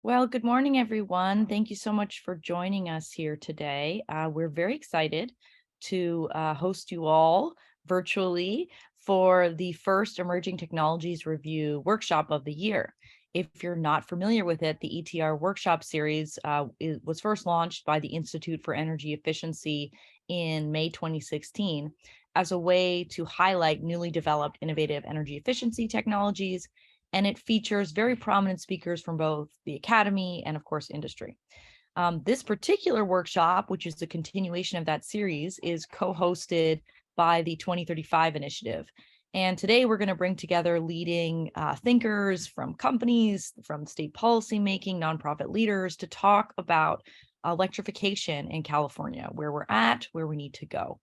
Well, good morning, everyone. Thank you so much for joining us here today. We're very excited to host you all virtually for the first Emerging Technologies Review workshop of the year. If you're not familiar with it, the ETR workshop series was first launched by the Institute for Energy Efficiency in May 2016 as a way to highlight newly developed innovative energy efficiency technologies, and it features very prominent speakers from both the academy and, of course, industry. This particular workshop, which is the continuation of that series, is co-hosted by the 2035 initiative. And today we're going to bring together leading thinkers from companies, from state policy making, nonprofit leaders to talk about electrification in California, where we're at, where we need to go.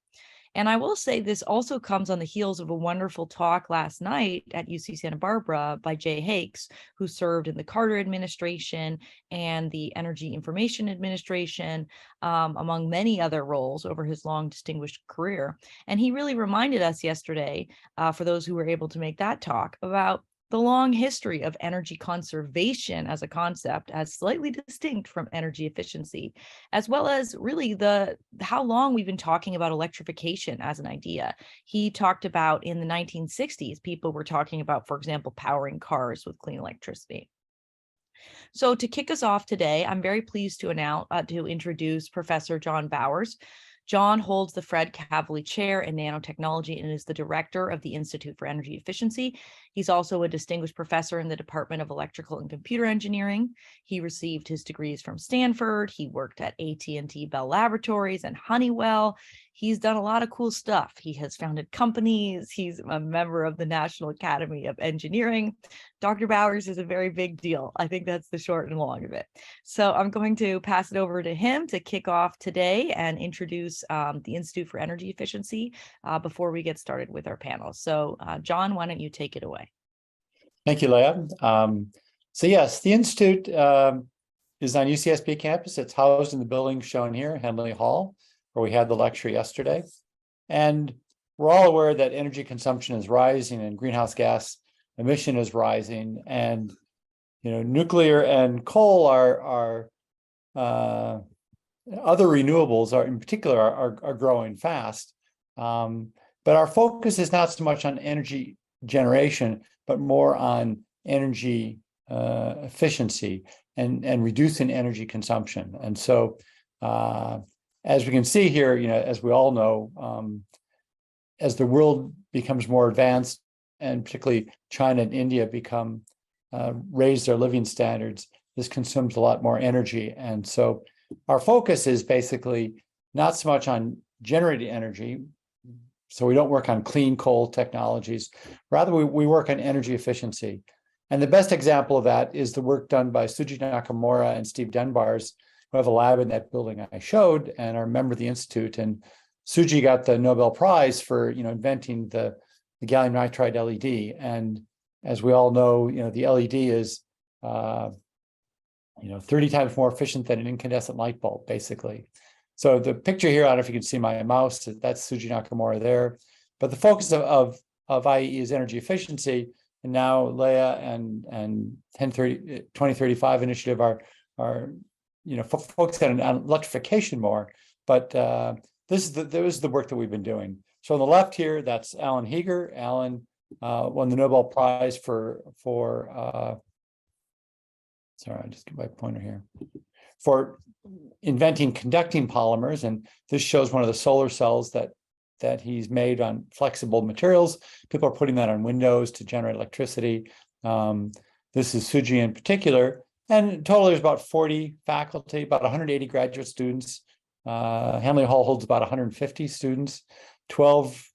And I will say this also comes on the heels of a wonderful talk last night at UC Santa Barbara by Jay Hakes, who served in the Carter administration and the Energy Information Administration, among many other roles over his long distinguished career. And he really reminded us yesterday, for those who were able to make that talk, about the long history of energy conservation as a concept, as slightly distinct from energy efficiency, as well as really how long we've been talking about electrification as an idea. He talked about in the 1960s, people were talking about, for example, powering cars with clean electricity. So to kick us off today, I'm very pleased to introduce Professor John Bowers. John holds the Fred Kavli Chair in Nanotechnology and is the director of the Institute for Energy Efficiency. He's also a distinguished professor in the Department of Electrical and Computer Engineering. He received his degrees from Stanford. He worked at AT&T Bell Laboratories and Honeywell. He's done a lot of cool stuff. He has founded companies. He's a member of the National Academy of Engineering. Dr. Bowers is a very big deal. I think that's the short and long of it. So I'm going to pass it over to him to kick off today and introduce the Institute for Energy Efficiency before we get started with our panel. So John, why don't you take it away? Thank you, Leah. So yes, the Institute is on UCSB campus. It's housed in the building shown here, Henley Hall, where we had the lecture yesterday. And we're all aware that energy consumption is rising and greenhouse gas emission is rising. And nuclear and coal are other renewables are in particular are growing fast. But our focus is not so much on energy generation, but more on energy efficiency and reducing energy consumption. And so as we can see here, as we all know, as the world becomes more advanced, and particularly China and India raise their living standards, this consumes a lot more energy. And so our focus is basically not so much on generating energy. So we don't work on clean coal technologies. Rather, we work on energy efficiency. And the best example of that is the work done by Suji Nakamura and Steve Denbars, who have a lab in that building I showed and are a member of the Institute. And Suji got the Nobel Prize for inventing the gallium nitride LED. And as we all know, the LED is 30 times more efficient than an incandescent light bulb, basically. So the picture here, I don't know if you can see my mouse, that's Suji Nakamura there. But the focus of IEE is energy efficiency. And now Leah and 2035 initiative are focused on electrification more. But this is the work that we've been doing. So on the left here, that's Alan Heeger. Alan won the Nobel Prize for sorry, I'll just get my pointer here, for inventing conducting polymers. And this shows one of the solar cells that he's made on flexible materials. People are putting that on windows to generate electricity. This is Suji in particular. And in total, there's about 40 faculty, about 180 graduate students. Henley Hall holds about 150 students, 12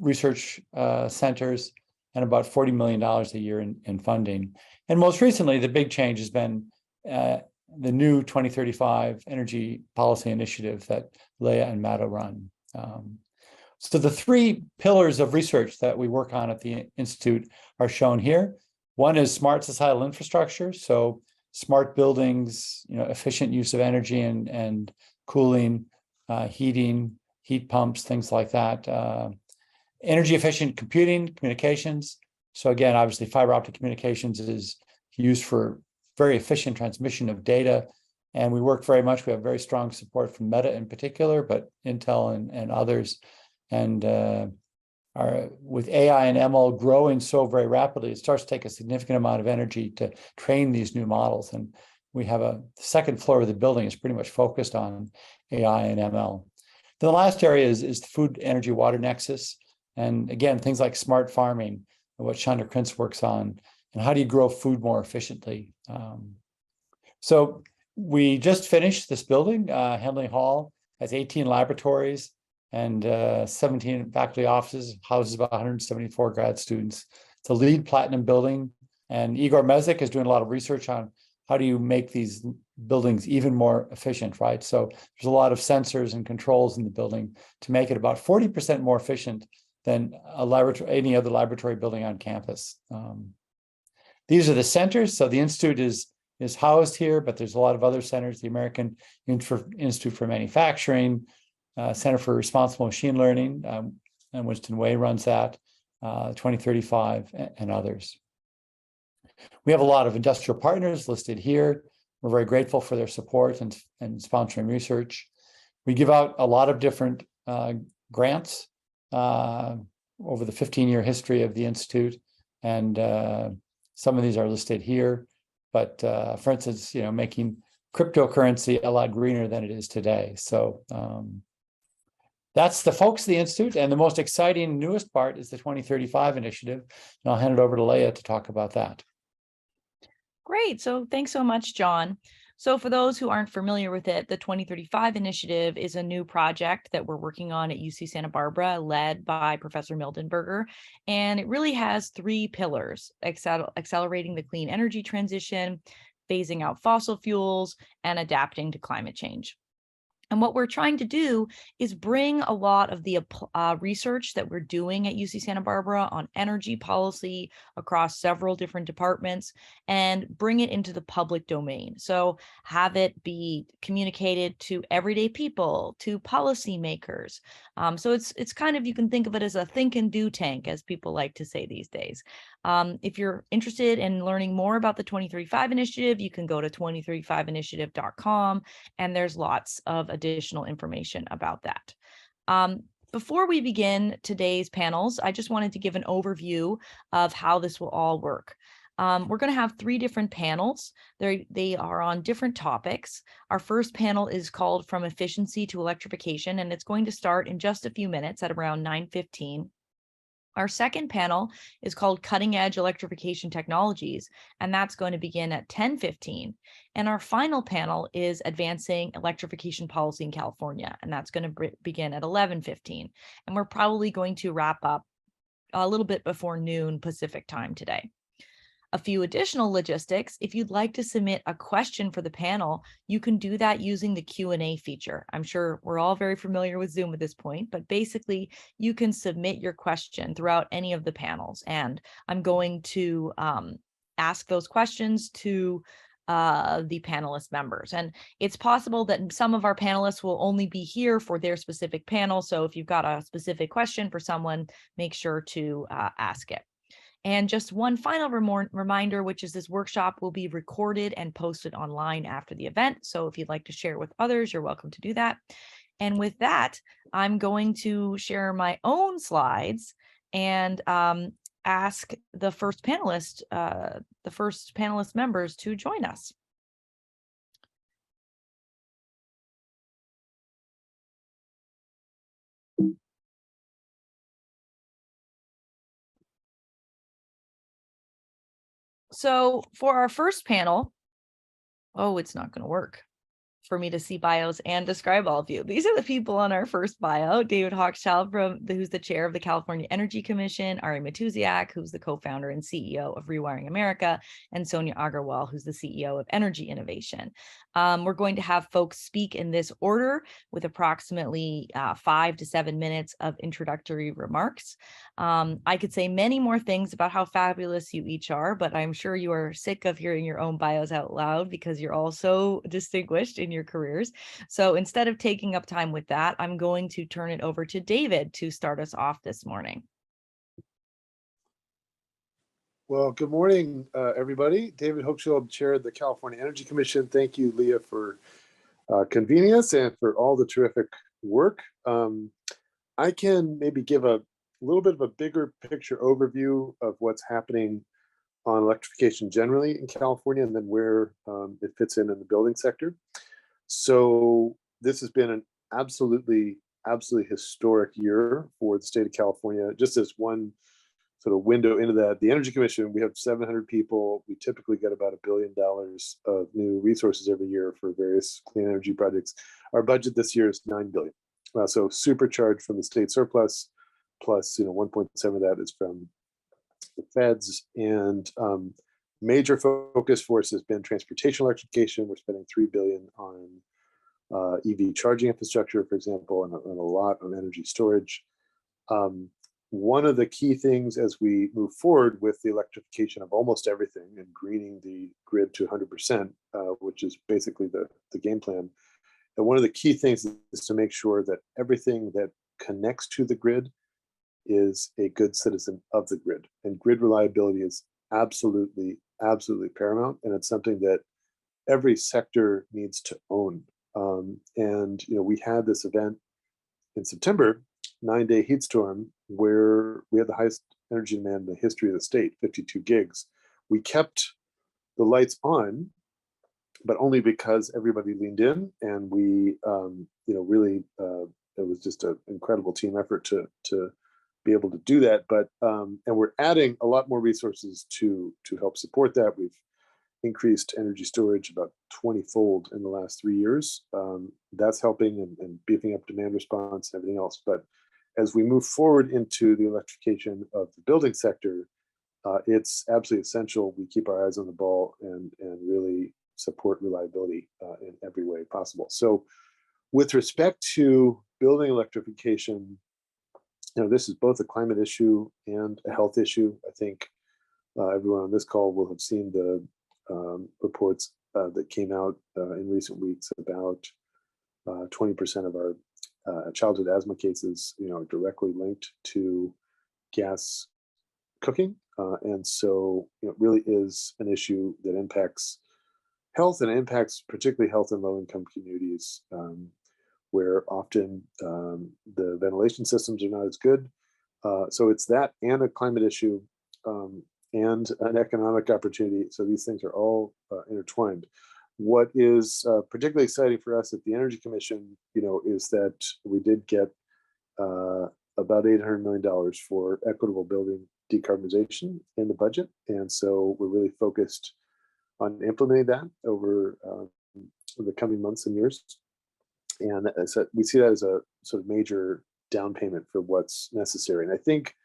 research centers, and about $40 million a year in funding. And most recently, the big change has been the new 2035 Energy Policy Initiative that Leah and Mato run. So the three pillars of research that we work on at the Institute are shown here. One is smart societal infrastructure, so smart buildings, efficient use of energy and cooling, heating, heat pumps, things like that. Energy efficient computing, communications. So again, obviously fiber optic communications is used for very efficient transmission of data. And we work very much, we have very strong support from Meta in particular, but Intel and others. And with AI and ML growing so very rapidly, it starts to take a significant amount of energy to train these new models. And we have the second floor of the building is pretty much focused on AI and ML. The last area is the food, energy, water nexus. And again, things like smart farming, what Chandra Krintz works on, and how do you grow food more efficiently? So we just finished this building. Henley Hall has 18 laboratories and 17 faculty offices, houses about 174 grad students. It's a LEED Platinum building. And Igor Mezik is doing a lot of research on how do you make these buildings even more efficient, right? So there's a lot of sensors and controls in the building to make it about 40% more efficient than a laboratory, any other laboratory building on campus. These are the centers. So the institute is housed here, but there's a lot of other centers, the American Institute for Manufacturing, Center for Responsible Machine Learning, and Winston Wei runs that, 2035, and others. We have a lot of industrial partners listed here. We're very grateful for their support and sponsoring research. We give out a lot of different grants over the 15-year history of the Institute. And some of these are listed here. But for instance, making cryptocurrency a lot greener than it is today. So that's the folks of the Institute. And the most exciting, newest part is the 2035 initiative. And I'll hand it over to Leah to talk about that. Great. So thanks so much, John. So for those who aren't familiar with it, the 2035 initiative is a new project that we're working on at UC Santa Barbara, led by Professor Mildenberger. And it really has three pillars: accelerating the clean energy transition, phasing out fossil fuels, and adapting to climate change. And what we're trying to do is bring a lot of the research that we're doing at UC Santa Barbara on energy policy across several different departments and bring it into the public domain. So have it be communicated to everyday people, to policymakers. So it's kind of, you can think of it as a think and do tank, as people like to say these days. If you're interested in learning more about the 2035 initiative, you can go to 2035initiative.com, and there's lots of additional information about that. Before we begin today's panels, I just wanted to give an overview of how this will all work. We're going to have three different panels. They are on different topics. Our first panel is called From Efficiency to Electrification, and it's going to start in just a few minutes at around 9:15. Our second panel is called Cutting Edge Electrification Technologies, and that's going to begin at 10:15. And our final panel is Advancing Electrification Policy in California, and that's going to begin at 11:15. And we're probably going to wrap up a little bit before noon Pacific time today. A few additional logistics: if you'd like to submit a question for the panel, you can do that using the Q&A feature. I'm sure we're all very familiar with Zoom at this point, but basically you can submit your question throughout any of the panels. And I'm going to ask those questions to the panelist members. And it's possible that some of our panelists will only be here for their specific panel. So if you've got a specific question for someone, make sure to ask it. And just one final reminder, which is this workshop will be recorded and posted online after the event. So if you'd like to share it with others, you're welcome to do that. And with that, I'm going to share my own slides and ask the first panelist members to join us. So for our first panel, it's not going to work for me to see bios and describe all of you. These are the people on our first bio: David Hochschild, who's the chair of the California Energy Commission; Ari Matusiak, who's the co-founder and CEO of Rewiring America; and Sonia Aggarwal, who's the CEO of Energy Innovation. We're going to have folks speak in this order with approximately 5 to 7 minutes of introductory remarks. I could say many more things about how fabulous you each are, but I'm sure you are sick of hearing your own bios out loud because you're all so distinguished in your careers. So instead of taking up time with that, I'm going to turn it over to David to start us off this morning. Well, good morning, everybody. David Hochschild, Chair of the California Energy Commission. Thank you, Leah, for convening us and for all the terrific work. I can maybe give a little bit of a bigger picture overview of what's happening on electrification generally in California, and then where it fits in the building sector. So this has been an absolutely historic year for the state of California. Just as one sort of window into that, the Energy Commission, we have 700 people. We typically get about $1 billion of new resources every year for various clean energy projects. Our budget this year is $9 billion. So supercharged from the state surplus, plus 1.7 of that is from the feds. And major focus for us has been transportation electrification. We're spending $3 billion on EV charging infrastructure, for example, and a lot on energy storage. One of the key things as we move forward with the electrification of almost everything and greening the grid to 100%, which is basically the game plan. And one of the key things is to make sure that everything that connects to the grid is a good citizen of the grid. And grid reliability is absolutely paramount. And it's something that every sector needs to own. And we had this event in September, 9-day heat storm, where we had the highest energy demand in the history of the state, 52 gigs. We kept the lights on, but only because everybody leaned in, and we, really, it was just an incredible team effort to be able to do that. But and we're adding a lot more resources to help support that. We've increased energy storage about 20-fold in the last 3 years. That's helping and beefing up demand response and everything else. But as we move forward into the electrification of the building sector, it's absolutely essential we keep our eyes on the ball and really support reliability in every way possible. So with respect to building electrification, this is both a climate issue and a health issue. I think everyone on this call will have seen the reports that came out in recent weeks about 20% of our childhood asthma cases, are directly linked to gas cooking. And so it really is an issue that impacts health, and impacts particularly health in low-income communities, where often the ventilation systems are not as good. So it's that and a climate issue and an economic opportunity. So these things are all intertwined. What is particularly exciting for us at the Energy Commission, is that we did get about $800 million for equitable building decarbonization in the budget. And so we're really focused on implementing that over the coming months and years. And so we see that as a sort of major down payment for what's necessary. And I think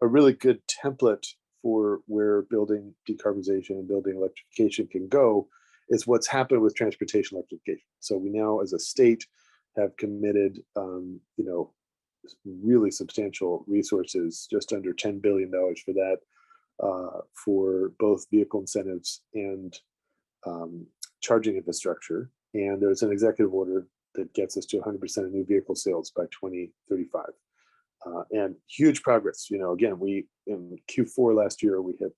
a really good template for where building decarbonization and building electrification can go is what's happened with transportation electrification. So we now, as a state, have committed, really substantial resources, just under $10 billion for that, for both vehicle incentives and charging infrastructure. And there's an executive order that gets us to 100% of new vehicle sales by 2035. And huge progress. Again, we in Q4 last year, we hit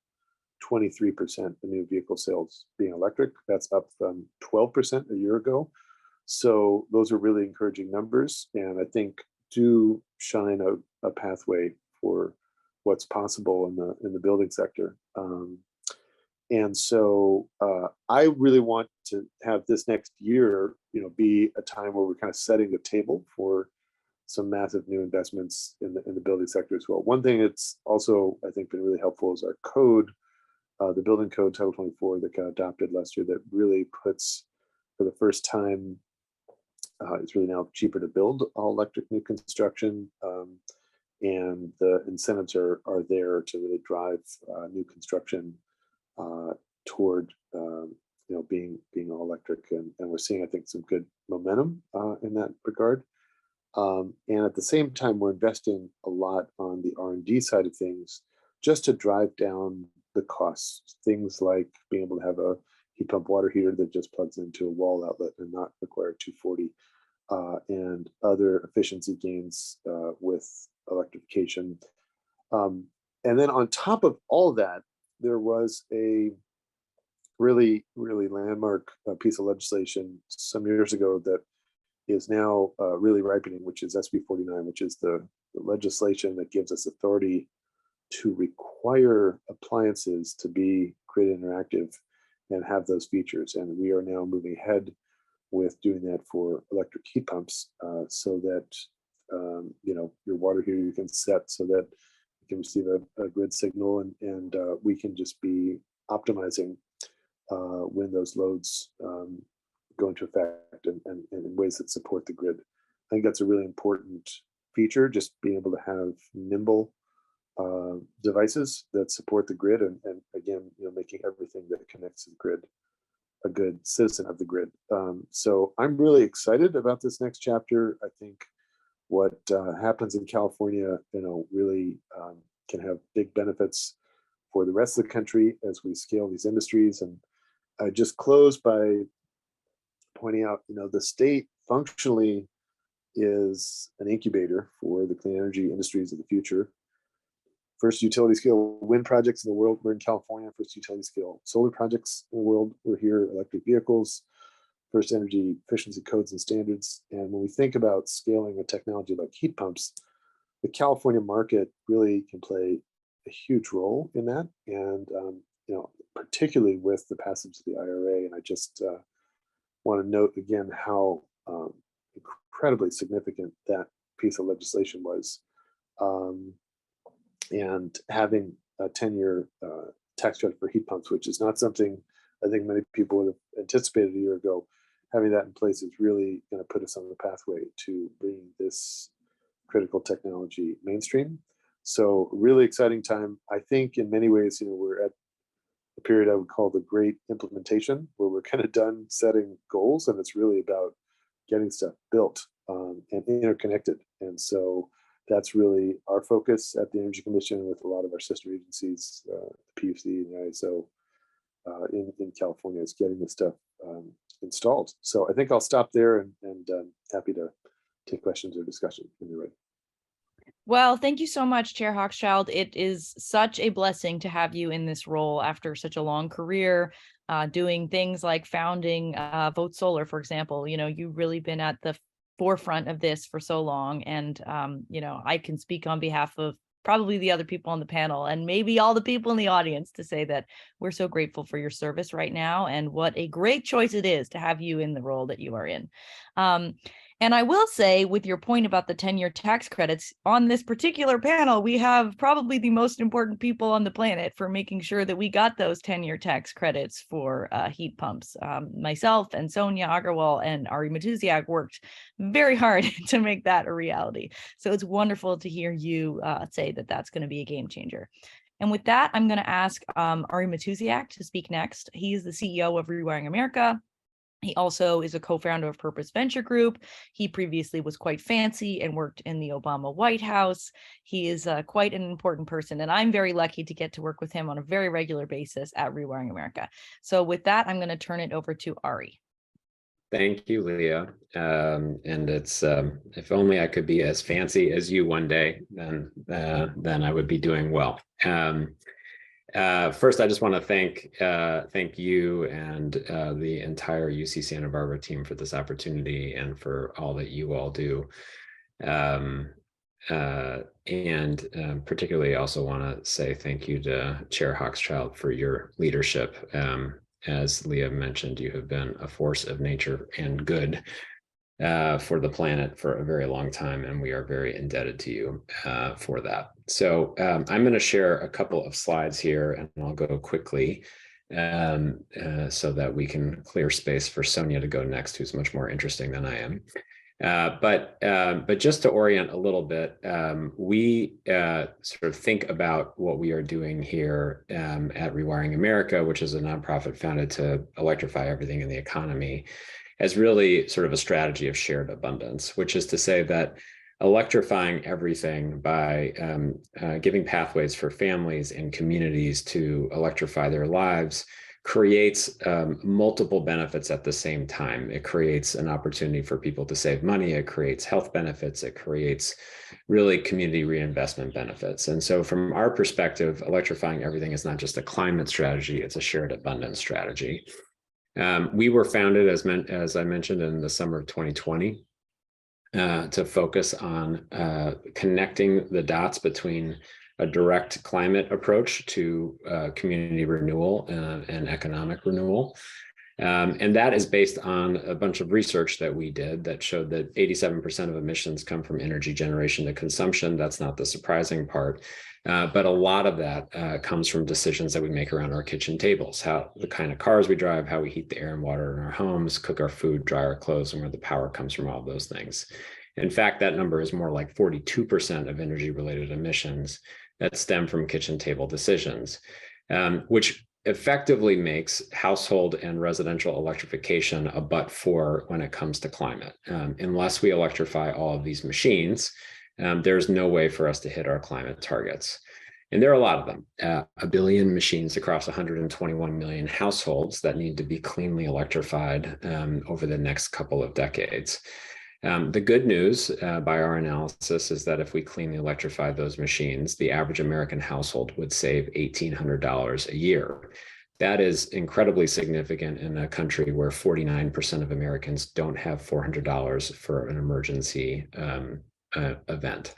23% of new vehicle sales being electric. That's up from 12% a year ago. So those are really encouraging numbers, and I think do shine a pathway for what's possible in the building sector. And so I really want to have this next year, be a time where we're kind of setting the table for some massive new investments in the building sector as well. One thing that's also, I think, been really helpful is our code, the building code Title 24 that got adopted last year, that really puts, for the first time, it's really now cheaper to build all electric new construction, and the incentives are there to really drive new construction toward being all electric, and we're seeing, I think, some good momentum in that regard. And at the same time, we're investing a lot on the R&D side of things, just to drive down the costs. Things like being able to have a heat pump water heater that just plugs into a wall outlet and not require 240, and other efficiency gains with electrification. And then on top of all of that, there was a really, really landmark piece of legislation some years ago that is now really ripening, which is SB 49, which is the legislation that gives us authority to require appliances to be grid interactive and have those features. And we are now moving ahead with doing that for electric heat pumps, so that your water heater you can set so that you can receive a grid signal, and we can just be optimizing when those loads go into effect, and in ways that support the grid. I think that's a really important feature, just being able to have nimble devices that support the grid, and again, making everything that connects to the grid a good citizen of the grid. So I'm really excited about this next chapter. I think what happens in California, really can have big benefits for the rest of the country as we scale these industries. And I just close by pointing out, the state functionally is an incubator for the clean energy industries of the future. First utility scale wind projects in the world were in California. First utility scale solar projects in the world were here. Electric vehicles, first energy efficiency codes and standards. And when we think about scaling a technology like heat pumps, the California market really can play a huge role in that. And particularly with the passage of the IRA. And I just want to note again how incredibly significant that piece of legislation was. And having a 10-year tax credit for heat pumps, which is not something I think many people would have anticipated a year ago, having that in place is really going to put us on the pathway to bringing this critical technology mainstream. So really exciting time. I think in many ways, we're at a period I would call the great implementation, where we're kind of done setting goals, and it's really about getting stuff built and interconnected. And so that's really our focus at the Energy Commission with a lot of our sister agencies, the PUC and the ISO in California, is getting this stuff installed. So I think I'll stop there, and happy to take questions or discussion when you're ready. Well, thank you so much, Chair Hochschild. It is such a blessing to have you in this role after such a long career, doing things like founding Vote Solar, for example. You've really been at the forefront of this for so long. And, I can speak on behalf of probably the other people on the panel and maybe all the people in the audience to say that we're so grateful for your service right now, and what a great choice it is to have you in the role that you are in. And I will say, with your point about the 10-year tax credits, on this particular panel, we have probably the most important people on the planet for making sure that we got those 10-year tax credits for heat pumps. Myself and Sonia, Aggarwal, and Ari Matusiak worked very hard to make that a reality. So it's wonderful to hear you say that that's going to be a game changer. And with that, I'm going to ask Ari Matusiak to speak next. He is the CEO of Rewiring America. He also is a co-founder of Purpose Venture Group. He previously was quite fancy and worked in the Obama White House. He is quite an important person, and I'm very lucky to get to work with him on a very regular basis at Rewiring America. So with that, I'm going to turn it over to Ari. Thank you, Leah. And it's if only I could be as fancy as you one day, then I would be doing well. First, I just want to thank you and the entire UC Santa Barbara team for this opportunity and for all that you all do. And particularly also want to say thank you to Chair Hochschild for your leadership. As Leah mentioned, you have been a force of nature and good for the planet for a very long time, and we are very indebted to you for that. So I'm going to share a couple of slides here, and I'll go quickly so that we can clear space for Sonia to go next, who's much more interesting than I am. But just to orient a little bit, we sort of think about what we are doing here at Rewiring America, which is a nonprofit founded to electrify everything in the economy, as really sort of a strategy of shared abundance, which is to say that electrifying everything by giving pathways for families and communities to electrify their lives creates multiple benefits at the same time. It creates an opportunity for people to save money. It creates health benefits. It creates really community reinvestment benefits. And so from our perspective, electrifying everything is not just a climate strategy, it's a shared abundance strategy. We were founded, as I mentioned, in the summer of 2020 to focus on connecting the dots between a direct climate approach to community renewal and economic renewal. And that is based on a bunch of research that we did that showed that 87% of emissions come from energy generation to consumption. That's not the surprising part. But a lot of that comes from decisions that we make around our kitchen tables, the kind of cars we drive, how we heat the air and water in our homes, cook our food, dry our clothes, and where the power comes from, all those things. In fact, that number is more like 42% of energy-related emissions that stem from kitchen table decisions, which effectively makes household and residential electrification a but-for when it comes to climate. Unless we electrify all of these machines, there's no way for us to hit our climate targets. And there are a lot of them, 1 billion machines across 121 million households that need to be cleanly electrified over the next couple of decades. The good news by our analysis is that if we cleanly electrify those machines, the average American household would save $1,800 a year. That is incredibly significant in a country where 49% of Americans don't have $400 for an emergency event.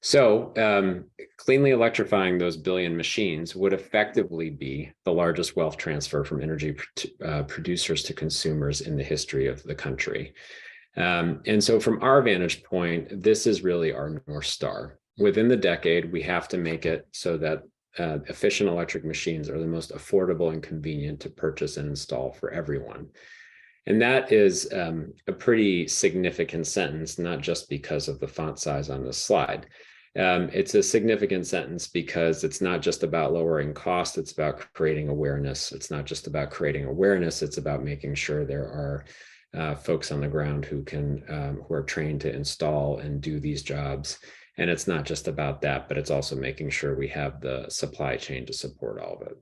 So cleanly electrifying those billion machines would effectively be the largest wealth transfer from energy producers to consumers in the history of the country. And so from our vantage point, this is really our North Star. Within the decade, we have to make it so that efficient electric machines are the most affordable and convenient to purchase and install for everyone. And that is a pretty significant sentence, not just because of the font size on this slide. It's a significant sentence because it's not just about lowering cost, it's about creating awareness. It's not just about creating awareness, it's about making sure there are folks on the ground who are trained to install and do these jobs. And it's not just about that, but it's also making sure we have the supply chain to support all of it.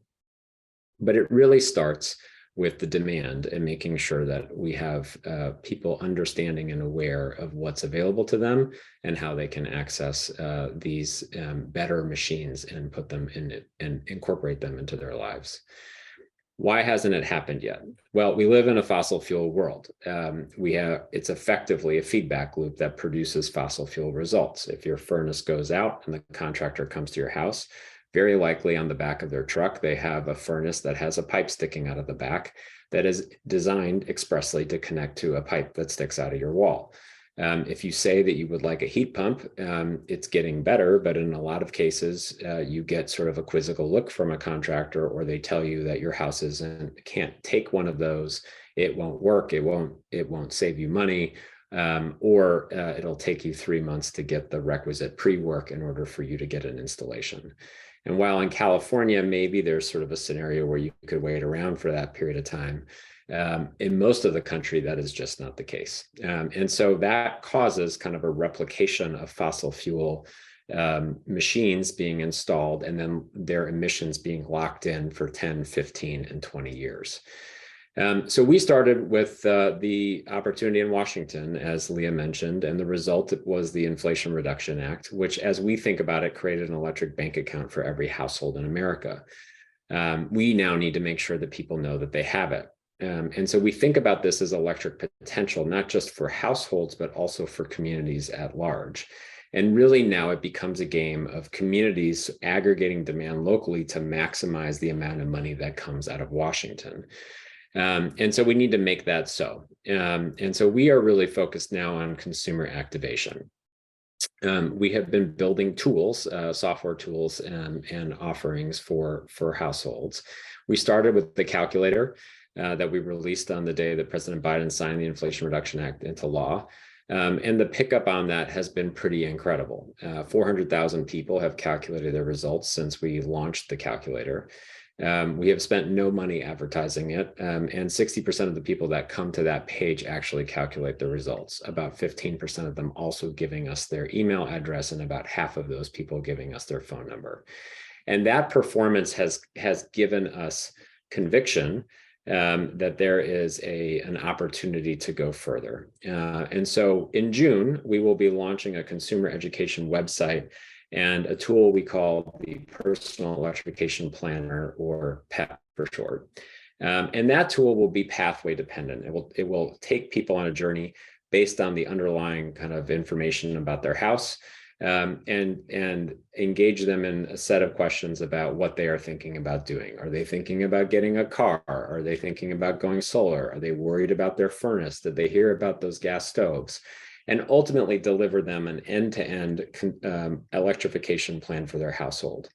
But it really starts with the demand and making sure that we have people understanding and aware of what's available to them and how they can access these better machines and put them in it and incorporate them into their lives. Why hasn't it happened yet? Well, we live in a fossil fuel world. It's effectively a feedback loop that produces fossil fuel results. If your furnace goes out and the contractor comes to your house, very likely on the back of their truck, they have a furnace that has a pipe sticking out of the back that is designed expressly to connect to a pipe that sticks out of your wall. If you say that you would like a heat pump, it's getting better, but in a lot of cases, you get sort of a quizzical look from a contractor, or they tell you that your house can't take one of those. It won't work. It won't save you money, or it'll take you 3 months to get the requisite pre-work in order for you to get an installation. And while in California, maybe there's sort of a scenario where you could wait around for that period of time, in most of the country, that is just not the case. And so that causes kind of a replication of fossil fuel machines being installed and then their emissions being locked in for 10, 15, and 20 years. So we started with the opportunity in Washington, as Leah mentioned, and the result was the Inflation Reduction Act, which, as we think about it, created an electric bank account for every household in America. We now need to make sure that people know that they have it. And so we think about this as electric potential, not just for households, but also for communities at large. And really now it becomes a game of communities aggregating demand locally to maximize the amount of money that comes out of Washington. And so we need to make that so. And so we are really focused now on consumer activation. We have been building tools, software tools and offerings for households. We started with the calculator that we released on the day that President Biden signed the Inflation Reduction Act into law. And the pickup on that has been pretty incredible. 400,000 people have calculated their results since we launched the calculator. We have spent no money advertising it, and 60% of the people that come to that page actually calculate the results, about 15% of them also giving us their email address, and about half of those people giving us their phone number. And that performance has given us conviction that there is an opportunity to go further. And so in June, we will be launching a consumer education website and a tool we call the Personal Electrification Planner, or PEP for short. And that tool will be pathway dependent. It will take people on a journey based on the underlying kind of information about their house, and engage them in a set of questions about what they are thinking about doing. Are they thinking about getting a car? Are they thinking about going solar? Are they worried about their furnace? Did they hear about those gas stoves? And ultimately deliver them an end-to-end electrification plan for their household.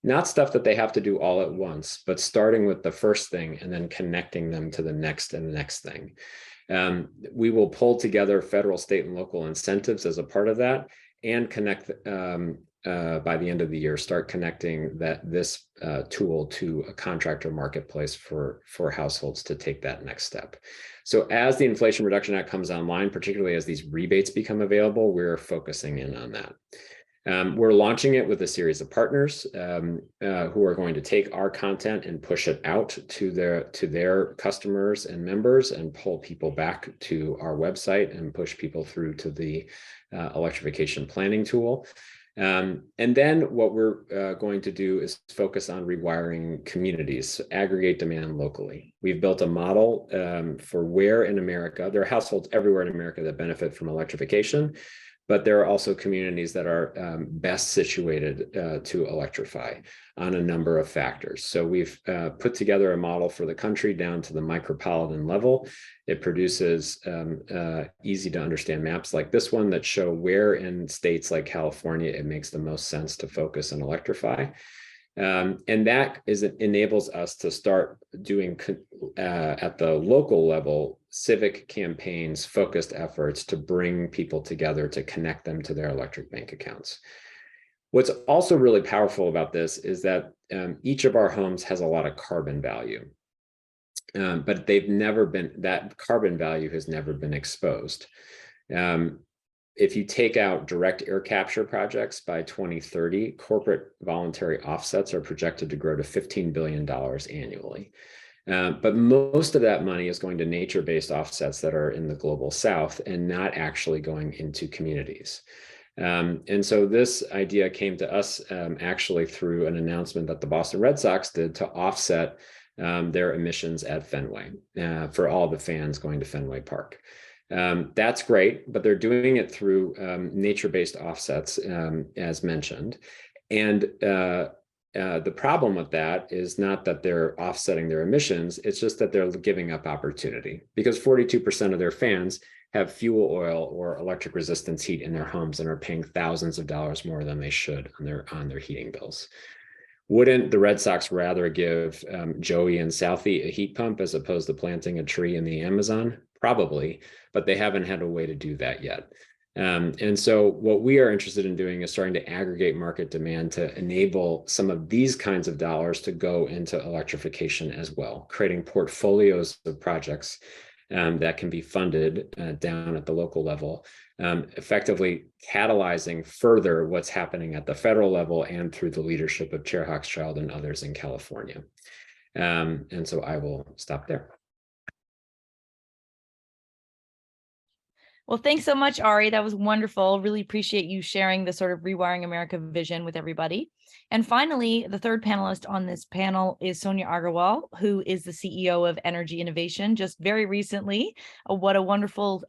Not stuff that they have to do all at once, but starting with the first thing and then connecting them to the next and the next thing. We will pull together federal, state, and local incentives as a part of that, and connect by the end of the year, start connecting this tool to a contractor marketplace for households to take that next step. So as the Inflation Reduction Act comes online, particularly as these rebates become available, we're focusing in on that. We're launching it with a series of partners who are going to take our content and push it out to their customers and members, and pull people back to our website and push people through to the electrification planning tool. And then what we're going to do is focus on rewiring communities, aggregate demand locally. We've built a model for where in America, there are households everywhere in America that benefit from electrification, but there are also communities that are best situated to electrify on a number of factors. So we've put together a model for the country down to the micropolitan level. It produces easy to understand maps like this one that show where in states like California it makes the most sense to focus and electrify. And that enables us to start doing at the local level civic campaigns, focused efforts to bring people together to connect them to their electric bank accounts. What's also really powerful about this is that each of our homes has a lot of carbon value, but that carbon value has never been exposed. If you take out direct air capture projects by 2030, corporate voluntary offsets are projected to grow to $15 billion annually. But most of that money is going to nature-based offsets that are in the global south and not actually going into communities. And so this idea came to us actually through an announcement that the Boston Red Sox did to offset their emissions at Fenway for all the fans going to Fenway Park. That's great, but they're doing it through nature-based offsets, as mentioned. And the problem with that is not that they're offsetting their emissions, it's just that they're giving up opportunity, because 42% of their fans have fuel oil or electric resistance heat in their homes and are paying thousands of dollars more than they should on their heating bills. Wouldn't the Red Sox rather give Joey and Southie a heat pump as opposed to planting a tree in the Amazon? Probably, but they haven't had a way to do that yet. And so what we are interested in doing is starting to aggregate market demand to enable some of these kinds of dollars to go into electrification as well, creating portfolios of projects that can be funded down at the local level, effectively catalyzing further what's happening at the federal level and through the leadership of Chair Hochschild and others in California. And so I will stop there. Well, thanks so much, Ari. That was wonderful. Really appreciate you sharing the sort of Rewiring America vision with everybody. And finally, the third panelist on this panel is Sonia Aggarwal, who is the CEO of Energy Innovation. Just very recently, what a wonderful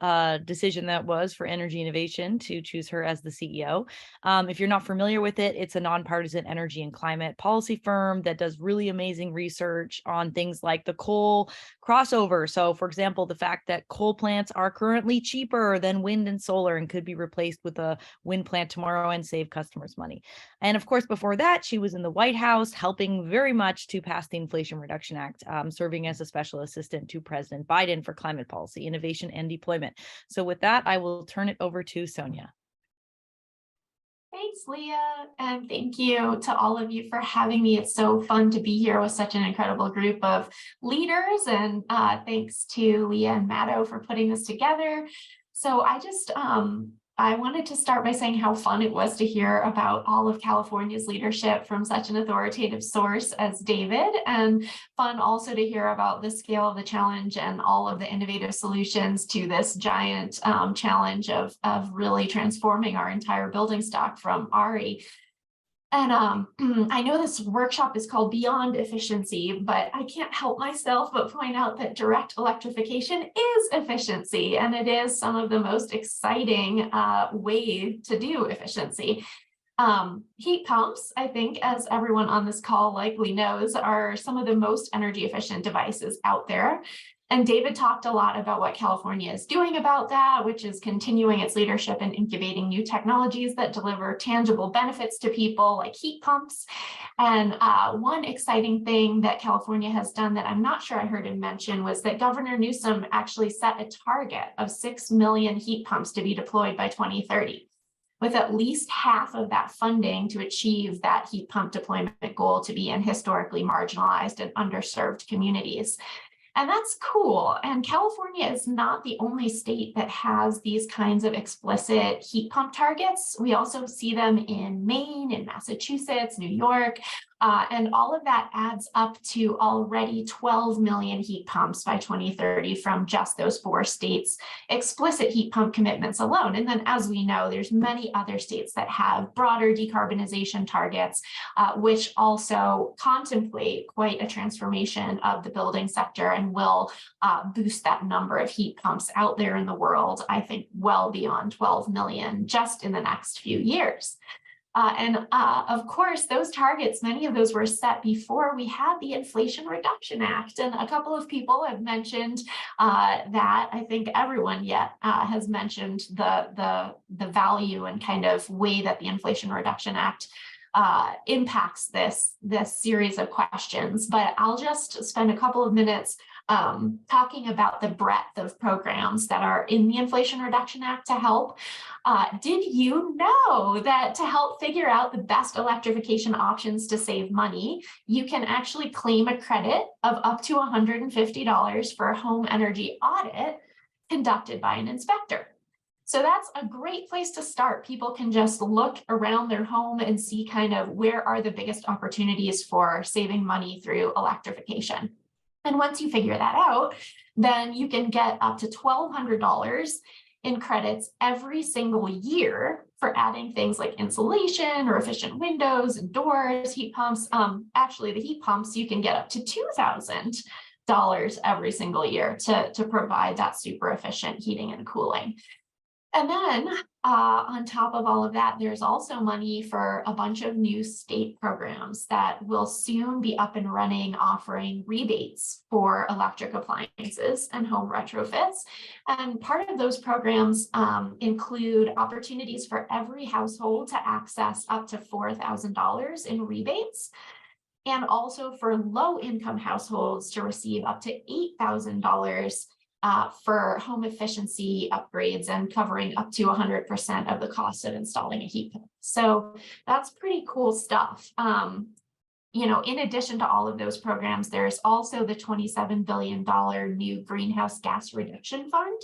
decision that was for Energy Innovation to choose her as the CEO. If you're not familiar with it, it's a nonpartisan energy and climate policy firm that does really amazing research on things like the coal crossover. So, for example, the fact that coal plants are currently cheaper than wind and solar and could be replaced with a wind plant tomorrow and save customers money. And of course, before that, she was in the White House, helping very much to pass the Inflation Reduction Act, serving as a special assistant to President Biden for climate policy, innovation, and deployment. So with that, I will turn it over to Sonia. Thanks, Leah, and thank you to all of you for having me. It's so fun to be here with such an incredible group of leaders, and thanks to Leah and Matto for putting this together. So I just I wanted to start by saying how fun it was to hear about all of California's leadership from such an authoritative source as David, and fun also to hear about the scale of the challenge and all of the innovative solutions to this giant challenge of really transforming our entire building stock from RE. And I know this workshop is called Beyond Efficiency, but I can't help myself but point out that direct electrification is efficiency, and it is some of the most exciting way to do efficiency. Heat pumps, I think, as everyone on this call likely knows, are some of the most energy efficient devices out there. And David talked a lot about what California is doing about that, which is continuing its leadership in incubating new technologies that deliver tangible benefits to people, like heat pumps. And one exciting thing that California has done that I'm not sure I heard him mention was that Governor Newsom actually set a target of 6 million heat pumps to be deployed by 2030, with at least half of that funding to achieve that heat pump deployment goal to be in historically marginalized and underserved communities. And that's cool. And California is not the only state that has these kinds of explicit heat pump targets. We also see them in Maine, in Massachusetts, New York, and all of that adds up to already 12 million heat pumps by 2030 from just those 4 states' explicit heat pump commitments alone. And then, as we know, there's many other states that have broader decarbonization targets, which also contemplate quite a transformation of the building sector and will boost that number of heat pumps out there in the world, I think, well beyond 12 million just in the next few years. Of course, those targets, many of those were set before we had the Inflation Reduction Act. And a couple of people have mentioned that. I think everyone yet has mentioned the value and kind of way that the Inflation Reduction Act impacts this series of questions. But I'll just spend a couple of minutes talking about the breadth of programs that are in the Inflation Reduction Act to help. Did you know that to help figure out the best electrification options to save money, you can actually claim a credit of up to $150 for a home energy audit conducted by an inspector? So that's a great place to start. People can just look around their home and see kind of where are the biggest opportunities for saving money through electrification. And once you figure that out, then you can get up to $1,200 in credits every single year for adding things like insulation or efficient windows and doors, heat pumps. Actually, the heat pumps, you can get up to $2,000 every single year to provide that super efficient heating and cooling. And then on top of all of that, there's also money for a bunch of new state programs that will soon be up and running, offering rebates for electric appliances and home retrofits. And part of those programs include opportunities for every household to access up to $4,000 in rebates, and also for low-income households to receive up to $8,000 for home efficiency upgrades and covering up to 100% of the cost of installing a heat pump. So that's pretty cool stuff. In addition to all of those programs, there's also the $27 billion new Greenhouse Gas Reduction Fund,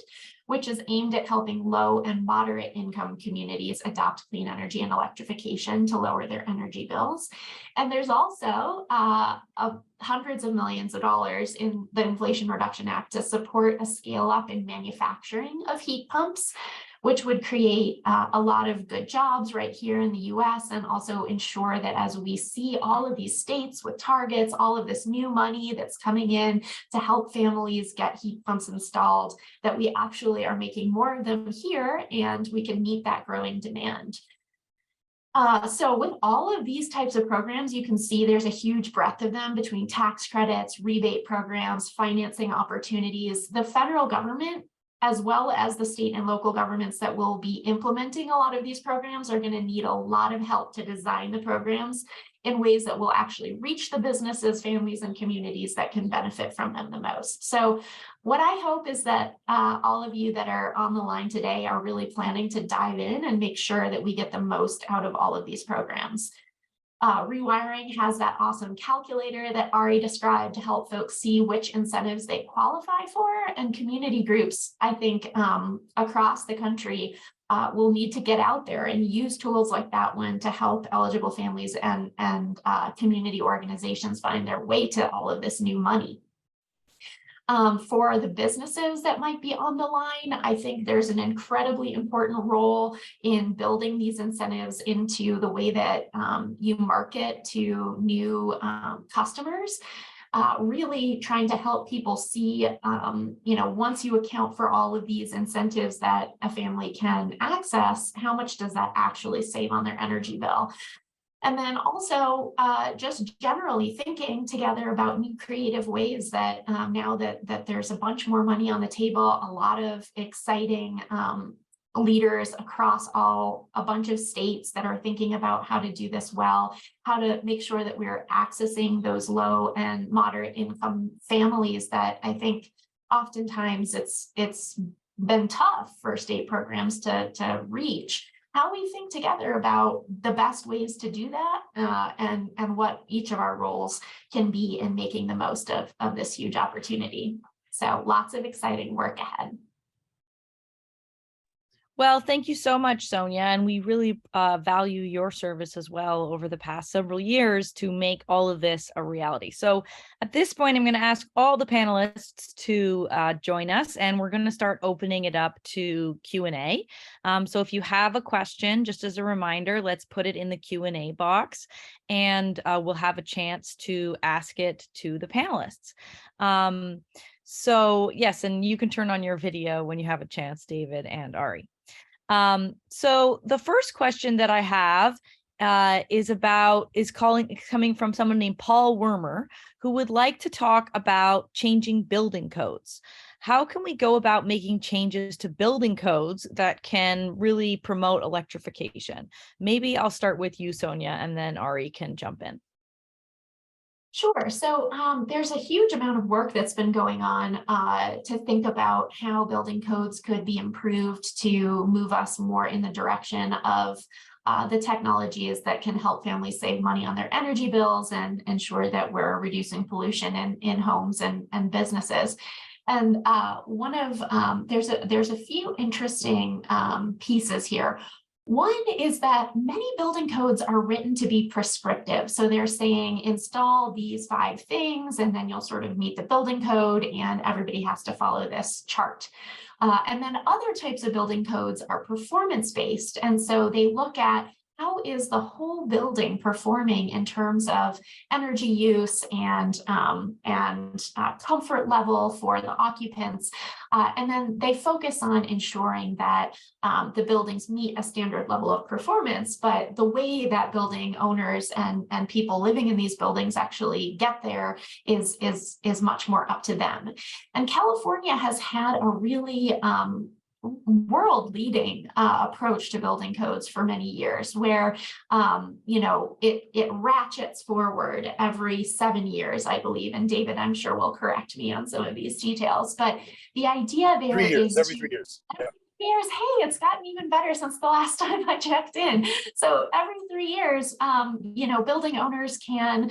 which is aimed at helping low and moderate income communities adopt clean energy and electrification to lower their energy bills. And there's also hundreds of millions of dollars in the Inflation Reduction Act to support a scale up in manufacturing of heat pumps, which would create a lot of good jobs right here in the US, and also ensure that as we see all of these states with targets, all of this new money that's coming in to help families get heat pumps installed, that we actually are making more of them here and we can meet that growing demand. So with all of these types of programs, you can see there's a huge breadth of them between tax credits, rebate programs, financing opportunities. The federal government, as well as the state and local governments that will be implementing a lot of these programs, are going to need a lot of help to design the programs in ways that will actually reach the businesses, families, and communities that can benefit from them the most. So what I hope is that all of you that are on the line today are really planning to dive in and make sure that we get the most out of all of these programs. Rewiring has that awesome calculator that Ari described to help folks see which incentives they qualify for. And community groups, I think, across the country will need to get out there and use tools like that one to help eligible families and community organizations find their way to all of this new money. For the businesses that might be on the line, I think there's an incredibly important role in building these incentives into the way that you market to new customers. Really trying to help people see, once you account for all of these incentives that a family can access, how much does that actually save on their energy bill? And then also just generally thinking together about new creative ways that now that there's a bunch more money on the table, a lot of exciting leaders across a bunch of states that are thinking about how to do this well, how to make sure that we're accessing those low and moderate income families that I think oftentimes it's been tough for state programs to reach. How we think together about the best ways to do that and what each of our roles can be in making the most of this huge opportunity. So lots of exciting work ahead. Well, thank you so much, Sonia. And we really value your service as well over the past several years to make all of this a reality. So at this point, I'm going to ask all the panelists to join us, and we're going to start opening it up to Q&A. So if you have a question, just as a reminder, let's put it in the Q&A box, and we'll have a chance to ask it to the panelists. So yes, and you can turn on your video when you have a chance, David and Ari. So the first question that I have is coming from someone named Paul Wormer, who would like to talk about changing building codes. How can we go about making changes to building codes that can really promote electrification? Maybe I'll start with you, Sonia, and then Ari can jump in. Sure. So there's a huge amount of work that's been going on to think about how building codes could be improved to move us more in the direction of the technologies that can help families save money on their energy bills and ensure that we're reducing pollution in homes and businesses. And there's a few interesting pieces here. One is that many building codes are written to be prescriptive. So they're saying install these 5 things, and then you'll sort of meet the building code, and everybody has to follow this chart. And then other types of building codes are performance-based. And so they look at how is the whole building performing in terms of energy use and comfort level for the occupants. And then they focus on ensuring that the buildings meet a standard level of performance, but the way that building owners and people living in these buildings actually get there is much more up to them. And California has had a really world-leading approach to building codes for many years, where it ratchets forward every 7 years, I believe. And David, I'm sure will correct me on some of these details, but the idea there is every 3 years. Yeah. Years, hey, it's gotten even better since the last time I checked in. So every 3 years, building owners can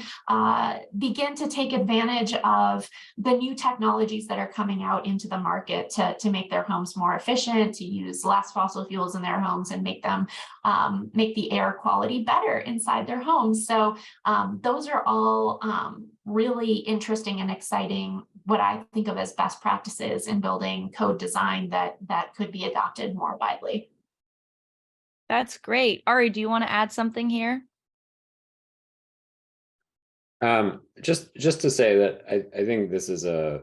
begin to take advantage of the new technologies that are coming out into the market to make their homes more efficient, to use less fossil fuels in their homes and make them make the air quality better inside their homes. So those are all really interesting and exciting, what I think of as best practices in building code design that could be adopted more widely. That's great. Ari, do you want to add something here? Just to say that I think this is I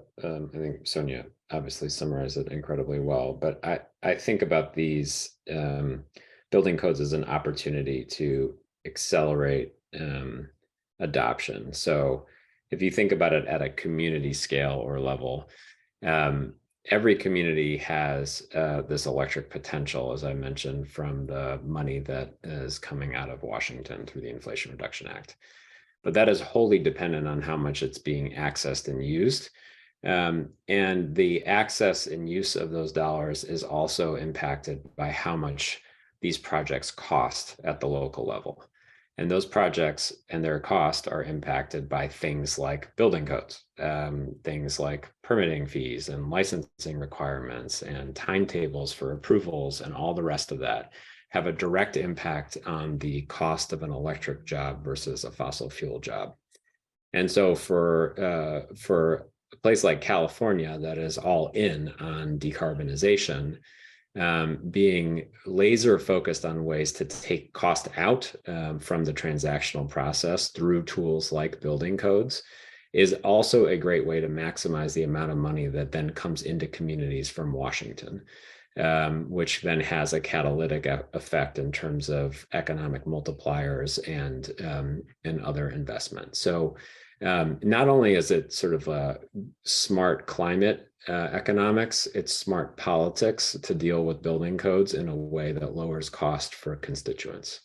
think Sonia obviously summarized it incredibly well, but I think about these building codes as an opportunity to accelerate adoption. So if you think about it at a community scale or level, every community has this electric potential, as I mentioned, from the money that is coming out of Washington through the Inflation Reduction Act. But that is wholly dependent on how much it's being accessed and used. And the access and use of those dollars is also impacted by how much these projects cost at the local level. And those projects and their cost are impacted by things like building codes, things like permitting fees and licensing requirements and timetables for approvals and all the rest of that have a direct impact on the cost of an electric job versus a fossil fuel job. And so for a place like California that is all in on decarbonization, being laser focused on ways to take cost out from the transactional process through tools like building codes is also a great way to maximize the amount of money that then comes into communities from Washington, which then has a catalytic effect in terms of economic multipliers and other investments. So not only is it sort of a smart climate economics, it's smart politics to deal with building codes in a way that lowers cost for constituents.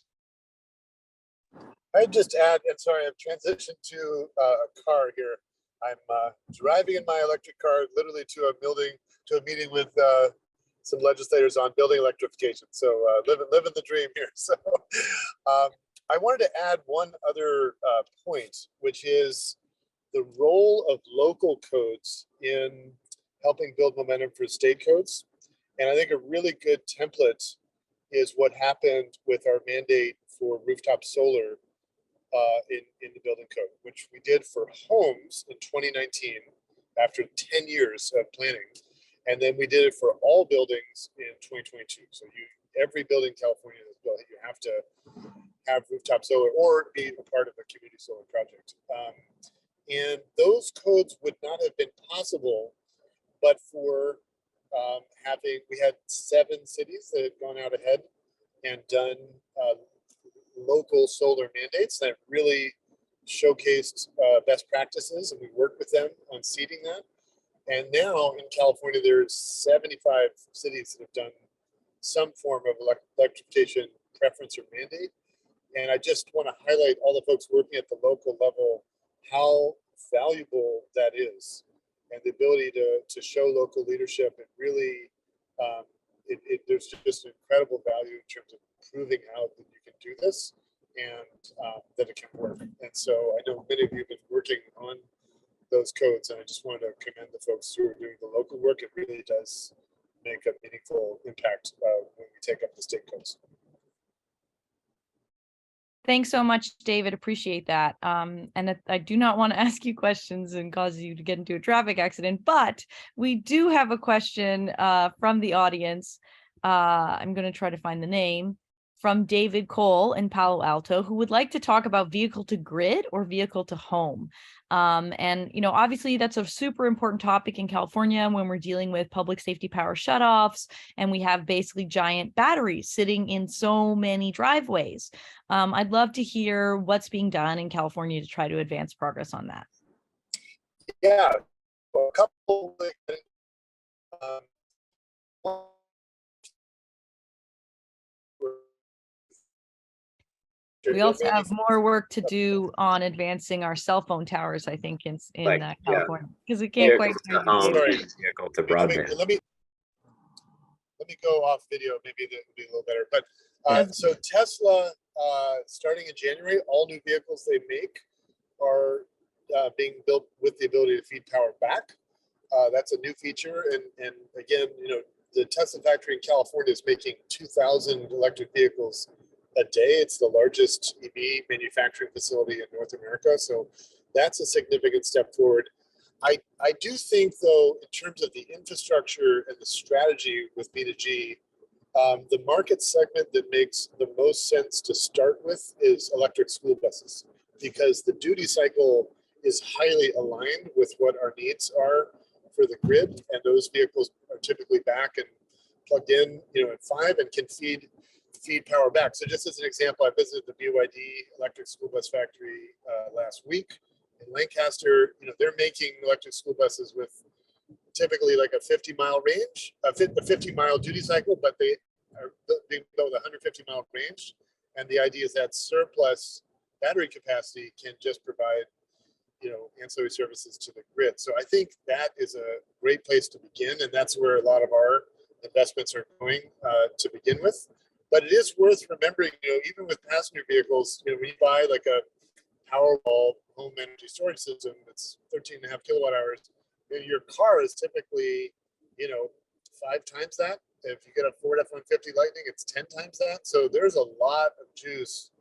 I'd just add, and sorry, I've transitioned to a car here. I'm driving in my electric car, literally to a meeting with some legislators on building electrification. So living the dream here. So I wanted to add one other point, which is the role of local codes in helping build momentum for state codes. And I think a really good template is what happened with our mandate for rooftop solar in the building code, which we did for homes in 2019 after 10 years of planning. And then we did it for all buildings in 2022. So every building in California that's built, you have to have rooftop solar or be a part of a community solar project. And those codes would not have been possible but for we had 7 cities that had gone out ahead and done local solar mandates that really showcased best practices, and we worked with them on seeding that. And now in California, there's 75 cities that have done some form of electrification preference or mandate. And I just want to highlight all the folks working at the local level, how valuable that is, and the ability to show local leadership. And really, there's just incredible value in terms of proving out that you can do this and that it can work. And so I know many of you have been working on those codes, and I just wanted to commend the folks who are doing the local work. It really does make a meaningful impact when we take up the state codes. Thanks so much, David. Appreciate that. And I do not want to ask you questions and cause you to get into a traffic accident, but we do have a question from the audience. I'm going to try to find the name. From David Cole in Palo Alto, who would like to talk about vehicle to grid or vehicle to home. And, you know, obviously that's a super important topic in California when we're dealing with public safety power shutoffs, and we have basically giant batteries sitting in so many driveways. I'd love to hear what's being done in California to try to advance progress on that. Yeah, well, a couple we also have more work to do on advancing our cell phone towers, I think, in California, because we can't quite. Vehicle to broadband. Let me go off video. Maybe that would be a little better. But so Tesla, starting in January, all new vehicles they make are being built with the ability to feed power back. That's a new feature, and again, you know, the Tesla factory in California is making 2,000 electric vehicles a day. It's the largest EV manufacturing facility in North America. So that's a significant step forward. I do think, though, in terms of the infrastructure and the strategy with B2G, the market segment that makes the most sense to start with is electric school buses, because the duty cycle is highly aligned with what our needs are for the grid. And those vehicles are typically back and plugged in, you know, at 5 and can feed power back. So just as an example, I visited the BYD electric school bus factory last week in Lancaster. You know, they're making electric school buses with typically like a 50-mile range, a 50-mile duty cycle, but they are being built with a 150-mile range. And the idea is that surplus battery capacity can just provide, you know, ancillary services to the grid. So I think that is a great place to begin, and that's where a lot of our investments are going to begin with. But it is worth remembering, even with passenger vehicles, when you buy like a Powerwall home energy storage system that's 13.5 kilowatt hours, your car is typically, 5 times that. If you get a Ford F-150 Lightning, it's 10 times that. So there's a lot of juice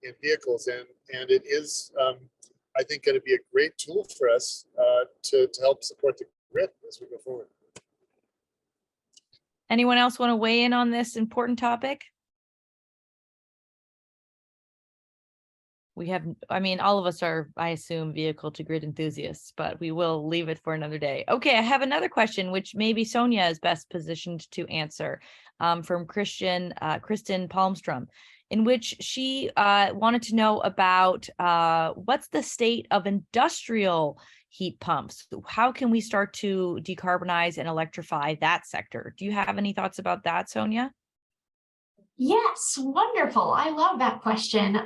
in vehicles, and it is, I think, going to be a great tool for us to help support the grid as we go forward. Anyone else want to weigh in on this important topic? We have, all of us are, I assume, vehicle to grid enthusiasts, but we will leave it for another day. Okay, I have another question, which maybe Sonia is best positioned to answer, from Kristen Palmstrom, in which she wanted to know about what's the state of industrial heat pumps? How can we start to decarbonize and electrify that sector? Do you have any thoughts about that, Sonia? Yes, wonderful. I love that question.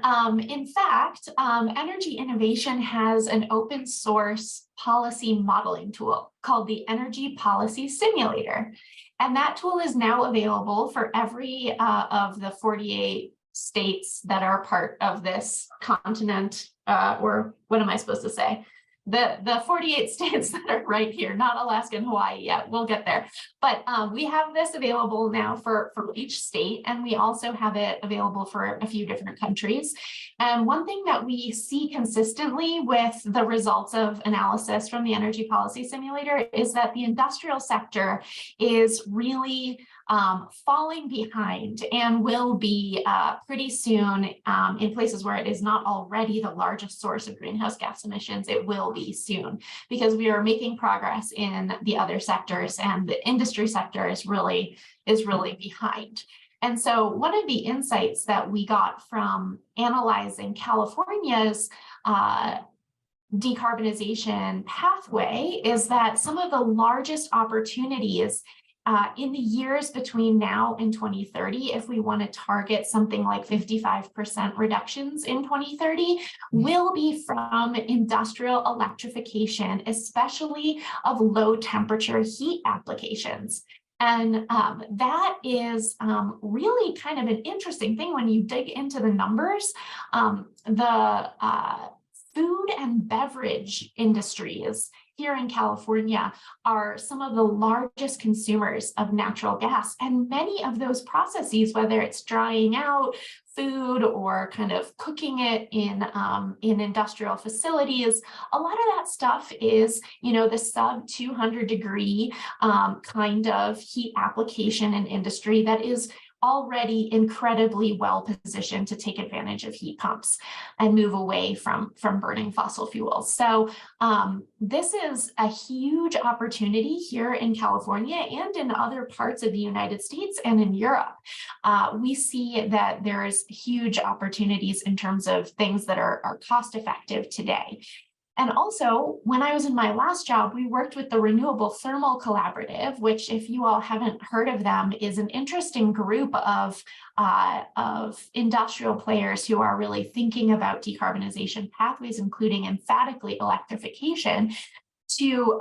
In fact, Energy Innovation has an open source policy modeling tool called the Energy Policy Simulator. And that tool is now available for every of the 48 states that are part of this continent, or what am I supposed to say? The 48 states that are right here, not Alaska and Hawaii yet. We'll get there. But we have this available now for each state, and we also have it available for a few different countries. And one thing that we see consistently with the results of analysis from the Energy Policy Simulator is that the industrial sector is really falling behind and will be pretty soon in places where it is not already the largest source of greenhouse gas emissions. It will be soon because we are making progress in the other sectors, and the industry sector is really behind. And so one of the insights that we got from analyzing California's decarbonization pathway is that some of the largest opportunities in the years between now and 2030, if we want to target something like 55% reductions in 2030, will be from industrial electrification, especially of low temperature heat applications. And that is really kind of an interesting thing when you dig into the numbers. The food and beverage industries here in California are some of the largest consumers of natural gas. And many of those processes, whether it's drying out food or kind of cooking it in industrial facilities, a lot of that stuff is, the sub 200 degree kind of heat application and industry that is already incredibly well positioned to take advantage of heat pumps and move away from burning fossil fuels. So this is a huge opportunity here in California and in other parts of the United States and in Europe. We see that there's huge opportunities in terms of things that are cost effective today. And also, when I was in my last job, we worked with the Renewable Thermal Collaborative, which, if you all haven't heard of them, is an interesting group of industrial players who are really thinking about decarbonization pathways, including emphatically electrification, to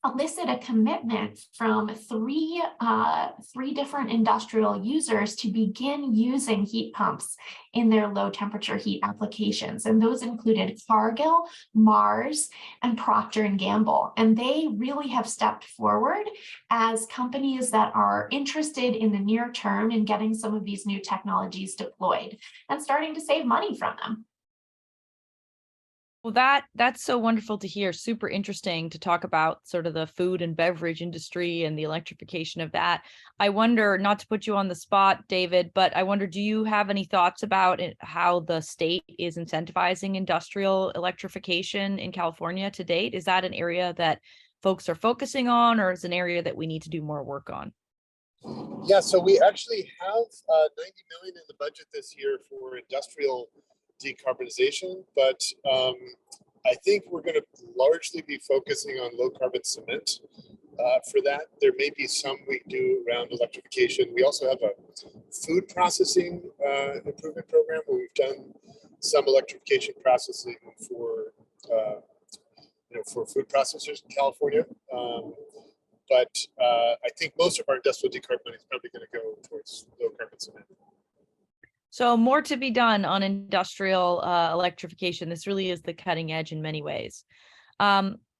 elicit a commitment from three different industrial users to begin using heat pumps in their low temperature heat applications. And those included Cargill, Mars, and Procter & Gamble. And they really have stepped forward as companies that are interested in the near term in getting some of these new technologies deployed and starting to save money from them. Well, that's so wonderful to hear. Super interesting to talk about sort of the food and beverage industry and the electrification of that. I wonder, not to put you on the spot, David, but I wonder, do you have any thoughts about how the state is incentivizing industrial electrification in California to date? Is that an area that folks are focusing on, or is it an area that we need to do more work on? Yeah, so we actually have 90 million in the budget this year for industrial decarbonization, but I think we're going to largely be focusing on low carbon cement for that. There may be some we do around electrification. We also have a food processing improvement program where we've done some electrification processing for food processors in California. but I think most of our industrial decarb money is probably going to go towards low carbon cement. So more to be done on industrial electrification. This really is the cutting edge in many ways.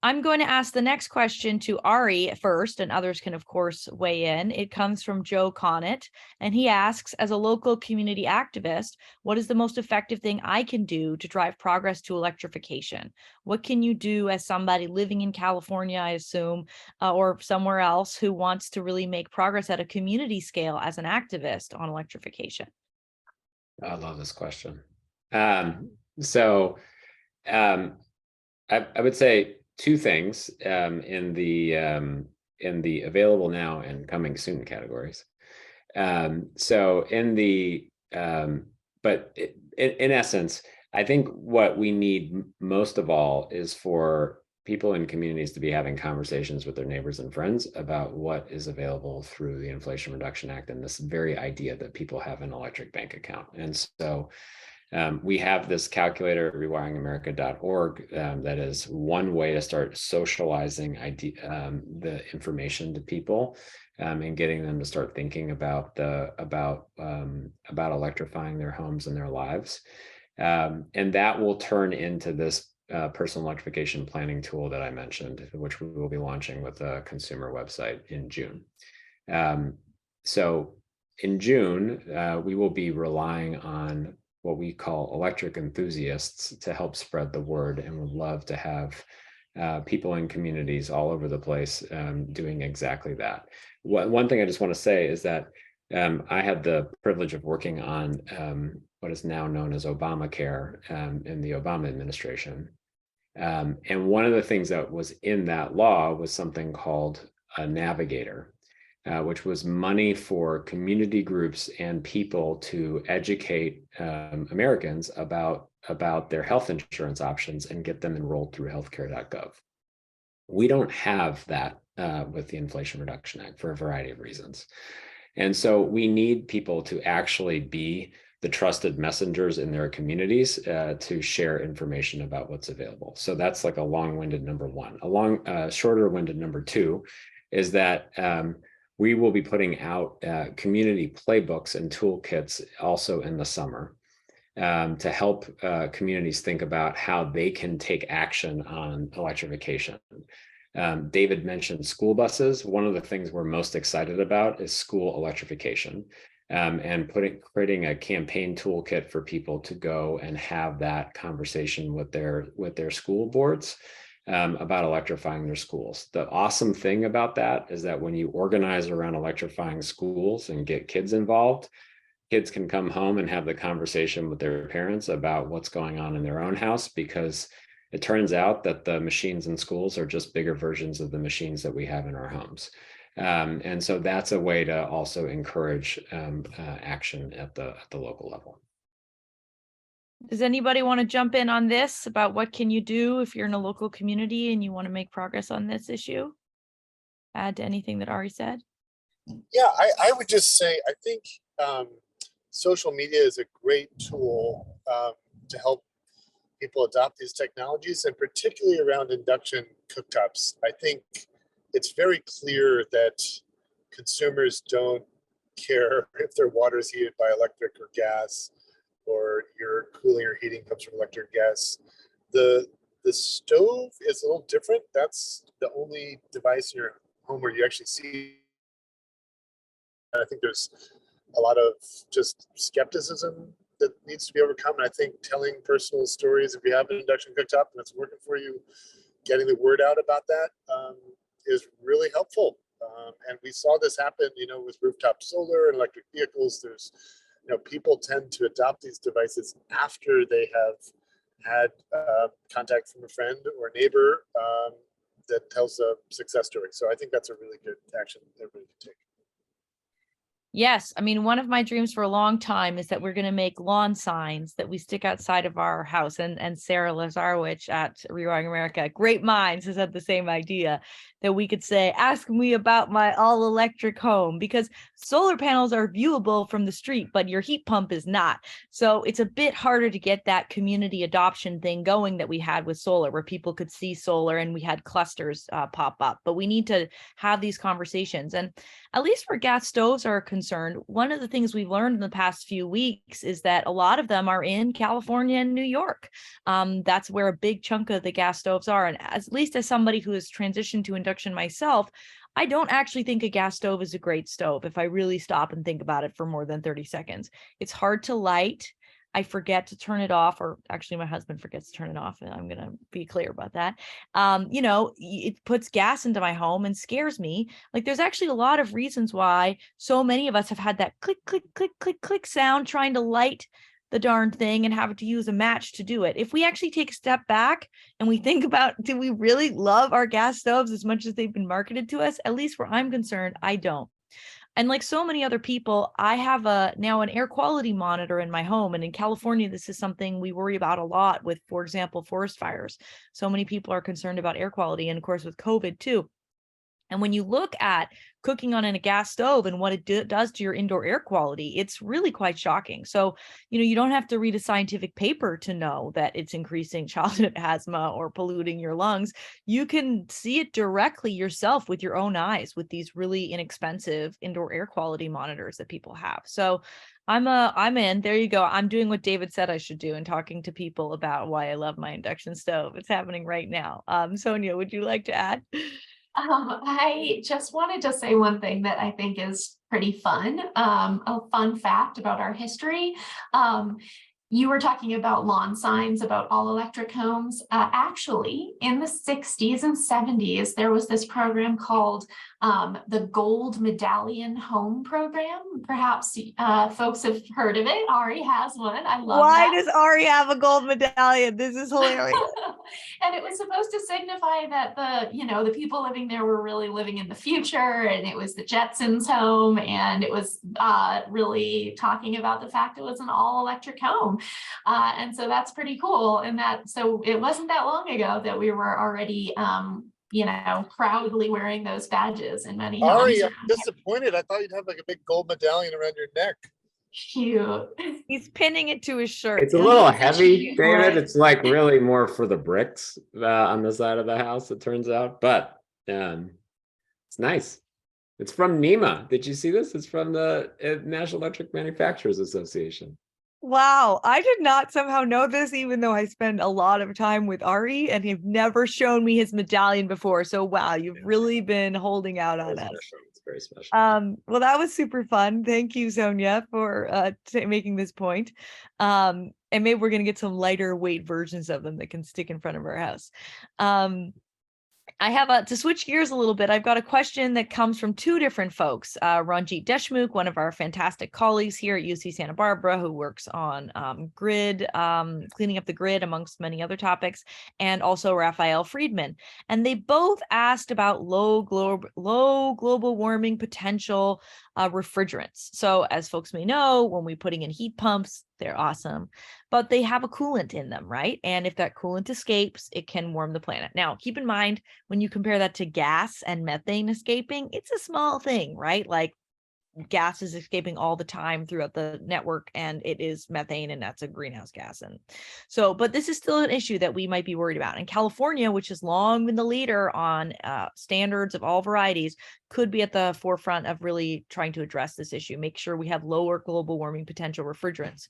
I'm going to ask the next question to Ari first, and others can, of course, weigh in. It comes from Joe Connett, and he asks, as a local community activist, what is the most effective thing I can do to drive progress to electrification? What can you do as somebody living in California, I assume, or somewhere else who wants to really make progress at a community scale as an activist on electrification? I love this question. So I would say two things in the available now and coming soon categories. So in essence, I think what we need most of all is for people in communities to be having conversations with their neighbors and friends about what is available through the Inflation Reduction Act and this very idea that people have an electric bank account. And so we have this calculator at rewiringamerica.org that is one way to start socializing the information to people and getting them to start thinking about electrifying their homes and their lives. And that will turn into this personal electrification planning tool that I mentioned, which we will be launching with a consumer website in June. So in June, we will be relying on what we call electric enthusiasts to help spread the word, and would love to have people in communities all over the place doing exactly that. One thing I just want to say is that I had the privilege of working on what is now known as Obamacare in the Obama administration. And one of the things that was in that law was something called a navigator, which was money for community groups and people to educate Americans about their health insurance options and get them enrolled through healthcare.gov. We don't have that with the Inflation Reduction Act for a variety of reasons. And so we need people to actually be the trusted messengers in their communities to share information about what's available. So that's like a long-winded number one. A shorter-winded number two is that we will be putting out community playbooks and toolkits also in the summer to help communities think about how they can take action on electrification. David mentioned school buses. One of the things we're most excited about is school electrification, and creating a campaign toolkit for people to go and have that conversation with their school boards about electrifying their schools. The awesome thing about that is that when you organize around electrifying schools and get kids involved, kids can come home and have the conversation with their parents about what's going on in their own house, because it turns out that the machines in schools are just bigger versions of the machines that we have in our homes. And so that's a way to also encourage action at the local level. Does anybody want to jump in on this about what can you do if you're in a local community and you want to make progress on this issue? Add to anything that Ari said? Yeah, I would just say, I think social media is a great tool to help people adopt these technologies, and particularly around induction cooktops. I think it's very clear that consumers don't care if their water is heated by electric or gas, or your cooling or heating comes from electric or gas. The stove is a little different. That's the only device in your home where you actually see. And I think there's a lot of just skepticism that needs to be overcome. And I think telling personal stories, if you have an induction cooktop and it's working for you, getting the word out about that is really helpful. And we saw this happen, with rooftop solar and electric vehicles. There's, people tend to adopt these devices after they have had contact from a friend or a neighbor that tells a success story. So I think that's a really good action that everybody can take. Yes, I mean, one of my dreams for a long time is that we're going to make lawn signs that we stick outside of our house. And Sarah Lazarowicz at Rewiring America, great minds, has had the same idea, that we could say, ask me about my all electric home, because solar panels are viewable from the street, but your heat pump is not. So it's a bit harder to get that community adoption thing going that we had with solar, where people could see solar and we had clusters pop up. But we need to have these conversations. And at least where gas stoves are concerned, one of the things we've learned in the past few weeks is that a lot of them are in California and New York. That's where a big chunk of the gas stoves are. And at least as somebody who has transitioned to induction myself, I don't actually think a gas stove is a great stove if I really stop and think about it for more than 30 seconds. It's hard to light. I forget to turn it off, or actually my husband forgets to turn it off, and I'm going to be clear about that. It puts gas into my home and scares me. Like, there's actually a lot of reasons why so many of us have had that click, click, click, click, click sound trying to light the darn thing and have to use a match to do it. If we actually take a step back and we think about, do we really love our gas stoves as much as they've been marketed to us? At least where I'm concerned, I don't. And like so many other people, I have now an air quality monitor in my home. And in California, this is something we worry about a lot with, for example, forest fires. So many people are concerned about air quality, and of course with COVID too. And when you look at cooking on a gas stove and what it does to your indoor air quality, it's really quite shocking. So, you don't have to read a scientific paper to know that it's increasing childhood asthma or polluting your lungs. You can see it directly yourself with your own eyes with these really inexpensive indoor air quality monitors that people have. So I'm in. There you go. I'm doing what David said I should do and talking to people about why I love my induction stove. It's happening right now. Sonia, would you like to add? I just wanted to say one thing that I think is pretty fun, a fun fact about our history. You were talking about lawn signs, about all electric homes. Actually, in the 60s and 70s, there was this program called the Gold Medallion Home Program. Perhaps folks have heard of it. Ari has one. I love Why that. does Ari have a gold medallion? This is hilarious. And it was supposed to signify that the people living there were really living in the future, and it was the Jetsons home, and it was really talking about the fact it was an all electric home. And so that's pretty cool. And so it wasn't that long ago that we were already proudly wearing those badges in many homes. Ari, I'm disappointed. I thought you'd have like a big gold medallion around your neck. Cute. He's pinning it to his shirt. It's a little heavy, David. Right. It's like really more for the bricks on the side of the house, it turns out. But it's nice. It's from NEMA. Did you see this? It's from the National Electric Manufacturers Association. Wow, I did not somehow know this, even though I spend a lot of time with Ari, and he's never shown me his medallion before. So wow, you've really been holding out on us. It's very special. Well, that was super fun. Thank you, Sonia, for making this point. And maybe we're gonna get some lighter weight versions of them that can stick in front of our house. I have to switch gears a little bit. I've got a question that comes from two different folks. Ranjit Deshmukh, one of our fantastic colleagues here at UC Santa Barbara, who works on grid, cleaning up the grid, amongst many other topics, and also Raphael Friedman. And they both asked about low global warming potential refrigerants. So as folks may know, when we're putting in heat pumps, they're awesome, but they have a coolant in them, right? And if that coolant escapes, it can warm the planet. Now, keep in mind, when you compare that to gas and methane escaping, it's a small thing, right? Like, gas is escaping all the time throughout the network, and it is methane, and that's a greenhouse gas. And so, but this is still an issue that we might be worried about. And California, which has long been the leader on standards of all varieties, could be at the forefront of really trying to address this issue, make sure we have lower global warming potential refrigerants.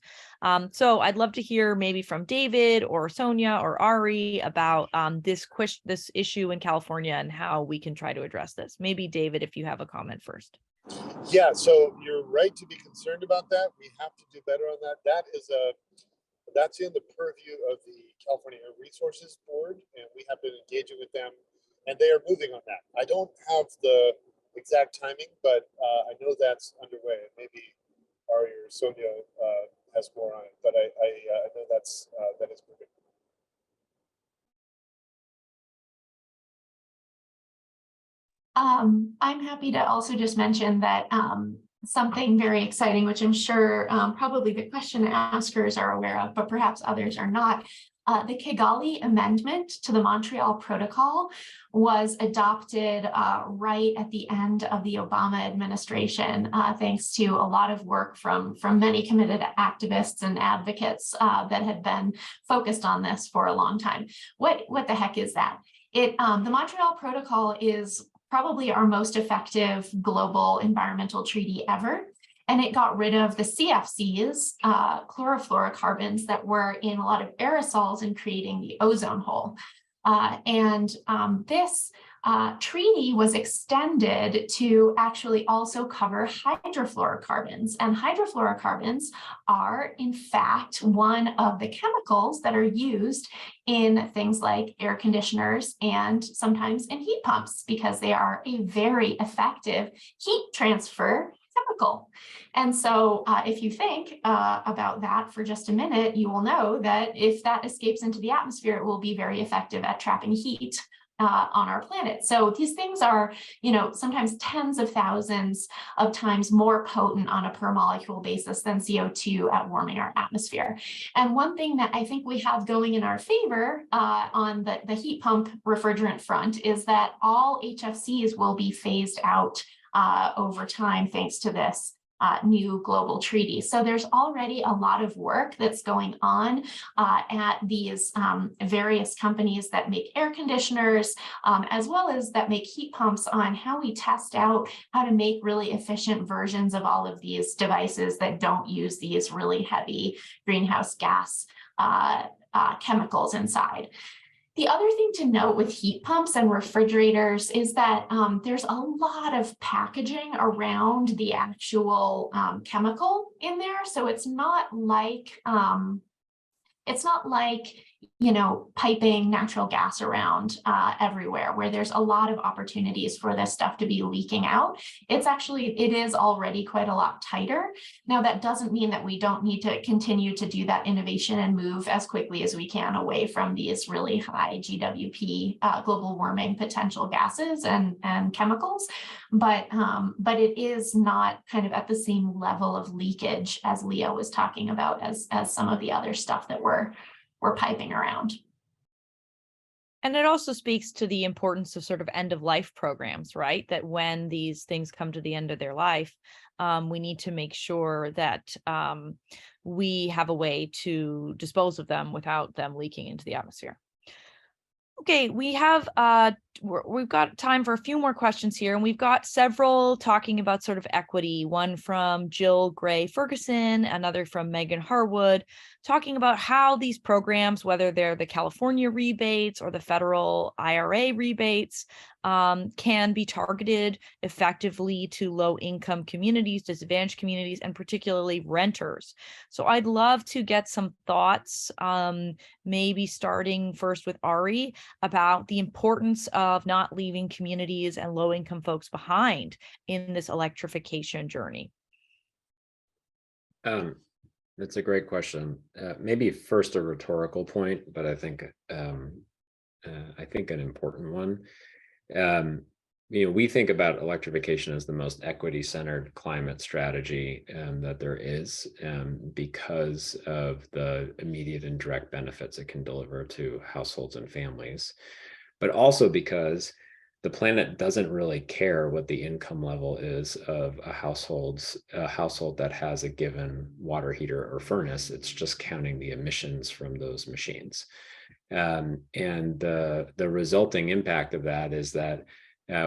So I'd love to hear maybe from David or Sonia or Ari about this issue in California and how we can try to address this. Maybe David, if you have a comment first. Yeah, so you're right to be concerned about that. We have to do better on that. That's in the purview of the California Air Resources Board, and we have been engaging with them, and they are moving on that. I don't have the exact timing, but I know that's underway. Maybe Ari or Sonia has more on it, but I know that is moving. I'm happy to also just mention that something very exciting, which I'm sure probably the question askers are aware of, but perhaps others are not. The Kigali Amendment to the Montreal Protocol was adopted right at the end of the Obama administration, thanks to a lot of work from many committed activists and advocates that had been focused on this for a long time. What the heck is that? The Montreal Protocol is probably our most effective global environmental treaty ever. And it got rid of the CFCs, chlorofluorocarbons, that were in a lot of aerosols and creating the ozone hole. This treaty was extended to actually also cover hydrofluorocarbons. And hydrofluorocarbons are, in fact, one of the chemicals that are used in things like air conditioners and sometimes in heat pumps, because they are a very effective heat transfer chemical. And so if you think about that for just a minute, you will know that if that escapes into the atmosphere, it will be very effective at trapping heat on our planet. So these things are, sometimes tens of thousands of times more potent on a per molecule basis than CO2 at warming our atmosphere. And one thing that I think we have going in our favor on the heat pump refrigerant front is that all HFCs will be phased out over time, thanks to this new global treaty. So there's already a lot of work that's going on at these various companies that make air conditioners, as well as that make heat pumps, on how we test out how to make really efficient versions of all of these devices that don't use these really heavy greenhouse gas chemicals inside. The other thing to note with heat pumps and refrigerators is that there's a lot of packaging around the actual chemical in there. So it's not like piping natural gas around everywhere, where there's a lot of opportunities for this stuff to be leaking out. It is already quite a lot tighter. Now, that doesn't mean that we don't need to continue to do that innovation and move as quickly as we can away from these really high GWP global warming potential gases and chemicals. But it is not kind of at the same level of leakage as Leah was talking about as some of the other stuff that we're piping around. And it also speaks to the importance of sort of end of life programs, right? That when these things come to the end of their life, we need to make sure that we have a way to dispose of them without them leaking into the atmosphere. Okay, we've got time for a few more questions here, and we've got several talking about sort of equity. One from Jill Gray Ferguson, another from Megan Harwood, talking about how these programs, whether they're the California rebates or the federal IRA rebates, can be targeted effectively to low-income communities, disadvantaged communities, and particularly renters. So I'd love to get some thoughts, maybe starting first with Ari, about the importance of not leaving communities and low-income folks behind in this electrification journey. That's a great question. Maybe first a rhetorical point, but I think an important one. We think about electrification as the most equity-centered climate strategy that there is, because of the immediate and direct benefits it can deliver to households and families, but also because the planet doesn't really care what the income level is of a household that has a given water heater or furnace. It's just counting the emissions from those machines. And the resulting impact of that is that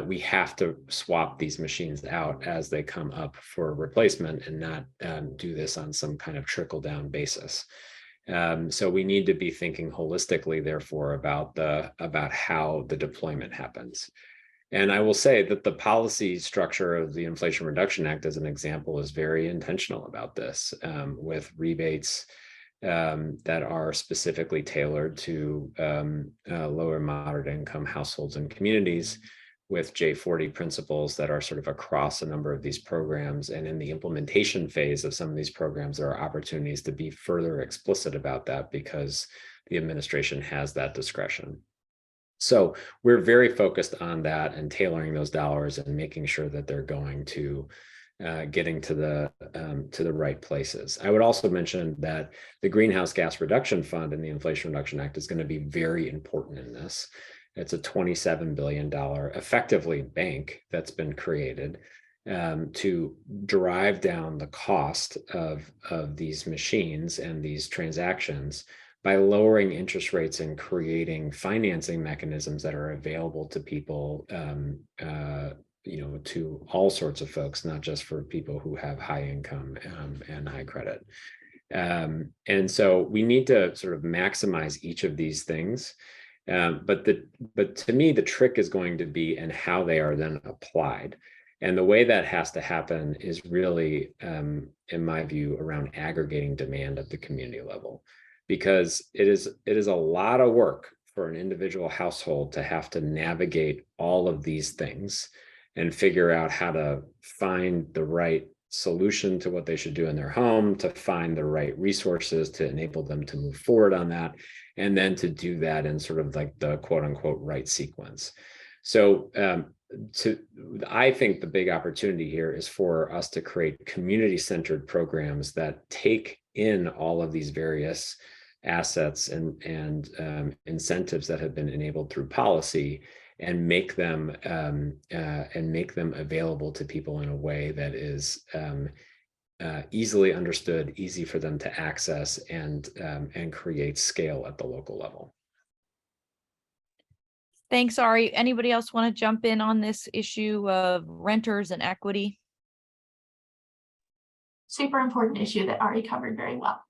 we have to swap these machines out as they come up for replacement, and not do this on some kind of trickle-down basis. So we need to be thinking holistically, therefore, about how the deployment happens. And I will say that the policy structure of the Inflation Reduction Act, as an example, is very intentional about this, with rebates that are specifically tailored to lower and moderate income households and communities, with J40 principles that are sort of across a number of these programs. And in the implementation phase of some of these programs, there are opportunities to be further explicit about that, because the administration has that discretion. So we're very focused on that and tailoring those dollars and making sure that they're going to getting to the right places. I would also mention that the Greenhouse Gas Reduction Fund and the Inflation Reduction Act is going to be very important in this. It's a $27 billion effectively bank that's been created to drive down the cost of these machines and these transactions by lowering interest rates and creating financing mechanisms that are available to people, to all sorts of folks, not just for people who have high income and high credit. And so we need to sort of maximize each of these things. But to me, the trick is going to be in how they are then applied. And the way that has to happen is really, in my view, around aggregating demand at the community level, because it is a lot of work for an individual household to have to navigate all of these things and figure out how to find the right solution to what they should do in their home, to find the right resources to enable them to move forward on that, and then to do that in sort of like the quote unquote right sequence. So I think the big opportunity here is for us to create community-centered programs that take in all of these various assets and incentives that have been enabled through policy and make them available to people in a way that is easily understood, easy for them to access, and create scale at the local level. Thanks, Ari. Anybody else want to jump in on this issue of renters and equity? Super important issue that Ari covered very well.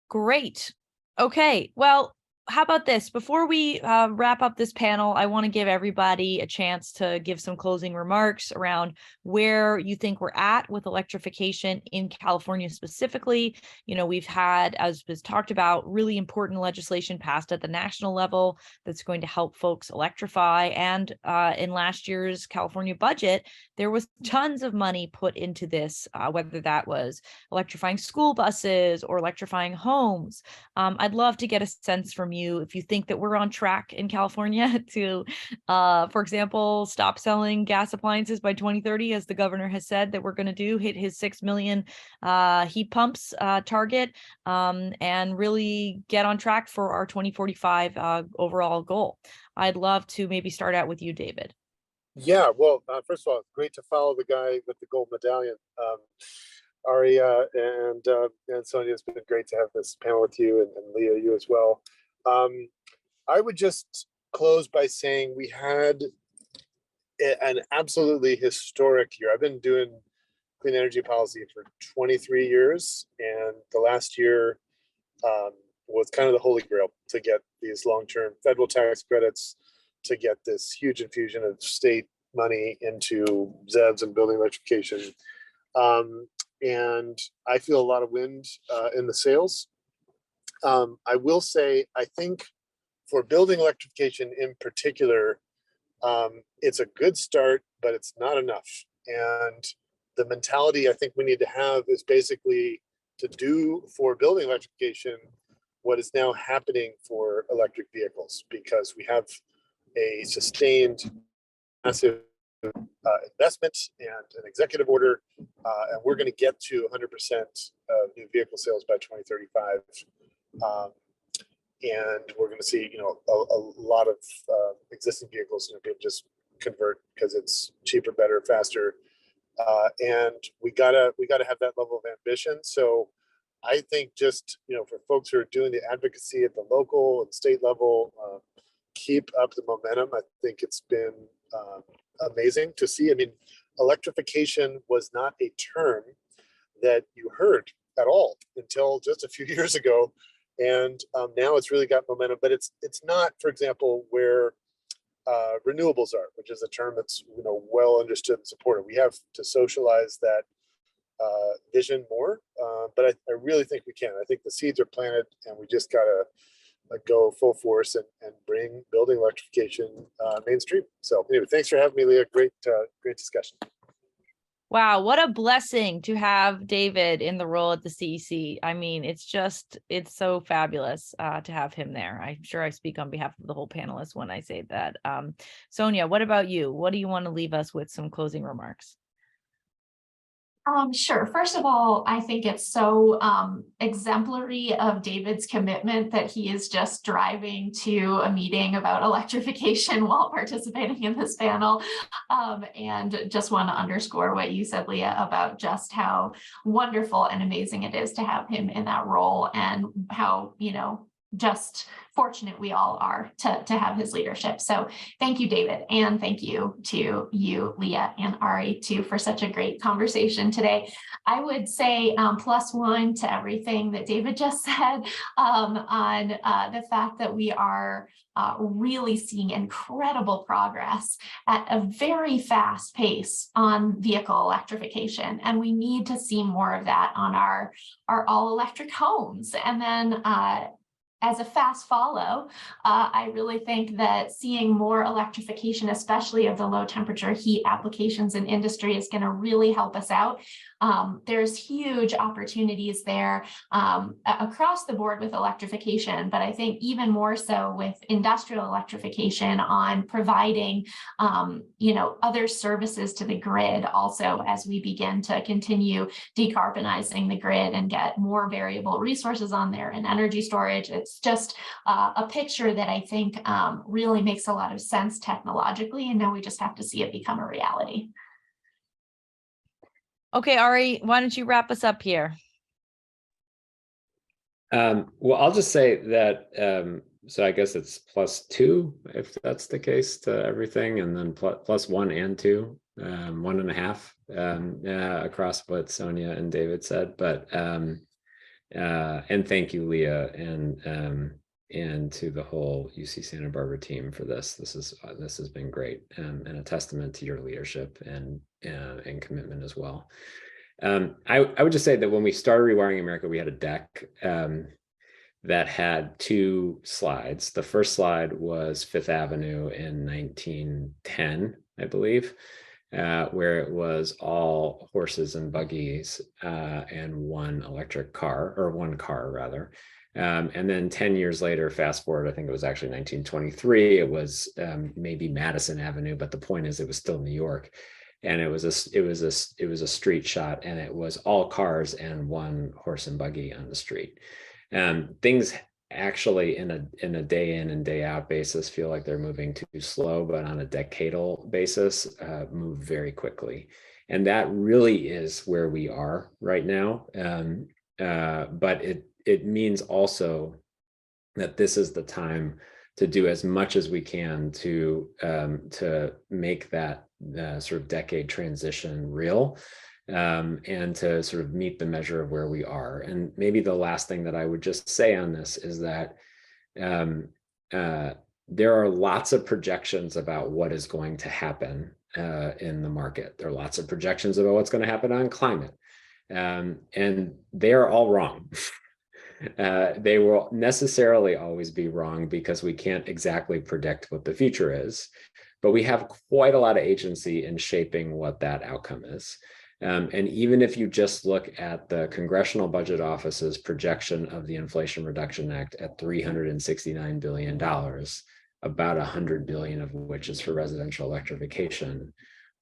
Great. Okay, well, how about this? Before we wrap up this panel, I want to give everybody a chance to give some closing remarks around where you think we're at with electrification in California specifically. You know, we've had, as was talked about, really important legislation passed at the national level that's going to help folks electrify. And in last year's California budget, there was tons of money put into this, whether that was electrifying school buses or electrifying homes. I'd love to get a sense from you if you think that we're on track in California to, for example, stop selling gas appliances by 2030, as the governor has said that we're going to do, hit his 6 million heat pumps target, and really get on track for our 2045 overall goal. I'd love to maybe start out with you, David. Yeah, well, first of all, great to follow the guy with the gold medallion. Ari and Sonia, it's been great to have this panel with you, and Leah, you as well. I would just close by saying we had an absolutely historic year. I've been doing clean energy policy for 23 years, and the last year was kind of the holy grail to get these long-term federal tax credits, to get this huge infusion of state money into ZEBs and building electrification. And I feel a lot of wind in the sails. I will say, I think for building electrification in particular, it's a good start, but it's not enough. And the mentality I think we need to have is basically to do for building electrification what is now happening for electric vehicles, because we have a sustained massive investment and an executive order, and we're going to get to 100% of new vehicle sales by 2035. And we're going to see, you know, a lot of existing vehicles, you know, being just convert because it's cheaper, better, faster, and we gotta have that level of ambition. So I think just, you know, for folks who are doing the advocacy at the local and state level, keep up the momentum. I think it's been amazing to see. I mean, electrification was not a term that you heard at all until just a few years ago. And now it's really got momentum, but it's not, for example, where renewables are, which is a term that's, you know, well understood and supported. We have to socialize that vision more, but I really think we can. I think the seeds are planted, and we just gotta go full force and bring building electrification mainstream. So anyway, thanks for having me, Leah. Great discussion. Wow, what a blessing to have David in the role at the CEC. I mean, it's so fabulous to have him there. I'm sure I speak on behalf of the whole panelists when I say that. Sonia, what about you? What do you want to leave us with some closing remarks? Sure. First of all, I think it's so exemplary of David's commitment that he is just driving to a meeting about electrification while participating in this panel. And just want to underscore what you said, Leah, about just how wonderful and amazing it is to have him in that role, and how, just fortunate we all are to have his leadership. So thank you, David, and thank you to you, Leah and Ari, too, for such a great conversation today. I would say +1 to everything that David just said on the fact that we are really seeing incredible progress at a very fast pace on vehicle electrification. And we need to see more of that on our all-electric homes. And then as a fast follow, I really think that seeing more electrification, especially of the low temperature heat applications in industry, is going to really help us out. There's huge opportunities there across the board with electrification, but I think even more so with industrial electrification on providing, other services to the grid also, as we begin to continue decarbonizing the grid and get more variable resources on there and energy storage. It's just a picture that I think really makes a lot of sense technologically, and now we just have to see it become a reality. Okay, Ari, why don't you wrap us up here? Well, I'll just say that, so I guess it's +2, if that's the case, to everything, and then +1 and 2, 1.5 across what Sonia and David said. But and thank you, Leah, and to the whole UC Santa Barbara team for this. This has been great, and a testament to your leadership and commitment as well. I would just say that when we started Rewiring America, we had a deck that had 2 slides. The first slide was Fifth Avenue in 1910, I believe, where it was all horses and buggies and one electric car, or one car rather. And then 10 years later, fast forward, I think it was actually 1923. It was maybe Madison Avenue, but the point is, it was still New York, and it was a street shot, and it was all cars and one horse and buggy on the street. Things actually in a day in and day out basis feel like they're moving too slow, but on a decadal basis, move very quickly, and that really is where we are right now. But it means also that this is the time to do as much as we can to make that sort of decade transition real, and to sort of meet the measure of where we are. And maybe the last thing that I would just say on this is that there are lots of projections about what is going to happen in the market. There are lots of projections about what's going to happen on climate, and they are all wrong. They will necessarily always be wrong because we can't exactly predict what the future is, but we have quite a lot of agency in shaping what that outcome is. And even if you just look at the Congressional Budget Office's projection of the Inflation Reduction Act at $369 billion, about $100 billion of which is for residential electrification,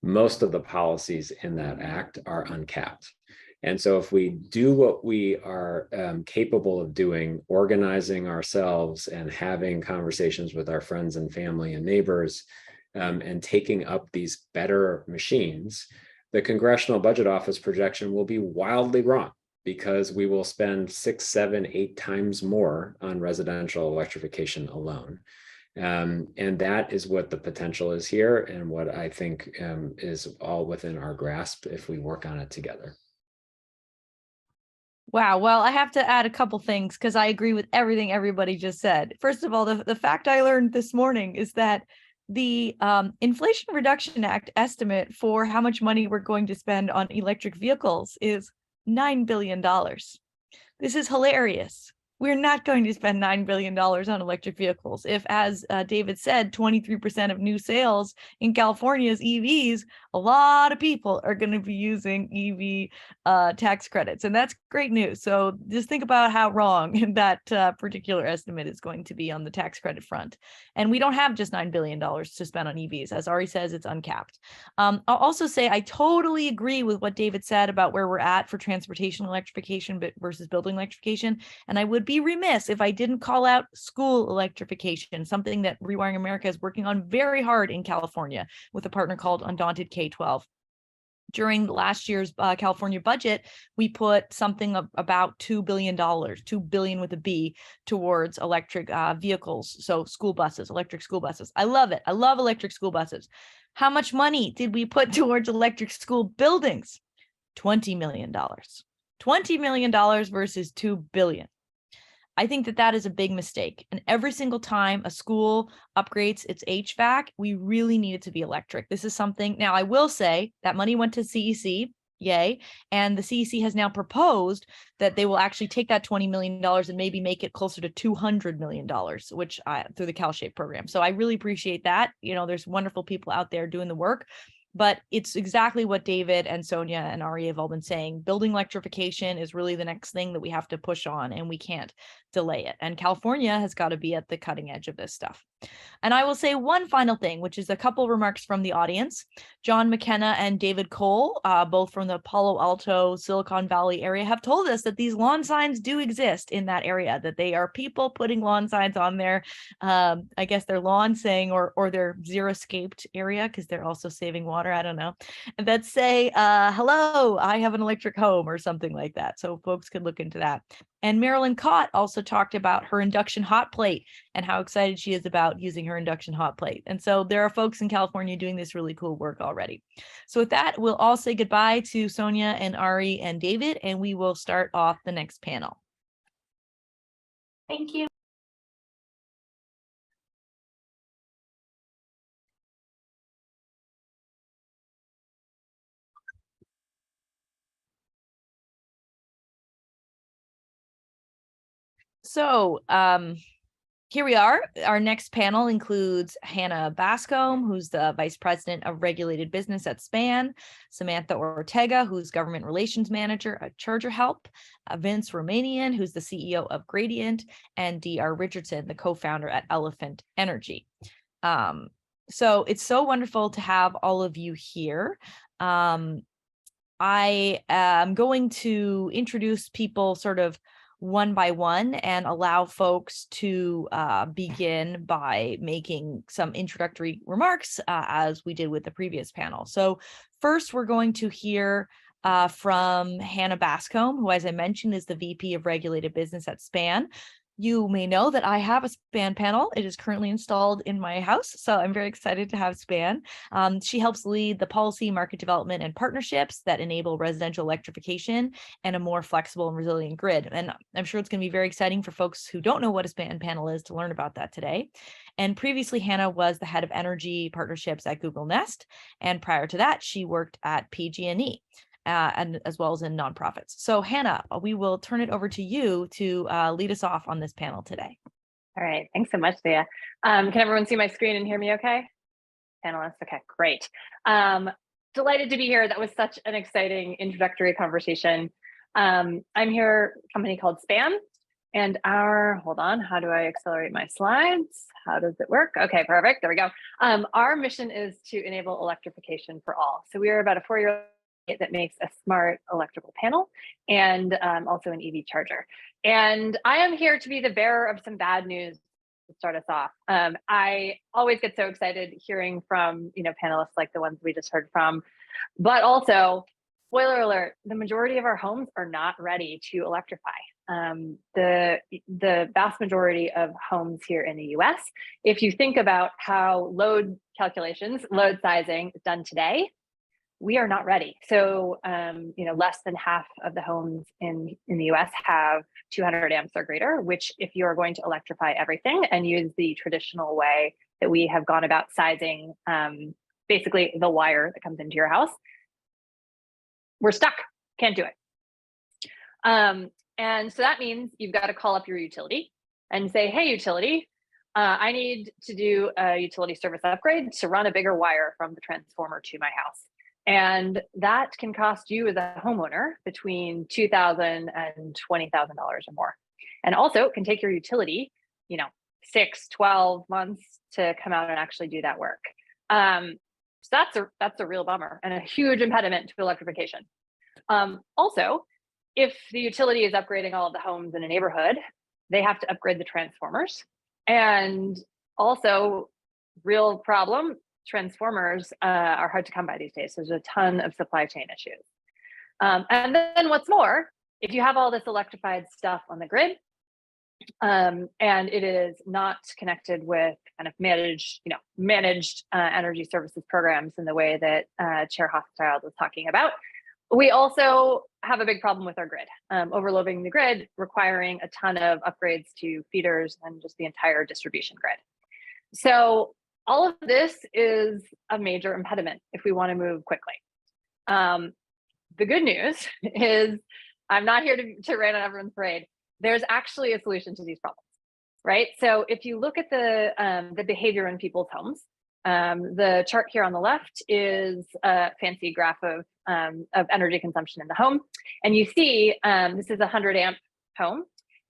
most of the policies in that act are uncapped. And so if we do what we are capable of doing, organizing ourselves and having conversations with our friends and family and neighbors, and taking up these better machines, the Congressional Budget Office projection will be wildly wrong, because we will spend 6, 7, 8 times more on residential electrification alone. And that is what the potential is here, and what I think is all within our grasp if we work on it together. Wow. Well, I have to add a couple things because I agree with everything everybody just said. First of all, the fact I learned this morning is that the Inflation Reduction Act estimate for how much money we're going to spend on electric vehicles is $9 billion. This is hilarious. we're not going to spend $9 billion on electric vehicles. If, as David said, 23% of new sales in California is EVs, a lot of people are going to be using EV tax credits. And that's great news. So just think about how wrong that particular estimate is going to be on the tax credit front. And we don't have just $9 billion to spend on EVs. As Ari says, it's uncapped. I'll also say I totally agree with what David said about where we're at for transportation electrification versus building electrification. And I would be remiss if I didn't call out school electrification, something that Rewiring America is working on very hard in California with a partner called Undaunted K-12. During last year's California budget, we put something about $2 billion, $2 billion with a B, towards electric vehicles. So school buses, electric school buses. I love it. I love electric school buses. How much money did we put towards electric school buildings? $20 million. $20 million versus $2 billion. I think that that is a big mistake. And every single time a school upgrades its HVAC, we really need it to be electric. This is something, now I will say that money went to CEC, yay. And the CEC has now proposed that they will actually take that $20 million and maybe make it closer to $200 million, which through the CalShape program. So I really appreciate that. You know, there's wonderful people out there doing the work. But it's exactly what David and Sonia and Ari have all been saying. Building electrification is really the next thing that we have to push on, and we can't delay it. And California has got to be at the cutting edge of this stuff. And I will say one final thing, which is a couple remarks from the audience. John McKenna and David Cole, both from the Palo Alto, Silicon Valley area, have told us that these lawn signs do exist in that area, that they are people putting lawn signs on their, I guess their lawn saying, or their zero-scaped area, because they're also saving water, I don't know, that say, hello, I have an electric home, or something like that. So folks could look into that. And Marilyn Cott also talked about her induction hot plate and how excited she is about using her induction hot plate. And so there are folks in California doing this really cool work already. So with that, we'll all say goodbye to Sonia and Ari and David, and we will start off the next panel. Thank you. So here we are. Our next panel includes Hannah Bascom, who's the Vice President of Regulated Business at SPAN, Samantha Ortega, who's Government Relations Manager at ChargerHelp, Vince Romanin, who's the CEO of Gradient, and DR Richardson, the co-founder at Elephant Energy. So it's so wonderful to have all of you here. I am going to introduce people sort of one by one and allow folks to begin by making some introductory remarks as we did with the previous panel. So first, we're going to hear from Hannah Bascom, who, as I mentioned, is the VP of Regulated Business at SPAN. You may know that I have a SPAN panel. It is currently installed in my house, so I'm very excited to have SPAN. She helps lead the policy, market development, and partnerships that enable residential electrification and a more flexible and resilient grid. And I'm sure it's going to be very exciting for folks who don't know what a SPAN panel is to learn about that today. And previously, Hannah was the head of energy partnerships at Google Nest. And prior to that, she worked at PG&E. And as well as in nonprofits. So Hannah, we will turn it over to you to lead us off on this panel today. All right, thanks so much, Leah. Can everyone see my screen and hear me okay? Panelists, okay, great. Delighted to be here. That was such an exciting introductory conversation. I'm here, a company called SPAN, and hold on, how do I accelerate my slides? How does it work? Okay, perfect, there we go. Our mission is to enable electrification for all. So we are about a 4-year that makes a smart electrical panel and also an EV charger. And I am here to be the bearer of some bad news to start us off. I always get so excited hearing from panelists like the ones we just heard from, but also, spoiler alert, the majority of our homes are not ready to electrify. The vast majority of homes here in the US, if you think about how load calculations, load sizing is done today, we are not ready. So, less than half of the homes in the US have 200 amps or greater, which if you're going to electrify everything and use the traditional way that we have gone about sizing, basically the wire that comes into your house, we're stuck, can't do it. And so that means you've got to call up your utility and say, hey, utility, I need to do a utility service upgrade to run a bigger wire from the transformer to my house. And that can cost you as a homeowner between $2,000 and $20,000 or more. And also it can take your utility, 6, 12 months to come out and actually do that work. So that's a real bummer and a huge impediment to electrification. Also, if the utility is upgrading all of the homes in a neighborhood, they have to upgrade the transformers. And also, real problem, transformers are hard to come by these days. There's a ton of supply chain issues. And then what's more, if you have all this electrified stuff on the grid, and it is not connected with kind of managed energy services programs in the way that Chair Hochschild was talking about, we also have a big problem with our grid, overloading the grid, requiring a ton of upgrades to feeders and just the entire distribution grid. So all of this is a major impediment if we want to move quickly. The good news is I'm not here to rain on everyone's parade. There's actually a solution to these problems, right? So if you look at the behavior in people's homes, the chart here on the left is a fancy graph of energy consumption in the home. And you see this is a 100 amp home,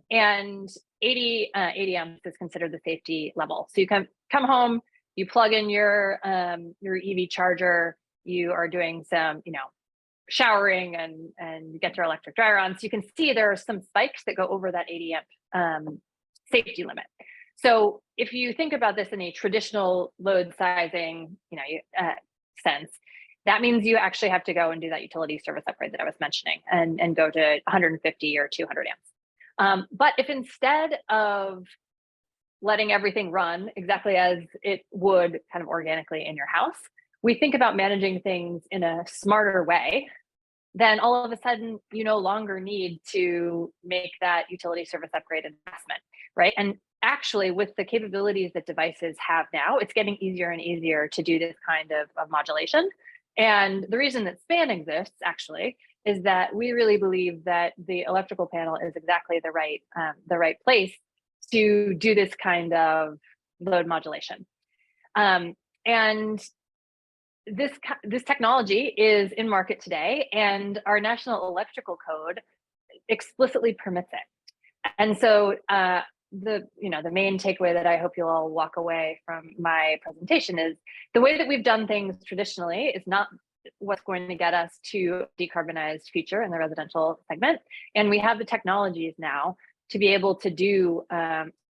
and 80 amps is considered the safety level. So you come home, you plug in your EV charger, you are doing some, showering and you get your electric dryer on. So you can see there are some spikes that go over that 80 amp safety limit. So if you think about this in a traditional load sizing, sense, that means you actually have to go and do that utility service upgrade that I was mentioning and go to 150 or 200 amps. But if instead of letting everything run exactly as it would kind of organically in your house, we think about managing things in a smarter way, then all of a sudden you no longer need to make that utility service upgrade investment, right? And actually with the capabilities that devices have now, it's getting easier and easier to do this kind of modulation. And the reason that SPAN exists actually is that we really believe that the electrical panel is exactly the right place to do this kind of load modulation. And this technology is in market today, and our National Electrical Code explicitly permits it. And so the main takeaway that I hope you'll all walk away from my presentation is the way that we've done things traditionally is not what's going to get us to a decarbonized future in the residential segment. And we have the technologies now to be able to do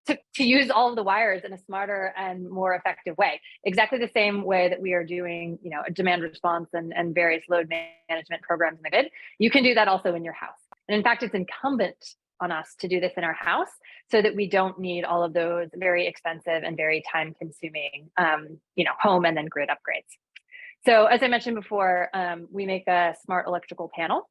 to use all of the wires in a smarter and more effective way, exactly the same way that we are doing, a demand response and various load management programs in the grid. You can do that also in your house. And in fact, it's incumbent on us to do this in our house so that we don't need all of those very expensive and very time-consuming, home and then grid upgrades. So as I mentioned before, we make a smart electrical panel.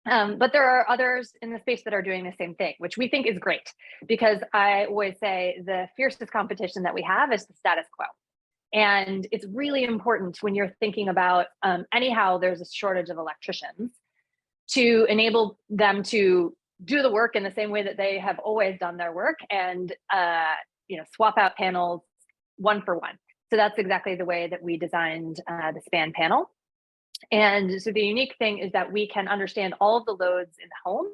But there are others in the space that are doing the same thing, which we think is great, because I always say the fiercest competition that we have is the status quo. And it's really important when you're thinking about, anyhow, there's a shortage of electricians, to enable them to do the work in the same way that they have always done their work and, swap out panels one for one. So that's exactly the way that we designed the SPAN panel. And so the unique thing is that we can understand all of the loads in the home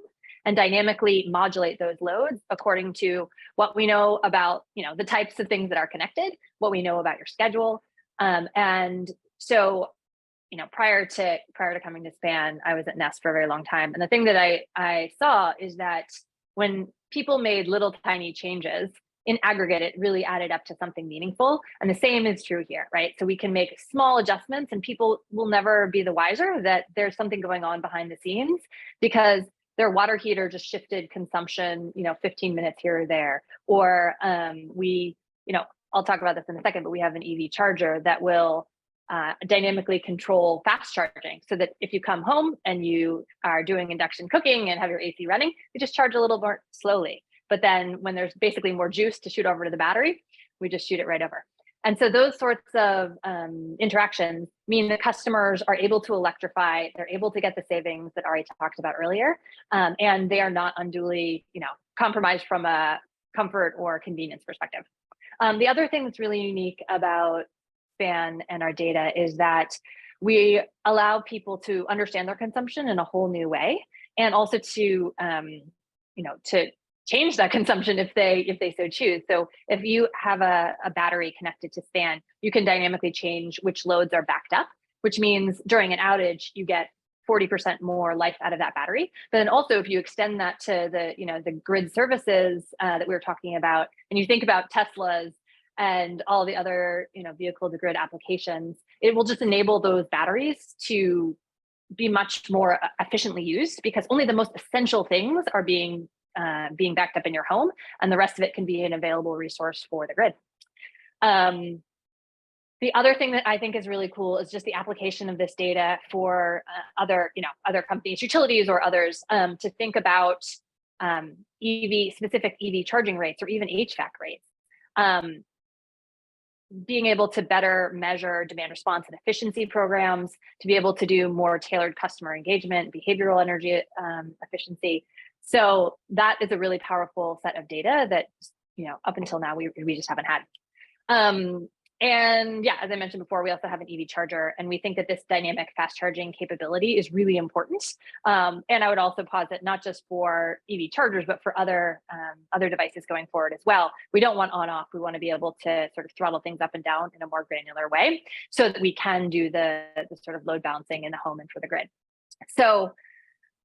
and dynamically modulate those loads according to what we know about, the types of things that are connected, what we know about your schedule. And so, prior to coming to SPAN, I was at Nest for a very long time. And the thing that I saw is that when people made little tiny changes, in aggregate, it really added up to something meaningful. And the same is true here, right? So we can make small adjustments and people will never be the wiser that there's something going on behind the scenes because their water heater just shifted consumption, 15 minutes here or there. Or I'll talk about this in a second, but we have an EV charger that will dynamically control fast charging so that if you come home and you are doing induction cooking and have your AC running, you just charge a little more slowly. But then when there's basically more juice to shoot over to the battery, we just shoot it right over. And so those sorts of interactions mean that customers are able to electrify, they're able to get the savings that Ari talked about earlier, and they are not unduly, compromised from a comfort or convenience perspective. The other thing that's really unique about SPAN and our data is that we allow people to understand their consumption in a whole new way, and also to, to change that consumption if they so choose. So if you have a battery connected to SPAN, you can dynamically change which loads are backed up, which means during an outage, you get 40% more life out of that battery. But then also, if you extend that to the grid services that we were talking about, and you think about Teslas and all the other vehicle to grid applications, it will just enable those batteries to be much more efficiently used, because only the most essential things are being backed up in your home, and the rest of it can be an available resource for the grid. The other thing that I think is really cool is just the application of this data for other companies, utilities or others, to think about specific EV charging rates or even HVAC rates. Being able to better measure demand response and efficiency programs, to be able to do more tailored customer engagement, behavioral energy efficiency. So that is a really powerful set of data that, up until now, we just haven't had. And yeah, as I mentioned before, we also have an EV charger, and we think that this dynamic fast charging capability is really important. And I would also posit not just for EV chargers, but for other devices going forward as well. We don't want on-off. We want to be able to sort of throttle things up and down in a more granular way, so that we can do the sort of load balancing in the home and for the grid. So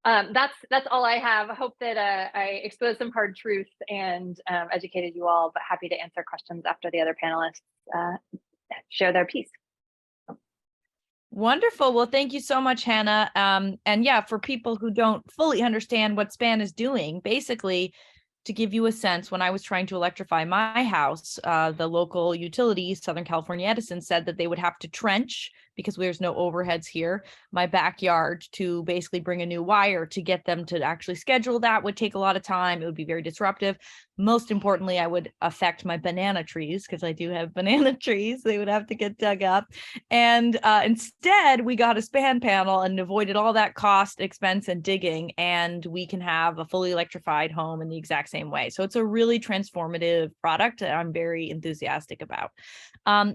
that's all I have. I hope that I exposed some hard truths and educated you all, but happy to answer questions after the other panelists share their piece. Wonderful. Well, thank you so much, Hannah. And yeah, for people who don't fully understand what SPAN is doing, basically, to give you a sense, when I was trying to electrify my house, the local utility, Southern California Edison, said that they would have to trench, because there's no overheads here, my backyard, to basically bring a new wire. To get them to actually schedule that would take a lot of time. It would be very disruptive. Most importantly, I would affect my banana trees, because I do have banana trees. They would have to get dug up. And instead, we got a SPAN panel and avoided all that cost, expense, and digging. And we can have a fully electrified home in the exact same way. So it's a really transformative product that I'm very enthusiastic about.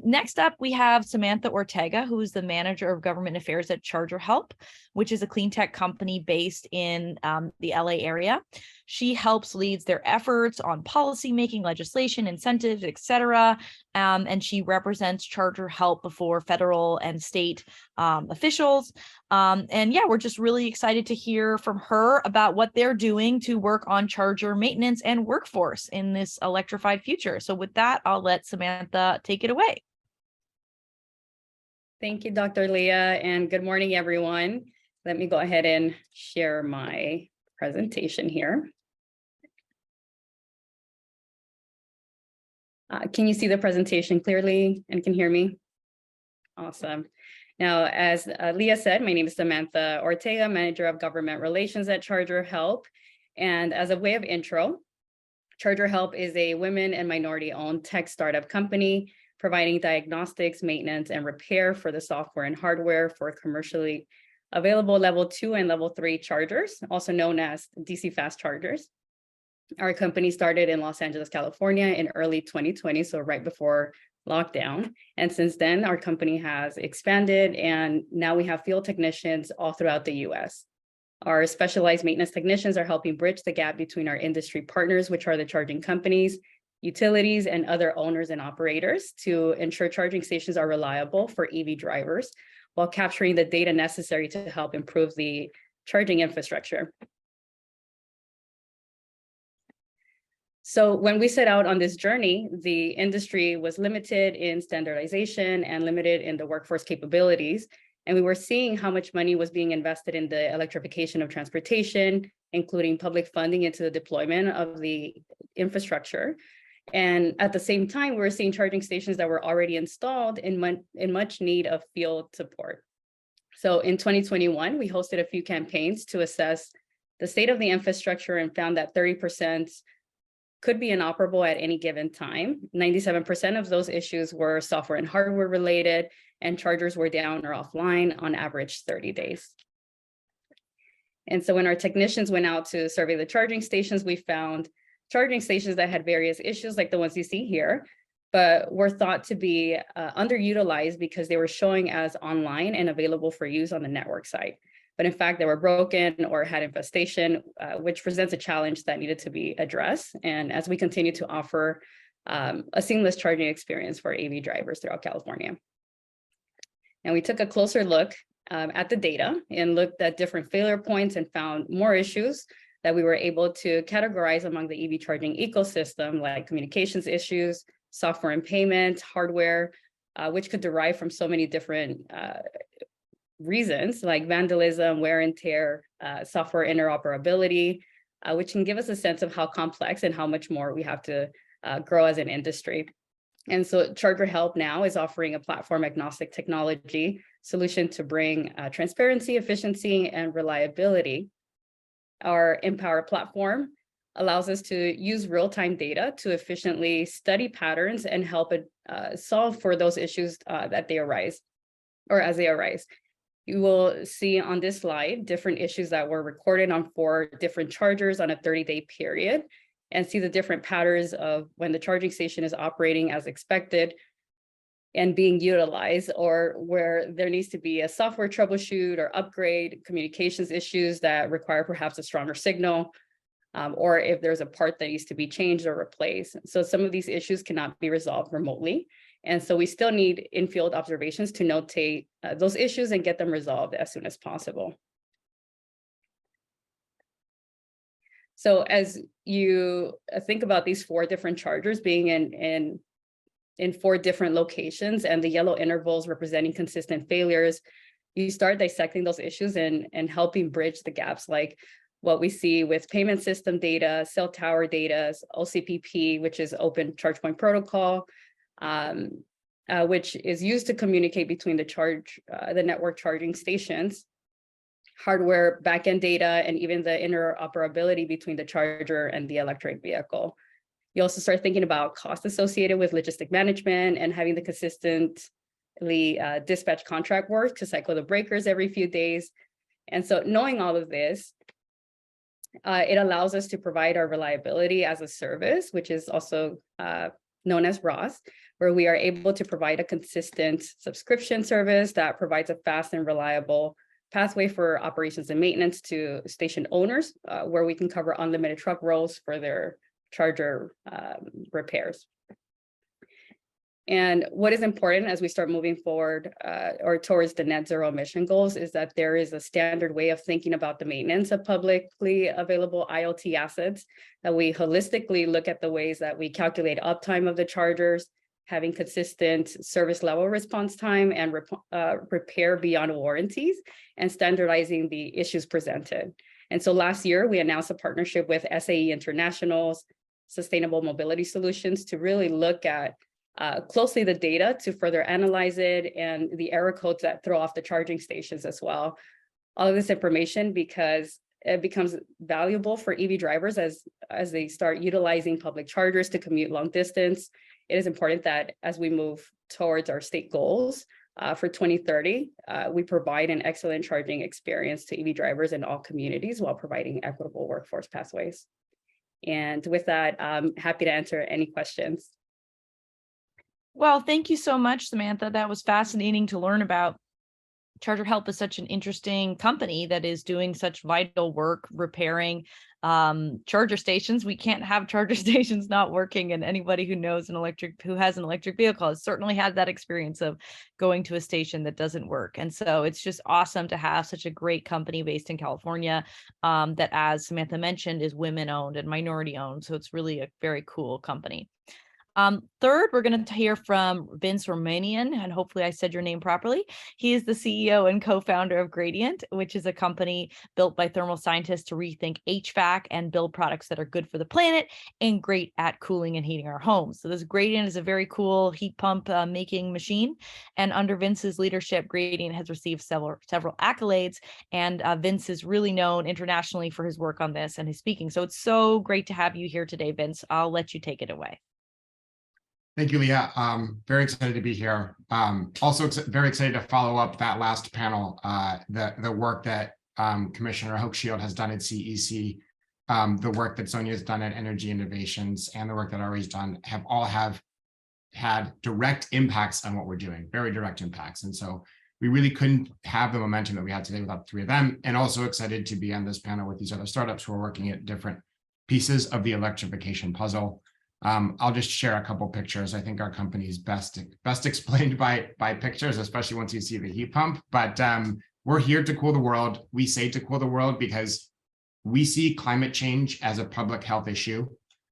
Next up, we have Samantha Ortega, who is the manager of government affairs at ChargerHelp, which is a clean tech company based in the LA area. She leads their efforts on policy making, legislation, incentives, etc. And she represents ChargerHelp before federal and state officials. And yeah, we're just really excited to hear from her about what they're doing to work on charger maintenance and workforce in this electrified future. So with that, I'll let Samantha take it away. Thank you, Dr. Leah, and good morning, everyone. Let me go ahead and share my presentation here. Can you see the presentation clearly and can hear me? Awesome. Now, as Leah said, my name is Samantha Ortega, Manager of Government Relations at ChargerHelp. And as a way of intro, ChargerHelp is a women and minority-owned tech startup company providing diagnostics, maintenance, and repair for the software and hardware for commercially available level 2 and level 3 chargers, also known as DC fast chargers. Our company started in Los Angeles, California in early 2020, so right before lockdown. And since then, our company has expanded, and now we have field technicians all throughout the US. Our specialized maintenance technicians are helping bridge the gap between our industry partners, which are the charging companies, utilities, and other owners and operators, to ensure charging stations are reliable for EV drivers, while capturing the data necessary to help improve the charging infrastructure. So when we set out on this journey, the industry was limited in standardization and limited in the workforce capabilities. And we were seeing how much money was being invested in the electrification of transportation, including public funding into the deployment of the infrastructure. And at the same time, we were seeing charging stations that were already installed in much need of field support. So in 2021, we hosted a few campaigns to assess the state of the infrastructure and found that 30% could be inoperable at any given time. 97% of those issues were software and hardware related, and chargers were down or offline on average 30 days. And so when our technicians went out to survey the charging stations, we found charging stations that had various issues like the ones you see here, but were thought to be underutilized because they were showing as online and available for use on the network side. But in fact, they were broken or had infestation, which presents a challenge that needed to be addressed. And as we continue to offer a seamless charging experience for AV drivers throughout California. And we took a closer look at the data and looked at different failure points and found more issues that we were able to categorize among the EV charging ecosystem, like communications issues, software and payment, hardware, which could derive from so many different reasons like vandalism, wear and tear, software interoperability, which can give us a sense of how complex and how much more we have to grow as an industry. And so ChargerHelp now is offering a platform agnostic technology solution to bring transparency, efficiency, and reliability. Our Empower platform allows us to use real-time data to efficiently study patterns and help solve for those issues that they arise, or as they arise. You will see on this slide different issues that were recorded on 4 different chargers on a 30-day period, and see the different patterns of when the charging station is operating as expected and being utilized, or where there needs to be a software troubleshoot or upgrade, communications issues that require perhaps a stronger signal, or if there's a part that needs to be changed or replaced. So some of these issues cannot be resolved remotely. And so we still need in-field observations to notate those issues and get them resolved as soon as possible. So as you think about these 4 different chargers being in 4 different locations and the yellow intervals representing consistent failures, you start dissecting those issues and helping bridge the gaps, like what we see with payment system data, cell tower data, OCPP, which is Open Charge Point Protocol, which is used to communicate between the network charging stations, hardware backend data, and even the interoperability between the charger and the electric vehicle. You also start thinking about costs associated with logistic management and having the consistently dispatch contract work to cycle the breakers every few days. And so knowing all of this, it allows us to provide our reliability as a service, which is also known as ROS, where we are able to provide a consistent subscription service that provides a fast and reliable pathway for operations and maintenance to station owners, where we can cover unlimited truck rolls for their charger repairs. And what is important as we start moving forward or towards the net zero emission goals is that there is a standard way of thinking about the maintenance of publicly available IoT assets, that we holistically look at the ways that we calculate uptime of the chargers, having consistent service level response time and repair beyond warranties, and standardizing the issues presented. And so last year, we announced a partnership with SAE International's Sustainable Mobility Solutions to really look at closely the data to further analyze it and the error codes that throw off the charging stations as well. All of this information, because it becomes valuable for EV drivers as they start utilizing public chargers to commute long distance. It is important that as we move towards our state goals for 2030, we provide an excellent charging experience to EV drivers in all communities while providing equitable workforce pathways. And with that, I'm happy to answer any questions. Well, thank you so much, Samantha. That was fascinating to learn about. ChargerHelp is such an interesting company that is doing such vital work repairing charger stations. We can't have charger stations not working, and anybody who knows who has an electric vehicle has certainly had that experience of going to a station that doesn't work. And so it's just awesome to have such a great company based in California that, as Samantha mentioned, is women owned and minority owned. So it's really a very cool company. Third, we're going to hear from Vince Romanin, and hopefully I said your name properly. He is the CEO and co-founder of Gradient, which is a company built by thermal scientists to rethink HVAC and build products that are good for the planet and great at cooling and heating our homes. So this Gradient is a very cool heat pump making machine. And under Vince's leadership, Gradient has received several accolades. And Vince is really known internationally for his work on this and his speaking. So it's so great to have you here today, Vince. I'll let you take it away. Thank you, Leah. Very excited to be here. Also very excited to follow up that last panel, the work that Commissioner Hochschild has done at CEC, the work that Sonia has done at Energy Innovations, and the work that Ari's done have had direct impacts on what we're doing, very direct impacts. And so we really couldn't have the momentum that we had today without the three of them, and also excited to be on this panel with these other startups who are working at different pieces of the electrification puzzle. I'll just share a couple pictures. I think our company is best explained by pictures, especially once you see the heat pump. But we're here to cool the world. We say to cool the world because we see climate change as a public health issue.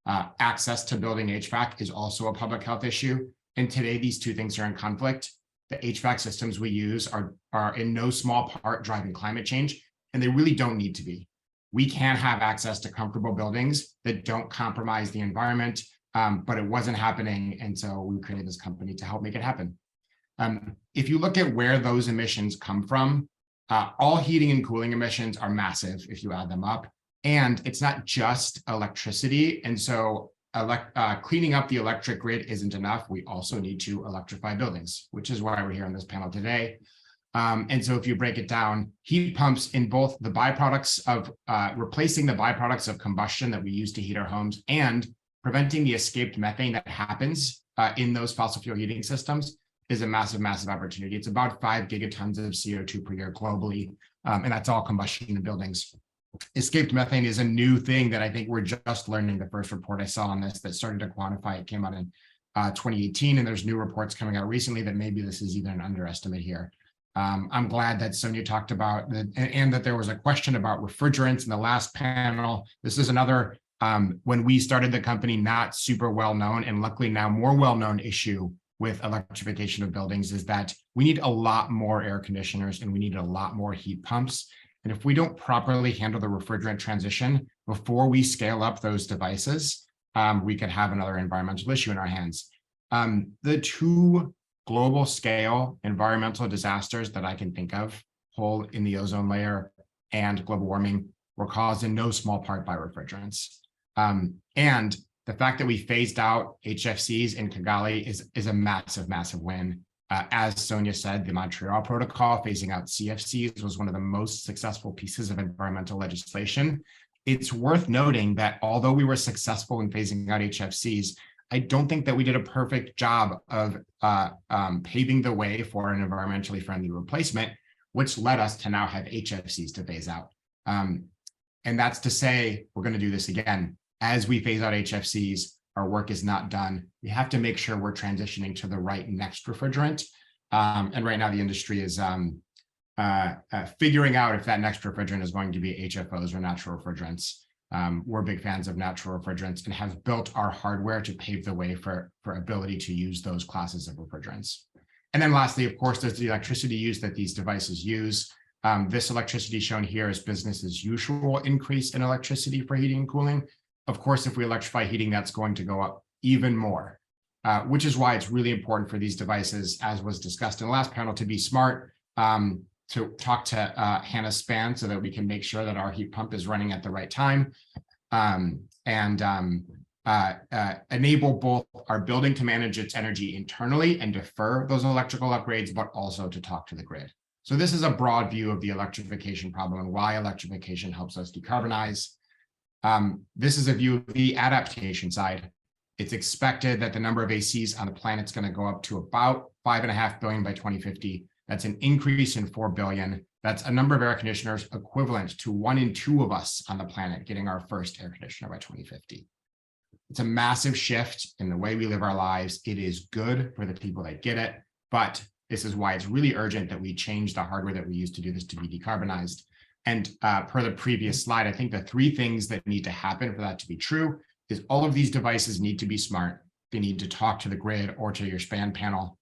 Access to building HVAC is also a public health issue. And today, these two things are in conflict. The HVAC systems we use are in no small part driving climate change, and they really don't need to be. We can have access to comfortable buildings that don't compromise the environment. But it wasn't happening. And so we created this company to help make it happen. If you look at where those emissions come from, all heating and cooling emissions are massive if you add them up. And it's not just electricity. And so cleaning up the electric grid isn't enough. We also need to electrify buildings, which is why we're here on this panel today. And so if you break it down, heat pumps in both the byproducts of replacing the byproducts of combustion that we use to heat our homes and preventing the escaped methane that happens in those fossil fuel heating systems is a massive, massive opportunity. It's about 5 gigatons of CO2 per year globally, and that's all combustion in buildings. Escaped methane is a new thing that I think we're just learning. The first report I saw on this that started to quantify it came out in 2018, and there's new reports coming out recently that maybe this is even an underestimate here. I'm glad that Sonia talked about and that there was a question about refrigerants in the last panel. This is another when we started the company, not super well known, and luckily now more well known issue with electrification of buildings is that we need a lot more air conditioners and we need a lot more heat pumps. And if we don't properly handle the refrigerant transition before we scale up those devices, we could have another environmental issue in our hands. The two global scale environmental disasters that I can think of, hole in the ozone layer and global warming, were caused in no small part by refrigerants. And the fact that we phased out HFCs in Kigali is a massive, massive win. As Sonia said, the Montreal Protocol phasing out CFCs was one of the most successful pieces of environmental legislation. It's worth noting that although we were successful in phasing out HFCs, I don't think that we did a perfect job of paving the way for an environmentally friendly replacement, which led us to now have HFCs to phase out. And that's to say, we're going to do this again. As we phase out HFCs, our work is not done. We have to make sure we're transitioning to the right next refrigerant. And right now the industry is figuring out if that next refrigerant is going to be HFOs or natural refrigerants. We're big fans of natural refrigerants and have built our hardware to pave the way for ability to use those classes of refrigerants. And then lastly, of course, there's the electricity use that these devices use. This electricity shown here is business as usual increase in electricity for heating and cooling. Of course, if we electrify heating, that's going to go up even more, which is why it's really important for these devices, as was discussed in the last panel, to be smart, to talk to Hannah Span so that we can make sure that our heat pump is running at the right time, and enable both our building to manage its energy internally and defer those electrical upgrades, but also to talk to the grid. So this is a broad view of the electrification problem and why electrification helps us decarbonize. This is a view of the adaptation side. It's expected that the number of ACs on the planet is going to go up to about 5.5 billion by 2050. That's an increase in 4 billion. That's a number of air conditioners equivalent to 1 in 2 of us on the planet getting our first air conditioner by 2050. It's a massive shift in the way we live our lives. It is good for the people that get it, but this is why it's really urgent that we change the hardware that we use to do this to be decarbonized. And per the previous slide, I think the 3 things that need to happen for that to be true is all of these devices need to be smart. they need to talk to the grid or to your span panel.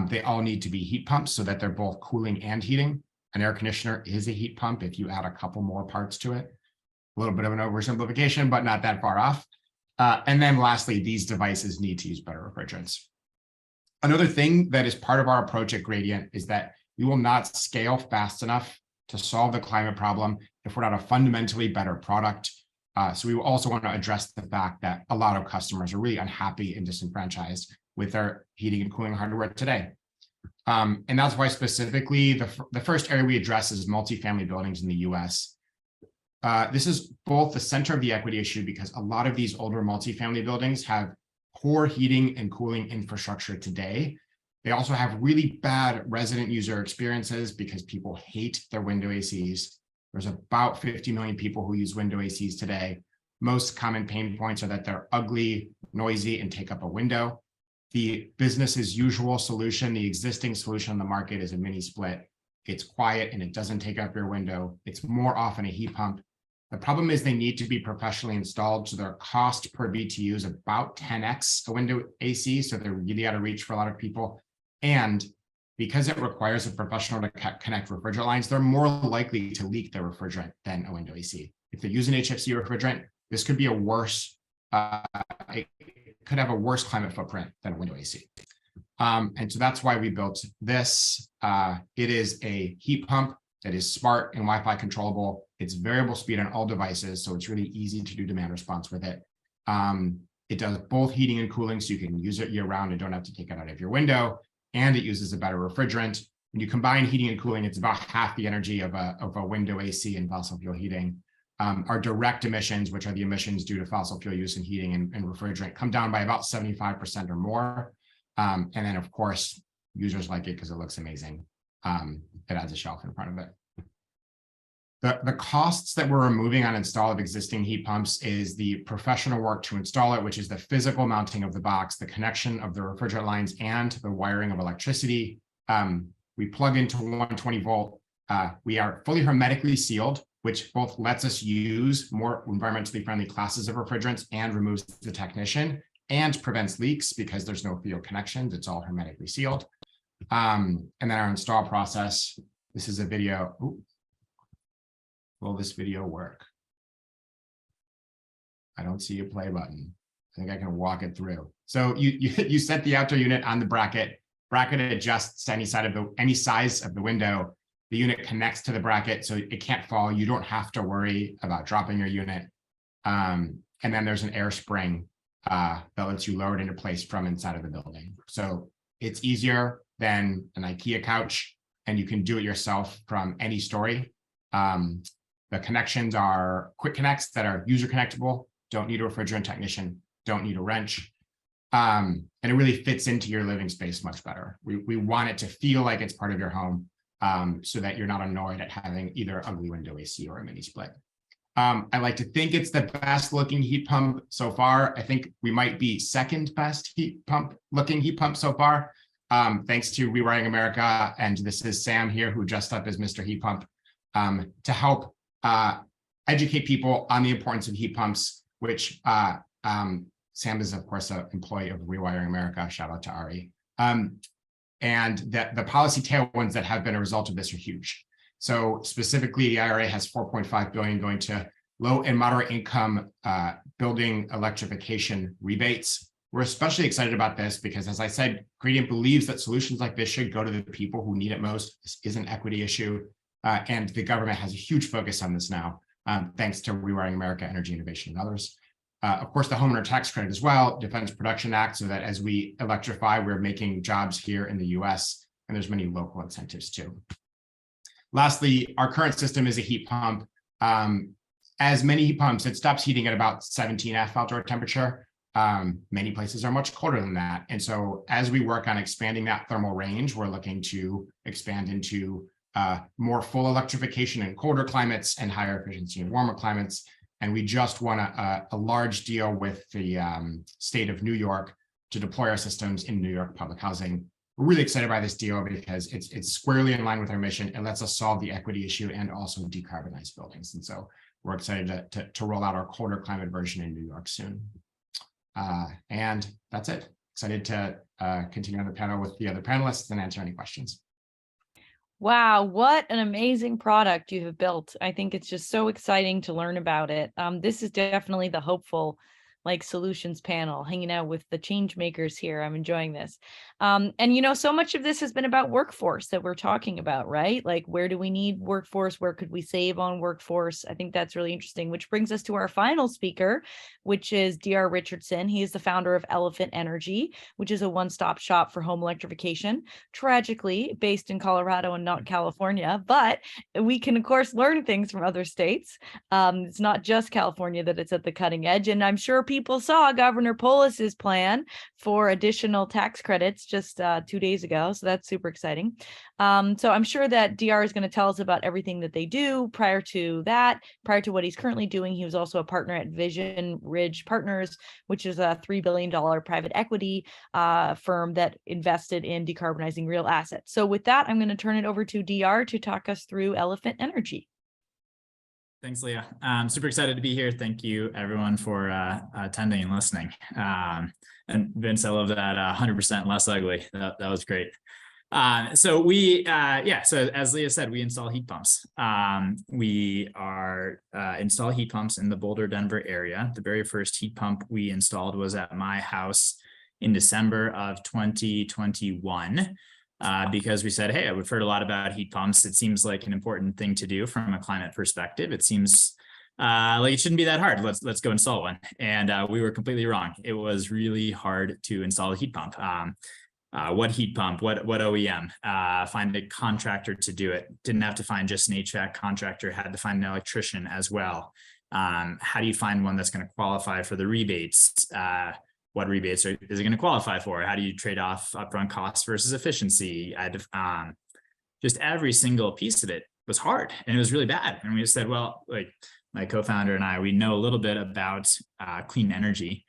They all need to be heat pumps so that they're both cooling and heating. An air conditioner is a heat pump if you add a couple more parts to it. A little bit of an oversimplification, but not that far off. And then lastly, these devices need to use better refrigerants. Another thing that is part of our approach at Gradient is that we will not scale fast enough to solve the climate problem if we're not a fundamentally better product. So we also want to address the fact that a lot of customers are really unhappy and disenfranchised with their heating and cooling hardware today. And that's why specifically the first area we address is multifamily buildings in the US. This is both the center of the equity issue because a lot of these older multifamily buildings have poor heating and cooling infrastructure today. They also have really bad resident user experiences because people hate their window ACs. There's about 50 million people who use window ACs today. Most common pain points are that they're ugly, noisy, and take up a window. The business as usual solution, the existing solution on the market is a mini split. It's quiet and it doesn't take up your window. It's more often a heat pump. The problem is they need to be professionally installed, so their cost per BTU is about 10x a window AC, so they're really out of reach for a lot of people. And because it requires a professional to connect refrigerant lines, they're more likely to leak their refrigerant than a window AC. If they use an HFC refrigerant, this could be a worse, it could have a worse climate footprint than a window AC. And so that's why we built this. It is a heat pump that is smart and Wi-Fi controllable. It's variable speed on all devices, so it's really easy to do demand response with it. It does both heating and cooling, so you can use it year round and don't have to take it out of your window. And it uses a better refrigerant. When you combine heating and cooling, it's about half the energy of a window AC and fossil fuel heating. Our direct emissions, which are the emissions due to fossil fuel use in heating and refrigerant, come down by about 75% or more. And then, of course, users like it because it looks amazing. It adds a shelf in front of it. The costs that we're removing on install of existing heat pumps is the professional work to install it, which is the physical mounting of the box, the connection of the refrigerant lines, and the wiring of electricity. We plug into 120 volt. We are fully hermetically sealed, which both lets us use more environmentally friendly classes of refrigerants and removes the technician and prevents leaks because there's no field connections. It's all hermetically sealed. And then our install process. This is a video. Ooh. Will this video work? I don't see a play button. I think I can walk it through. So you set the outdoor unit on the bracket. Bracket adjusts any size of the window. The unit connects to the bracket so it can't fall. You don't have to worry about dropping your unit. And then there's an air spring that lets you lower it into place from inside of the building. So it's easier than an IKEA couch, and you can do it yourself from any story. The connections are quick connects that are user connectable, don't need a refrigerant technician, don't need a wrench. And it really fits into your living space much better. We want it to feel like it's part of your home so that you're not annoyed at having either an ugly window AC or a mini split. I like to think it's the best looking heat pump so far. I think we might be second best looking heat pump so far, thanks to Rewiring America. And this is Sam here, who dressed up as Mr. Heat Pump to help educate people on the importance of heat pumps, which Sam is, of course, an employee of Rewiring America. Shout out to Ari. And that the policy tailwinds that have been a result of this are huge. So specifically, the IRA has $4.5 billion going to low and moderate income building electrification rebates. We're especially excited about this because, as I said, Gradient believes that solutions like this should go to the people who need it most. This is an equity issue. And the government has a huge focus on this now, thanks to Rewiring America, Energy Innovation, and others. Of course, the homeowner tax credit as well, Defense Production Act, so that as we electrify, we're making jobs here in the US, and there's many local incentives too. Lastly, our current system is a heat pump. As many heat pumps, it stops heating at about 17F outdoor temperature. Many places are much colder than that. And so as we work on expanding that thermal range, we're looking to expand into more full electrification in colder climates and higher efficiency in warmer climates. And we just won a large deal with the state of New York to deploy our systems in New York public housing. We're really excited by this deal because it's squarely in line with our mission. It lets us solve the equity issue and also decarbonize buildings. And so we're excited to roll out our colder climate version in New York soon. And that's it. Excited to continue on the panel with the other panelists and answer any questions. Wow, what an amazing product you have built. I think it's just so exciting to learn about it. This is definitely the hopeful solutions panel, hanging out with the change makers here. I'm enjoying this. And so much of this has been about workforce that we're talking about, right? Like, where do we need workforce? Where could we save on workforce? I think that's really interesting, which brings us to our final speaker, which is Dr. Richardson. He is the founder of Elephant Energy, which is a one-stop shop for home electrification, tragically based in Colorado and not California, but we can of course learn things from other states. It's not just California that it's at the cutting edge. And I'm sure people saw Governor Polis's plan for additional tax credits just 2 days ago. So that's super exciting. So I'm sure that DR is going to tell us about everything that they do. Prior to what he's currently doing, he was also a partner at Vision Ridge Partners, which is a $3 billion private equity firm that invested in decarbonizing real assets. So with that, I'm going to turn it over to DR to talk us through Elephant Energy. Thanks, Leah. I'm super excited to be here. Thank you, everyone, for attending and listening. And Vince, I love that 100% less ugly. That was great. So as Leah said, we install heat pumps. We install heat pumps in the Boulder, Denver area. The very first heat pump we installed was at my house in December of 2021. Because we said, hey, we've heard a lot about heat pumps. It seems like an important thing to do from a climate perspective. It seems like it shouldn't be that hard. Let's go install one. And we were completely wrong. It was really hard to install a heat pump. What heat pump? What OEM? Find a contractor to do it. Didn't have to find just an HVAC contractor. Had to find an electrician as well. How do you find one that's going to qualify for the rebates? What rebates is it going to qualify for? How do you trade off upfront costs versus efficiency? Just every single piece of it was hard and it was really bad. And we just said, well, like my co-founder and I, we know a little bit about clean energy.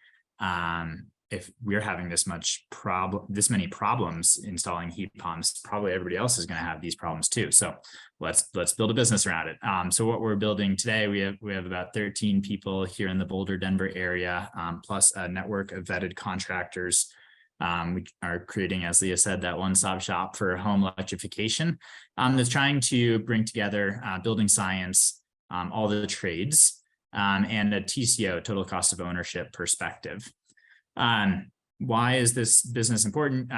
If we're having this many problems installing heat pumps, probably everybody else is going to have these problems too. So let's build a business around it. So what we're building today, we have about 13 people here in the Boulder, Denver area, plus a network of vetted contractors. We are creating, as Leah said, that one-stop shop for home electrification that's trying to bring together building science, all the trades, and a TCO, total cost of ownership perspective. Why is this business important?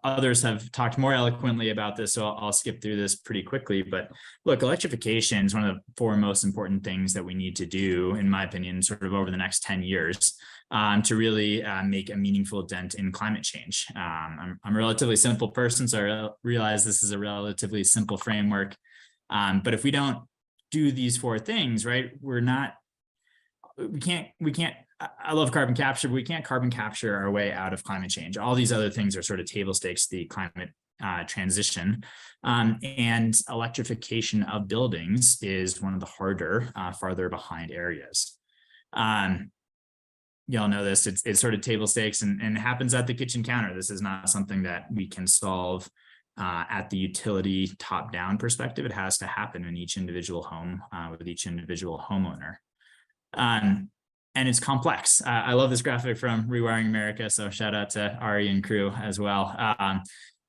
Others have talked more eloquently about this, so I'll skip through this pretty quickly. But look, electrification is one of the 4 most important things that we need to do, in my opinion, sort of over the next 10 years to really make a meaningful dent in climate change. I'm a relatively simple person, so I realize this is a relatively simple framework. But if we don't do these 4 things, right, we can't. I love carbon capture, but we can't carbon capture our way out of climate change. All these other things are sort of table stakes to the climate transition. And electrification of buildings is one of the harder, farther behind areas. Y'all know this, it's sort of table stakes and it happens at the kitchen counter. This is not something that we can solve at the utility top-down perspective. It has to happen in each individual home with each individual homeowner. And it's complex. I love this graphic from Rewiring America, so shout out to Ari and crew as well.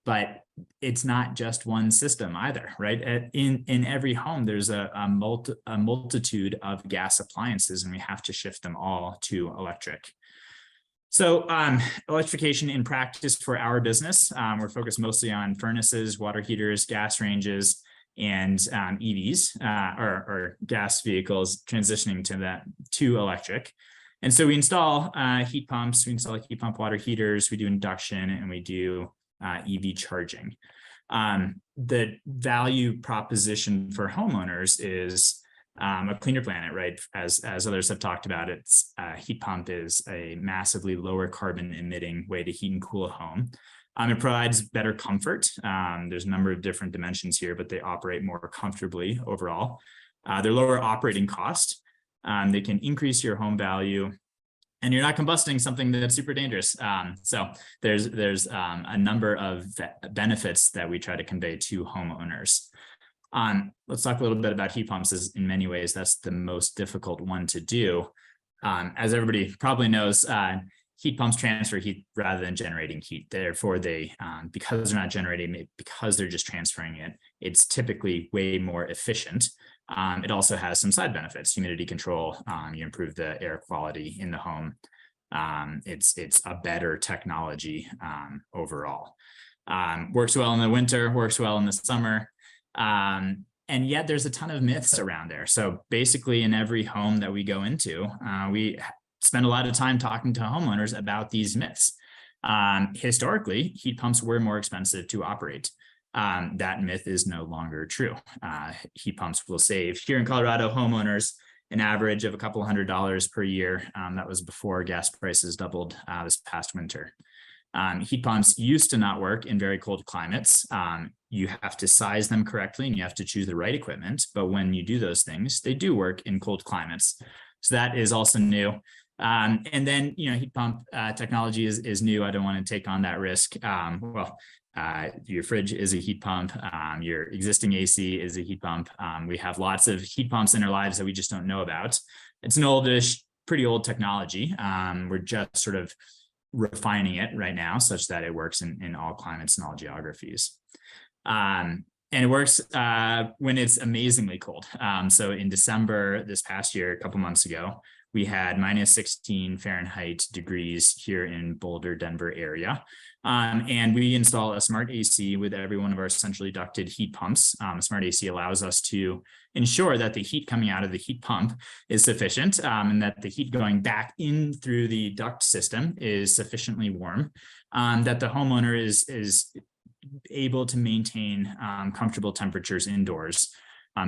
But it's not just one system either, right? In every home, there's a multitude of gas appliances, and we have to shift them all to electric. So electrification in practice for our business, we're focused mostly on furnaces, water heaters, gas ranges, and EVs or gas vehicles transitioning to electric. And so we install heat pumps, we install heat pump water heaters, we do induction, and we do EV charging. The value proposition for homeowners is a cleaner planet, right? As others have talked about, it's heat pump is a massively lower carbon emitting way to heat and cool a home. It provides better comfort. There's a number of different dimensions here, but they operate more comfortably overall. They're lower operating cost. They can increase your home value, and you're not combusting something that's super dangerous. So there's a number of benefits that we try to convey to homeowners. Let's talk a little bit about heat pumps. As in many ways, that's the most difficult one to do. As everybody probably knows, heat pumps transfer heat rather than generating heat. Therefore, they because they're not generating it, because they're just transferring it, it's typically way more efficient. It also has some side benefits: humidity control. You improve the air quality in the home. It's a better technology overall. Works well in the winter, works well in the summer. And yet there's a ton of myths around there. So basically in every home that we go into, we spend a lot of time talking to homeowners about these myths. Historically, heat pumps were more expensive to operate. That myth is no longer true. Heat pumps will save, here in Colorado, homeowners an average of a couple $100 per year. That was before gas prices doubled this past winter. Heat pumps used to not work in very cold climates. You have to size them correctly and you have to choose the right equipment. But when you do those things, they do work in cold climates. So that is also new. And then, heat pump technology is new. I don't want to take on that risk. Your fridge is a heat pump. Your existing AC is a heat pump. We have lots of heat pumps in our lives that we just don't know about. It's an oldish, pretty old technology. We're just sort of refining it right now such that it works in all climates and all geographies. And it works when it's amazingly cold. So in December this past year, a couple months ago, we had -16 Fahrenheit degrees here in Boulder, Denver area. And we install a smart AC with every one of our centrally ducted heat pumps. Smart AC allows us to ensure that the heat coming out of the heat pump is sufficient, and that the heat going back in through the duct system is sufficiently warm, that the homeowner is able to maintain comfortable temperatures indoors.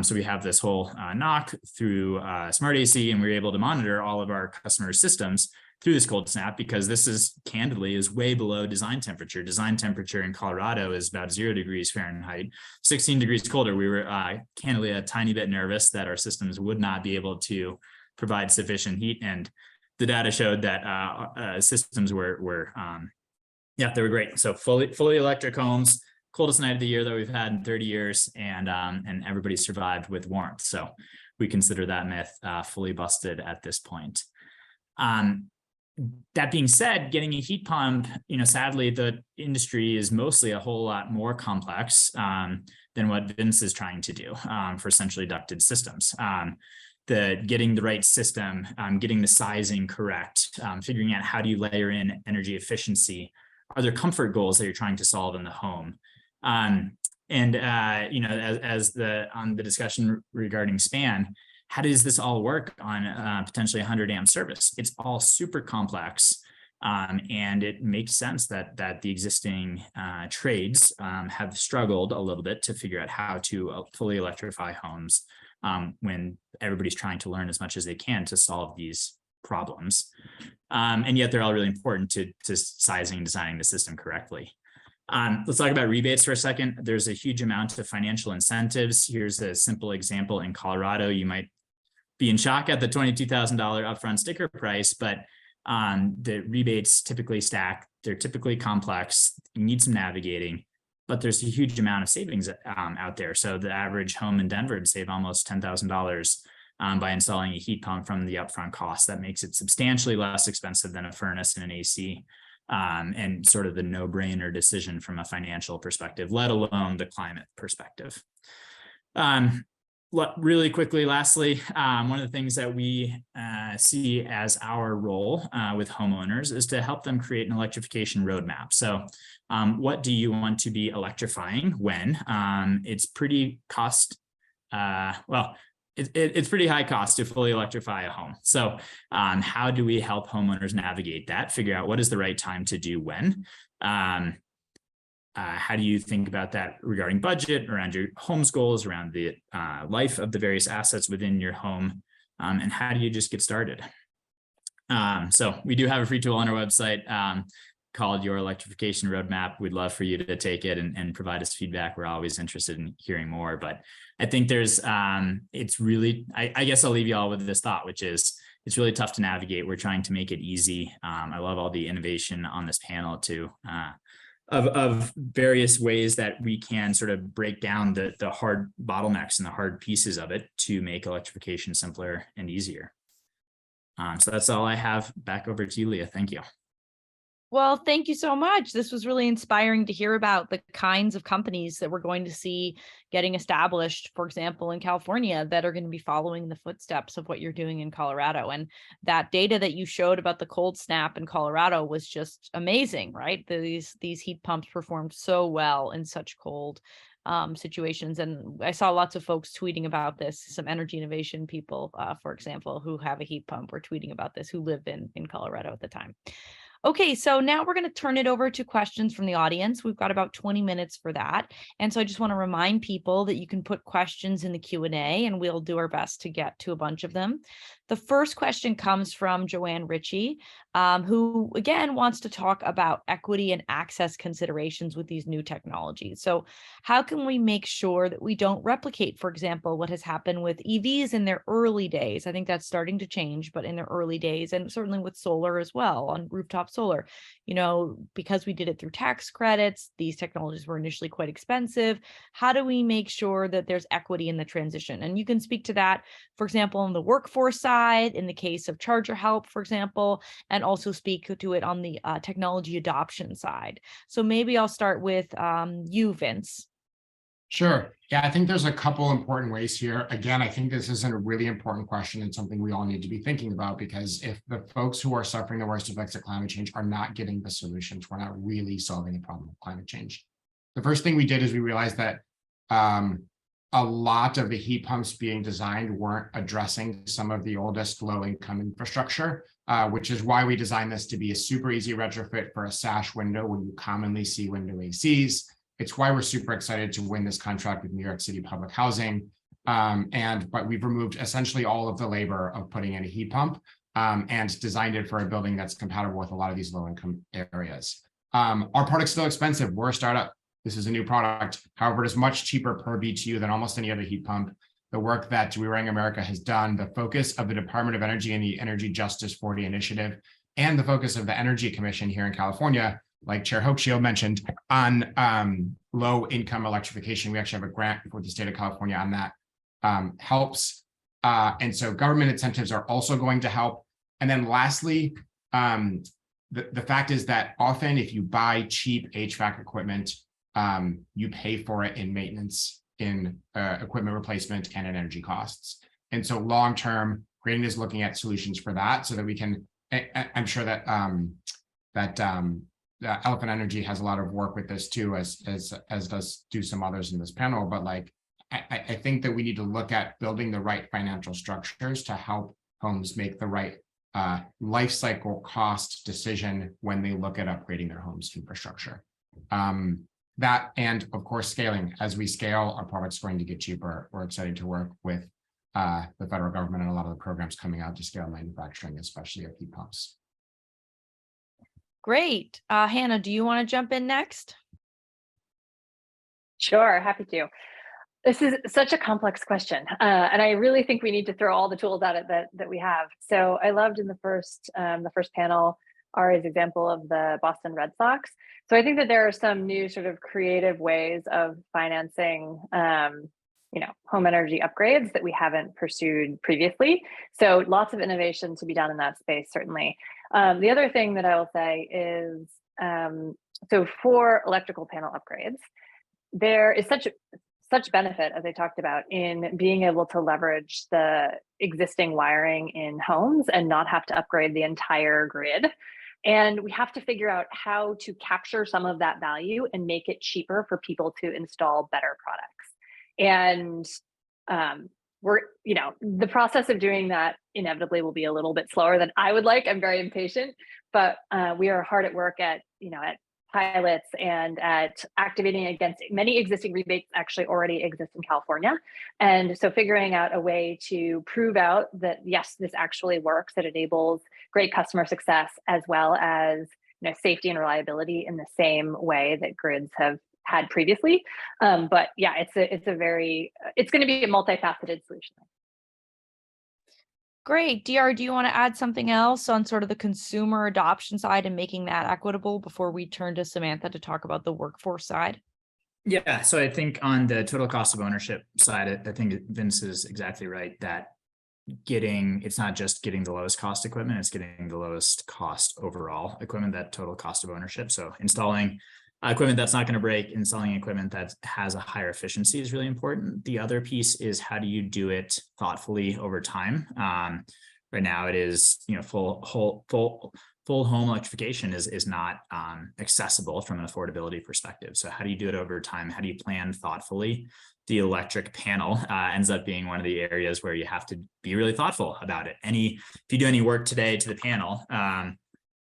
So we have this whole knock through smart AC, and we're able to monitor all of our customer systems through this cold snap, because this is candidly way below design temperature. Design temperature in Colorado is about 0 degrees Fahrenheit, 16 degrees colder. We were candidly a tiny bit nervous that our systems would not be able to provide sufficient heat. And the data showed that systems were they were great. So fully electric homes, coldest night of the year that we've had in 30 years, and everybody survived with warmth. So we consider that myth fully busted at this point. That being said, getting a heat pump, sadly, the industry is mostly a whole lot more complex than what Vince is trying to do for centrally ducted systems. Getting the right system, getting the sizing correct, figuring out how do you layer in energy efficiency. Are there comfort goals that you're trying to solve in the home? On the discussion regarding span, how does this all work on potentially 100 amp service? It's all super complex, and it makes sense that the existing trades have struggled a little bit to figure out how to fully electrify homes when everybody's trying to learn as much as they can to solve these problems. And yet they're all really important to sizing and designing the system correctly. Let's talk about rebates for a second. There's a huge amount of financial incentives. Here's a simple example. In Colorado, you might be in shock at the $22,000 upfront sticker price, but the rebates typically stack. They're typically complex. You need some navigating, but there's a huge amount of savings out there. So the average home in Denver would save almost $10,000 by installing a heat pump from the upfront cost. That makes it substantially less expensive than a furnace and an AC, and sort of the no-brainer decision from a financial perspective, let alone the climate perspective. Really quickly, lastly, one of the things that we see as our role with homeowners is to help them create an electrification roadmap. So what do you want to be electrifying when? It's pretty it's pretty high cost to fully electrify a home. So how do we help homeowners navigate that, figure out what is the right time to do when? How do you think about that regarding budget, around your home's goals, around the life of the various assets within your home, and how do you just get started? So we do have a free tool on our website called Your Electrification Roadmap. We'd love for you to take it and provide us feedback. We're always interested in hearing more, but I think there's, it's really, I guess I'll leave you all with this thought, which is it's really tough to navigate. We're trying to make it easy. I love all the innovation on this panel too, of various ways that we can sort of break down the hard bottlenecks and the hard pieces of it to make electrification simpler and easier. So that's all I have. Back over to you, Leah. Thank you. Well, thank you so much. This was really inspiring to hear about the kinds of companies that we're going to see getting established, for example, in California, that are going to be following the footsteps of what you're doing in Colorado. And that data that you showed about the cold snap in Colorado was just amazing, right? These heat pumps performed so well in such cold situations. And I saw lots of folks tweeting about this. Some energy innovation people, for example, who have a heat pump were tweeting about this, who live in Colorado at the time. Okay, so now we're going to turn it over to questions from the audience. We've got about 20 minutes for that. And so I just want to remind people that you can put questions in the Q&A and we'll do our best to get to a bunch of them. The first question comes from Joanne Ritchie, who again wants to talk about equity and access considerations with these new technologies. So how can we make sure that we don't replicate, for example, what has happened with EVs in their early days? I think that's starting to change, but in their early days, and certainly with solar as well, on rooftop solar, because we did it through tax credits, these technologies were initially quite expensive. How do we make sure that there's equity in the transition? And you can speak to that, for example, on the workforce side, in the case of ChargerHelp, for example, and also speak to it on the technology adoption side. So maybe I'll start with you, Vince. Sure. Yeah, I think there's a couple important ways here. Again, I think this is a really important question and something we all need to be thinking about, because if the folks who are suffering the worst effects of climate change are not getting the solutions, we're not really solving the problem of climate change. The first thing we did is we realized that a lot of the heat pumps being designed weren't addressing some of the oldest low-income infrastructure, which is why we designed this to be a super easy retrofit for a sash window when you commonly see window ACs. It's why we're super excited to win this contract with New York City Public Housing. But we've removed essentially all of the labor of putting in a heat pump and designed it for a building that's compatible with a lot of these low-income areas. Our product's still expensive. We're a startup. This is a new product. However, it is much cheaper per BTU than almost any other heat pump. The work that Rewiring America has done, the focus of the Department of Energy and the Energy Justice 40 initiative, and the focus of the Energy Commission here in California, like Chair Hochschild mentioned, on low-income electrification. We actually have a grant for the state of California on that, helps. And so government incentives are also going to help. And then lastly, the fact is that often if you buy cheap HVAC equipment, you pay for it in maintenance, in equipment replacement, and in energy costs. And so long-term, Gradient is looking at solutions for that so that we can, I'm sure that Elephant Energy has a lot of work with this too, as does some others in this panel. But like, I think that we need to look at building the right financial structures to help homes make the right life cycle cost decision when they look at upgrading their homes infrastructure. That, and of course, scaling. As we scale, our product's going to get cheaper. We're excited to work with the federal government and a lot of the programs coming out to scale manufacturing, especially of heat pumps. Great. Hannah, do you want to jump in next? Sure, happy to. This is such a complex question, and I really think we need to throw all the tools at it that we have. So I loved in the first panel Ari's example of the Boston Red Sox. So I think that there are some new sort of creative ways of financing, home energy upgrades that we haven't pursued previously. So lots of innovation to be done in that space, certainly. The other thing that I will say is, so for electrical panel upgrades, there is such benefit, as I talked about, in being able to leverage the existing wiring in homes and not have to upgrade the entire grid. And we have to figure out how to capture some of that value and make it cheaper for people to install better products. And the process of doing that inevitably will be a little bit slower than I would like. I'm very impatient, but we are hard at work at pilots and at activating against many existing rebates actually already exist in California. And so figuring out a way to prove out that, yes, this actually works, that enables great customer success, as well as safety and reliability in the same way that grids have had previously. But yeah, it's going to be a multifaceted solution. Great. DR, do you want to add something else on sort of the consumer adoption side and making that equitable before we turn to Samantha to talk about the workforce side? Yeah, so I think on the total cost of ownership side, I think Vince is exactly right, that it's not just getting the lowest cost equipment, it's getting the lowest cost overall equipment, that total cost of ownership. So installing equipment that's not going to break, installing equipment that has a higher efficiency is really important. The other piece is, how do you do it thoughtfully over time? Right now it is, full home electrification is not accessible from an affordability perspective. So how do you do it over time? How do you plan thoughtfully? The electric panel ends up being one of the areas where you have to be really thoughtful about it. If you do any work today to the panel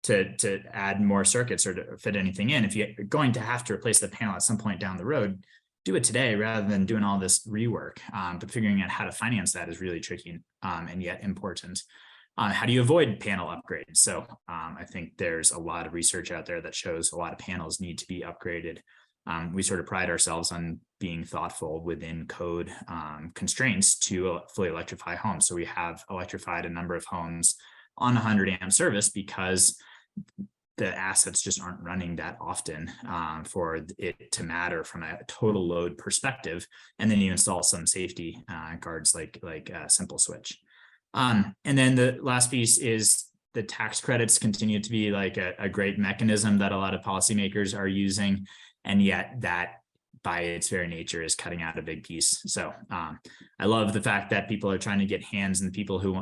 to add more circuits or to fit anything in, if you're going to have to replace the panel at some point down the road, do it today rather than doing all this rework. But figuring out how to finance that is really tricky and yet important. How do you avoid panel upgrades? So I think there's a lot of research out there that shows a lot of panels need to be upgraded. We sort of pride ourselves on being thoughtful within code constraints to fully electrify homes. So we have electrified a number of homes on 100 amp service because the assets just aren't running that often for it to matter from a total load perspective. And then you install some safety guards like a simple switch. And then the last piece is the tax credits continue to be like a great mechanism that a lot of policymakers are using. And yet that by its very nature is cutting out a big piece. So I love the fact that people are trying to get hands and people who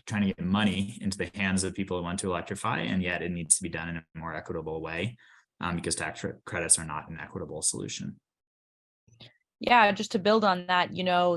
trying to get money into the hands of people who want to electrify, and yet it needs to be done in a more equitable way because tax credits are not an equitable solution. Yeah, just to build on that,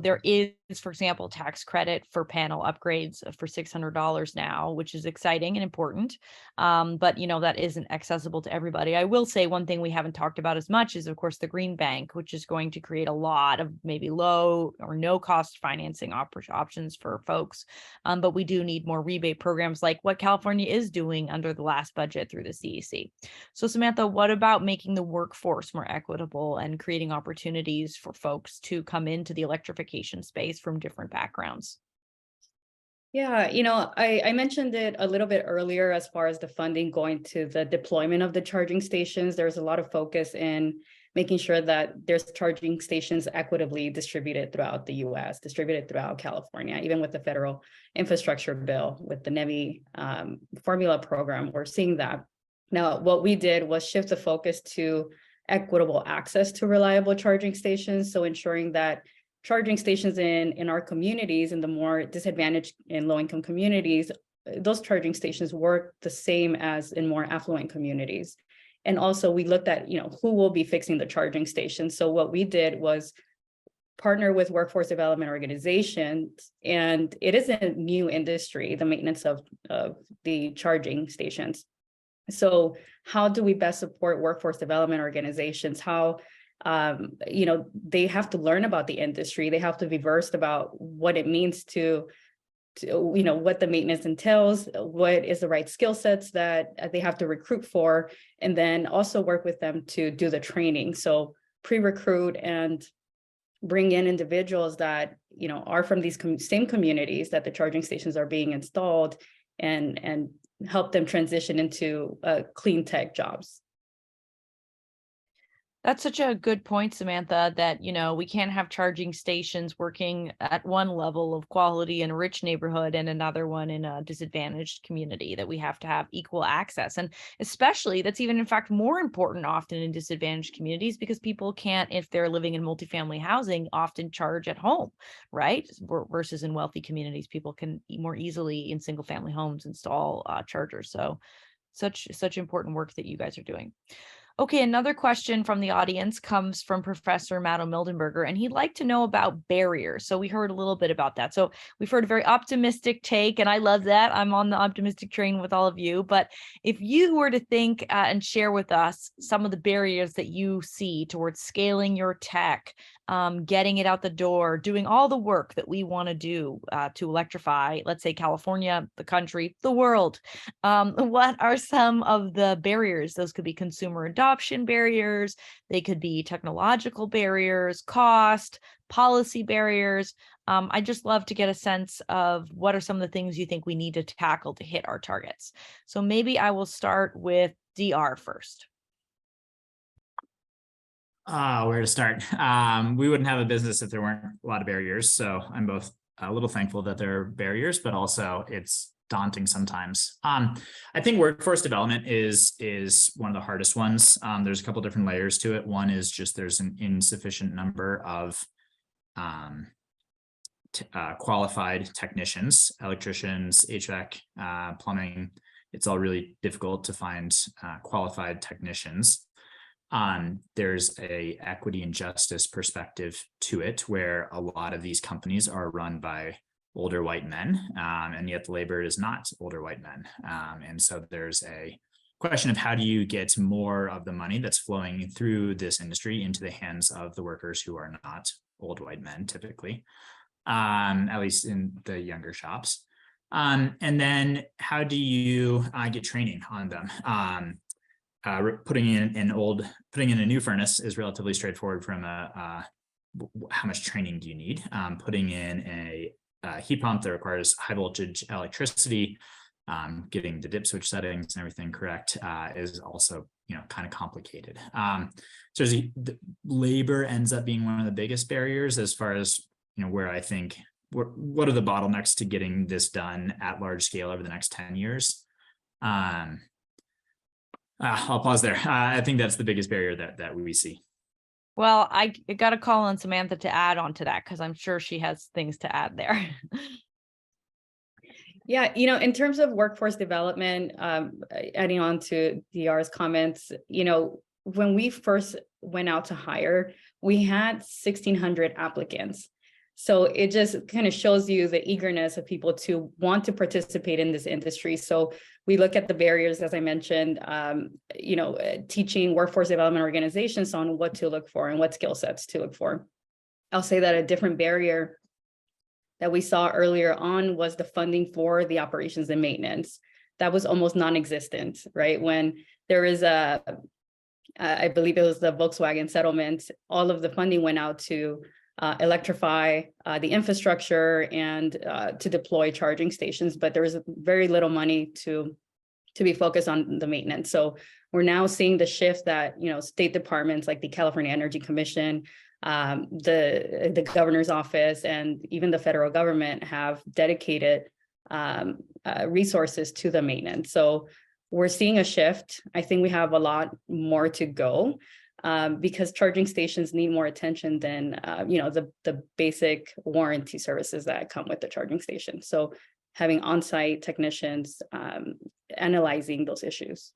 there is, for example, tax credit for panel upgrades for $600 now, which is exciting and important. But, that isn't accessible to everybody. I will say one thing we haven't talked about as much is, of course, the Green Bank, which is going to create a lot of maybe low or no cost financing options for folks. But we do need more rebate programs like what California is doing under the last budget through the CEC. So Samantha, what about making the workforce more equitable and creating opportunities for folks to come into the electrification space from different backgrounds? Yeah, I mentioned it a little bit earlier as far as the funding going to the deployment of the charging stations. There's a lot of focus in making sure that there's charging stations equitably distributed throughout the US, distributed throughout California, even with the federal infrastructure bill, with the NEVI formula program, we're seeing that. Now, what we did was shift the focus to equitable access to reliable charging stations. So ensuring that charging stations in our communities, in the more disadvantaged and low-income communities, those charging stations work the same as in more affluent communities. And also we looked at, who will be fixing the charging stations. So what we did was partner with workforce development organizations, and it is a new industry, the maintenance of the charging stations. So how do we best support workforce development organizations? How, they have to learn about the industry. They have to be versed about what it means to what the maintenance entails, what is the right skill sets that they have to recruit for, and then also work with them to do the training. So pre-recruit and bring in individuals that, are from these same communities that the charging stations are being installed, and help them transition into clean tech jobs. That's such a good point, Samantha, that, we can't have charging stations working at one level of quality in a rich neighborhood and another one in a disadvantaged community, that we have to have equal access. And especially that's even, in fact, more important often in disadvantaged communities, because people can't, if they're living in multifamily housing, often charge at home, right? Versus in wealthy communities, people can more easily in single family homes install chargers. So such important work that you guys are doing. Okay, another question from the audience comes from Professor Matto Mildenberger, and he'd like to know about barriers. So we heard a little bit about that. So we've heard a very optimistic take, and I love that. I'm on the optimistic train with all of you. But if you were to think and share with us some of the barriers that you see towards scaling your tech, getting it out the door, doing all the work that we want to do to electrify, let's say California, the country, the world, what are some of the barriers? Those could be consumer adoption barriers, they could be technological barriers, cost, policy barriers. I just love to get a sense of what are some of the things you think we need to tackle to hit our targets. So maybe I will start with DR first. Where to start? We wouldn't have a business if there weren't a lot of barriers. So I'm both a little thankful that there are barriers, but also it's daunting sometimes. I think workforce development is one of the hardest ones. There's a couple different layers to it. One is just there's an insufficient number of qualified technicians, electricians, HVAC, plumbing. It's all really difficult to find qualified technicians. There's a equity and justice perspective to it, where a lot of these companies are run by older white men, and yet the labor is not older white men. And so there's a question of how do you get more of the money that's flowing through this industry into the hands of the workers who are not old white men, typically, at least in the younger shops. And then how do you get training on them? Putting in a new furnace is relatively straightforward from how much training do you need? Putting in a heat pump that requires high voltage electricity, getting the dip switch settings and everything correct is also, kind of complicated. So the labor ends up being one of the biggest barriers as far as, where I think, what are the bottlenecks to getting this done at large scale over the next 10 years? I'll pause there. I think that's the biggest barrier that we see. Well, I got to call on Samantha to add on to that, because I'm sure she has things to add there. Yeah, in terms of workforce development, adding on to DR's comments, when we first went out to hire, we had 1,600 applicants. So it just kind of shows you the eagerness of people to want to participate in this industry. So we look at the barriers, as I mentioned, teaching workforce development organizations on what to look for and what skill sets to look for. I'll say that a different barrier that we saw earlier on was the funding for the operations and maintenance. That was almost non-existent, right? When there is I believe it was the Volkswagen settlement, all of the funding went out to electrify the infrastructure and to deploy charging stations, but there was very little money to be focused on the maintenance. So we're now seeing the shift that state departments like the California Energy Commission, the governor's office, and even the federal government have dedicated resources to the maintenance. So we're seeing a shift. I think we have a lot more to go. Because charging stations need more attention than the basic warranty services that come with the charging station. So having on-site technicians analyzing those issues.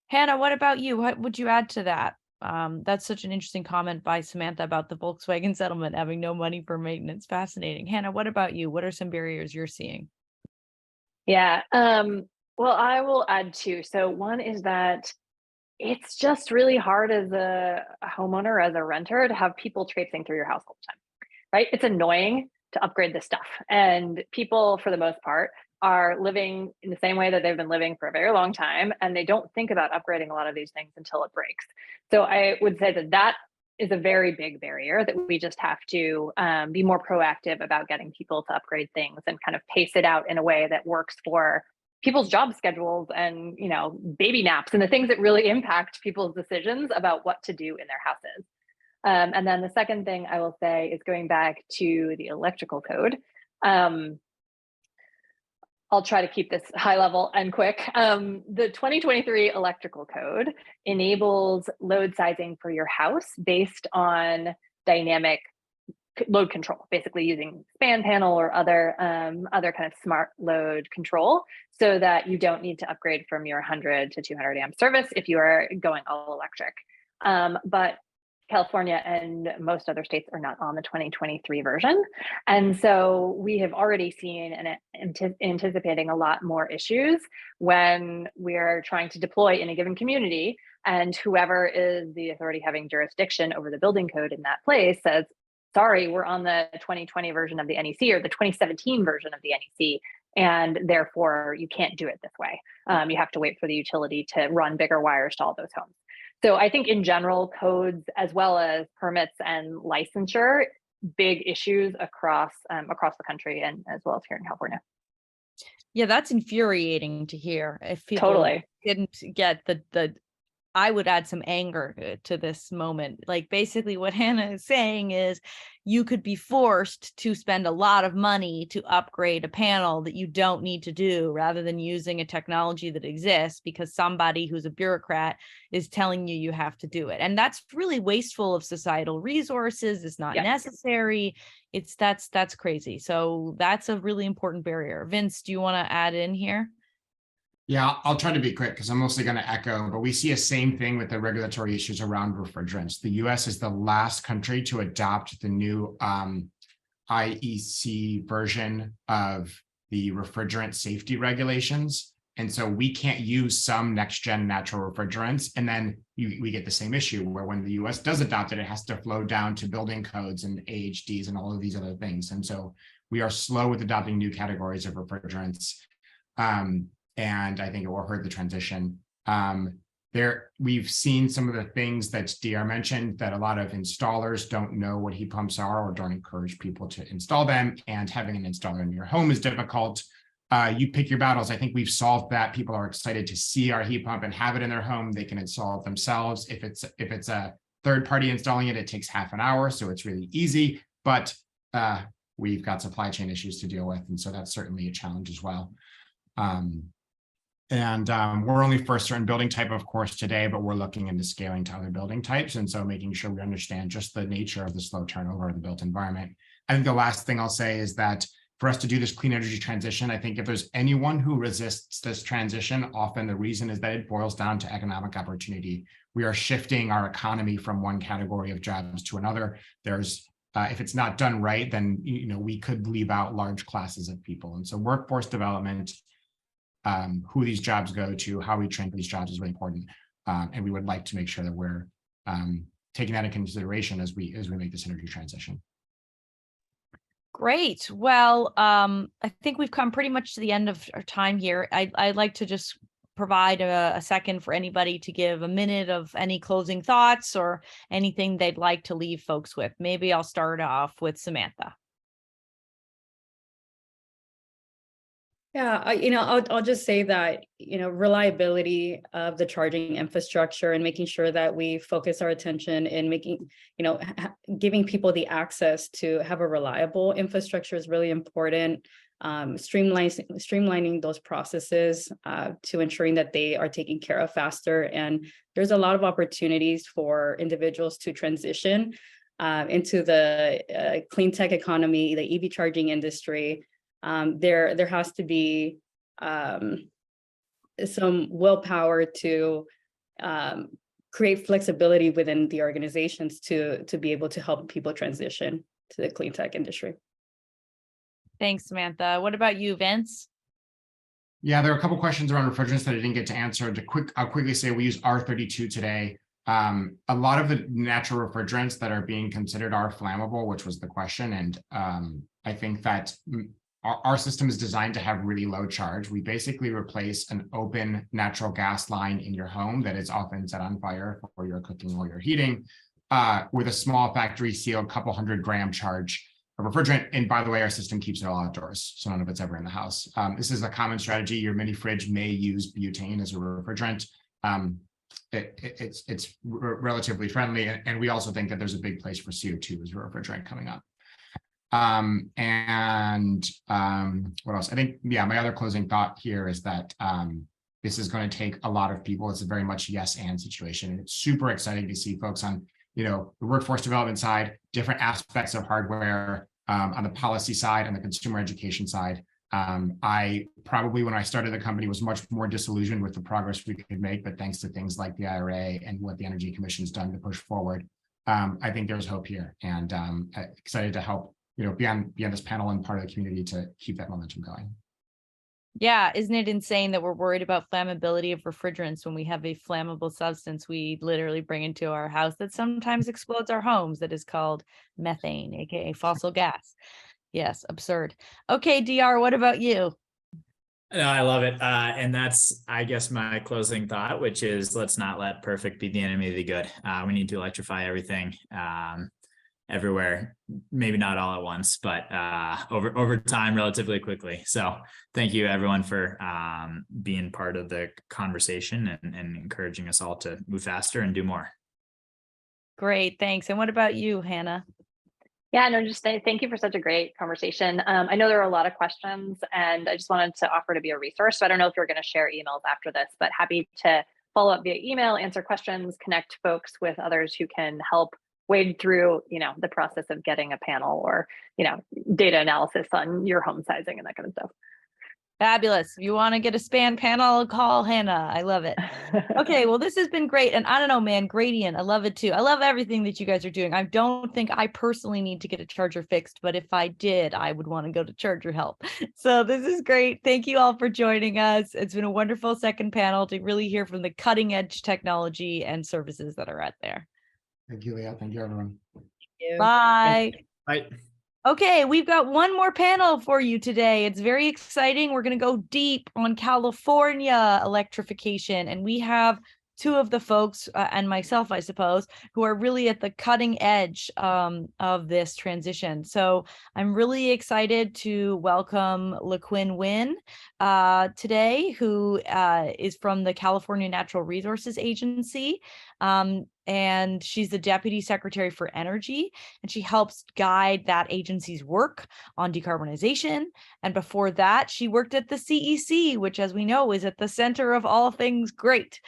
Hannah, what about you? What would you add to that? That's such an interesting comment by Samantha about the Volkswagen settlement having no money for maintenance. Fascinating. Hannah, what about you? What are some barriers you're seeing? Yeah, well, I will add two. So one is that it's just really hard as a homeowner, as a renter, to have people traipsing through your house all the time, right? It's annoying to upgrade this stuff. And people, for the most part, are living in the same way that they've been living for a very long time, and they don't think about upgrading a lot of these things until it breaks. So I would say that is a very big barrier that we just have to be more proactive about getting people to upgrade things and kind of pace it out in a way that works for people's job schedules and, baby naps and the things that really impact people's decisions about what to do in their houses. And then the second thing I will say is going back to the electrical code. I'll try to keep this high level and quick. The 2023 electrical code enables load sizing for your house based on dynamic load control, basically using span panel or other kind of smart load control, so that you don't need to upgrade from your 100 to 200 amp service if you are going all electric. But California and most other states are not on the 2023 version. And so we have already seen and anticipating a lot more issues when we're trying to deploy in a given community, and whoever is the authority having jurisdiction over the building code in that place says, sorry, we're on the 2020 version of the NEC or the 2017 version of the NEC, and therefore you can't do it this way. You have to wait for the utility to run bigger wires to all those homes. So I think in general, codes as well as permits and licensure, big issues across the country and as well as here in California. Yeah, that's infuriating to hear. If people Totally didn't get the I would add some anger to this moment. Like basically what Hannah is saying is you could be forced to spend a lot of money to upgrade a panel that you don't need to do, rather than using a technology that exists because somebody who's a bureaucrat is telling you you have to do it. And that's really wasteful of societal resources. It's not necessary. That's crazy. So that's a really important barrier. Vince, do you want to add in here? Yeah, I'll try to be quick because I'm mostly going to echo, but we see a same thing with the regulatory issues around refrigerants. The US is the last country to adopt the new IEC version of the refrigerant safety regulations. And so we can't use some next gen natural refrigerants. And then we get the same issue where when the US does adopt it, it has to flow down to building codes and AHDs and all of these other things. And so we are slow with adopting new categories of refrigerants. And I think it will hurt the transition. We've seen some of the things that DR mentioned, that a lot of installers don't know what heat pumps are or don't encourage people to install them, and having an installer in your home is difficult. You pick your battles. I think we've solved that. People are excited to see our heat pump and have it in their home. They can install it themselves. If it's a third party installing it, it takes half an hour, so it's really easy. But we've got supply chain issues to deal with, and so that's certainly a challenge as well. We're only for a certain building type, of course, today, but we're looking into scaling to other building types. And so making sure we understand just the nature of the slow turnover of the built environment. I think the last thing I'll say is that for us to do this clean energy transition, I think if there's anyone who resists this transition, often the reason is that it boils down to economic opportunity. We are shifting our economy from one category of jobs to another. There's if it's not done right, then we could leave out large classes of people. And so workforce development, who these jobs go to, how we train for these jobs is really important. And we would like to make sure that we're taking that into consideration as we make this energy transition. Great. Well, I think we've come pretty much to the end of our time here. I'd like to just provide a second for anybody to give a minute of any closing thoughts or anything they'd like to leave folks with. Maybe I'll start off with Samantha. Yeah, I'll just say that, reliability of the charging infrastructure and making sure that we focus our attention in making, giving people the access to have a reliable infrastructure is really important. Streamlining those processes to ensuring that they are taken care of faster. And there's a lot of opportunities for individuals to transition into the clean tech economy, the EV charging industry. There has to be some willpower to create flexibility within the organizations to be able to help people transition to the clean tech industry. Thanks, Samantha. What about you, Vince? Yeah, there are a couple questions around refrigerants that I didn't get to answer. I'll quickly say we use R32 today. A lot of the natural refrigerants that are being considered are flammable, which was the question. And I think that our system is designed to have really low charge. We basically replace an open natural gas line in your home that is often set on fire for your cooking or your heating with a small factory sealed couple 100-gram charge of refrigerant. And by the way, our system keeps it all outdoors, so none of it's ever in the house. This is a common strategy. Your mini fridge may use butane as a refrigerant. It's relatively friendly. And we also think that there's a big place for CO2 as a refrigerant coming up. What else? I think, my other closing thought here is that this is going to take a lot of people. It's a very much yes and situation. And it's super exciting to see folks on, the workforce development side, different aspects of hardware, on the policy side and the consumer education side. I probably, when I started the company, was much more disillusioned with the progress we could make, but thanks to things like the IRA and what the Energy Commission has done to push forward, I think there's hope here, and excited to help be on this panel and part of the community to keep that momentum going. Yeah, isn't it insane that we're worried about flammability of refrigerants when we have a flammable substance we literally bring into our house that sometimes explodes our homes, that is called methane, aka fossil gas. Yes, absurd. Okay, DR, what about you? No, I love it. And that's, I guess, my closing thought, which is let's not let perfect be the enemy of the good. We need to electrify everything. everywhere, maybe not all at once, but over time, relatively quickly. So thank you everyone for being part of the conversation and encouraging us all to move faster and do more. Great, thanks. And what about you, Hannah? Yeah, no, just thank you for such a great conversation. I know there are a lot of questions, and I just wanted to offer to be a resource. So I don't know if you're going to share emails after this, but happy to follow up via email, answer questions, connect folks with others who can help wade through, the process of getting a panel or, data analysis on your home sizing and that kind of stuff. Fabulous. If you want to get a span panel, call Hannah. I love it. Okay, well, this has been great. And I don't know, man, gradient, I love it too. I love everything that you guys are doing. I don't think I personally need to get a charger fixed, but if I did, I would want to go to ChargerHelp. So this is great. Thank you all for joining us. It's been a wonderful second panel to really hear from the cutting edge technology and services that are out there. Thank you, Leah. Thank you, everyone. Thank you. Bye. Bye. Okay, we've got one more panel for you today. It's very exciting. We're going to go deep on California electrification, and we have two of the folks and myself, I suppose, who are really at the cutting edge of this transition. So I'm really excited to welcome Le-Quyen Nguyen today, who is from the California Natural Resources Agency. And she's the Deputy Secretary for Energy, and she helps guide that agency's work on decarbonization. And before that, she worked at the CEC, which, as we know, is at the center of all things great,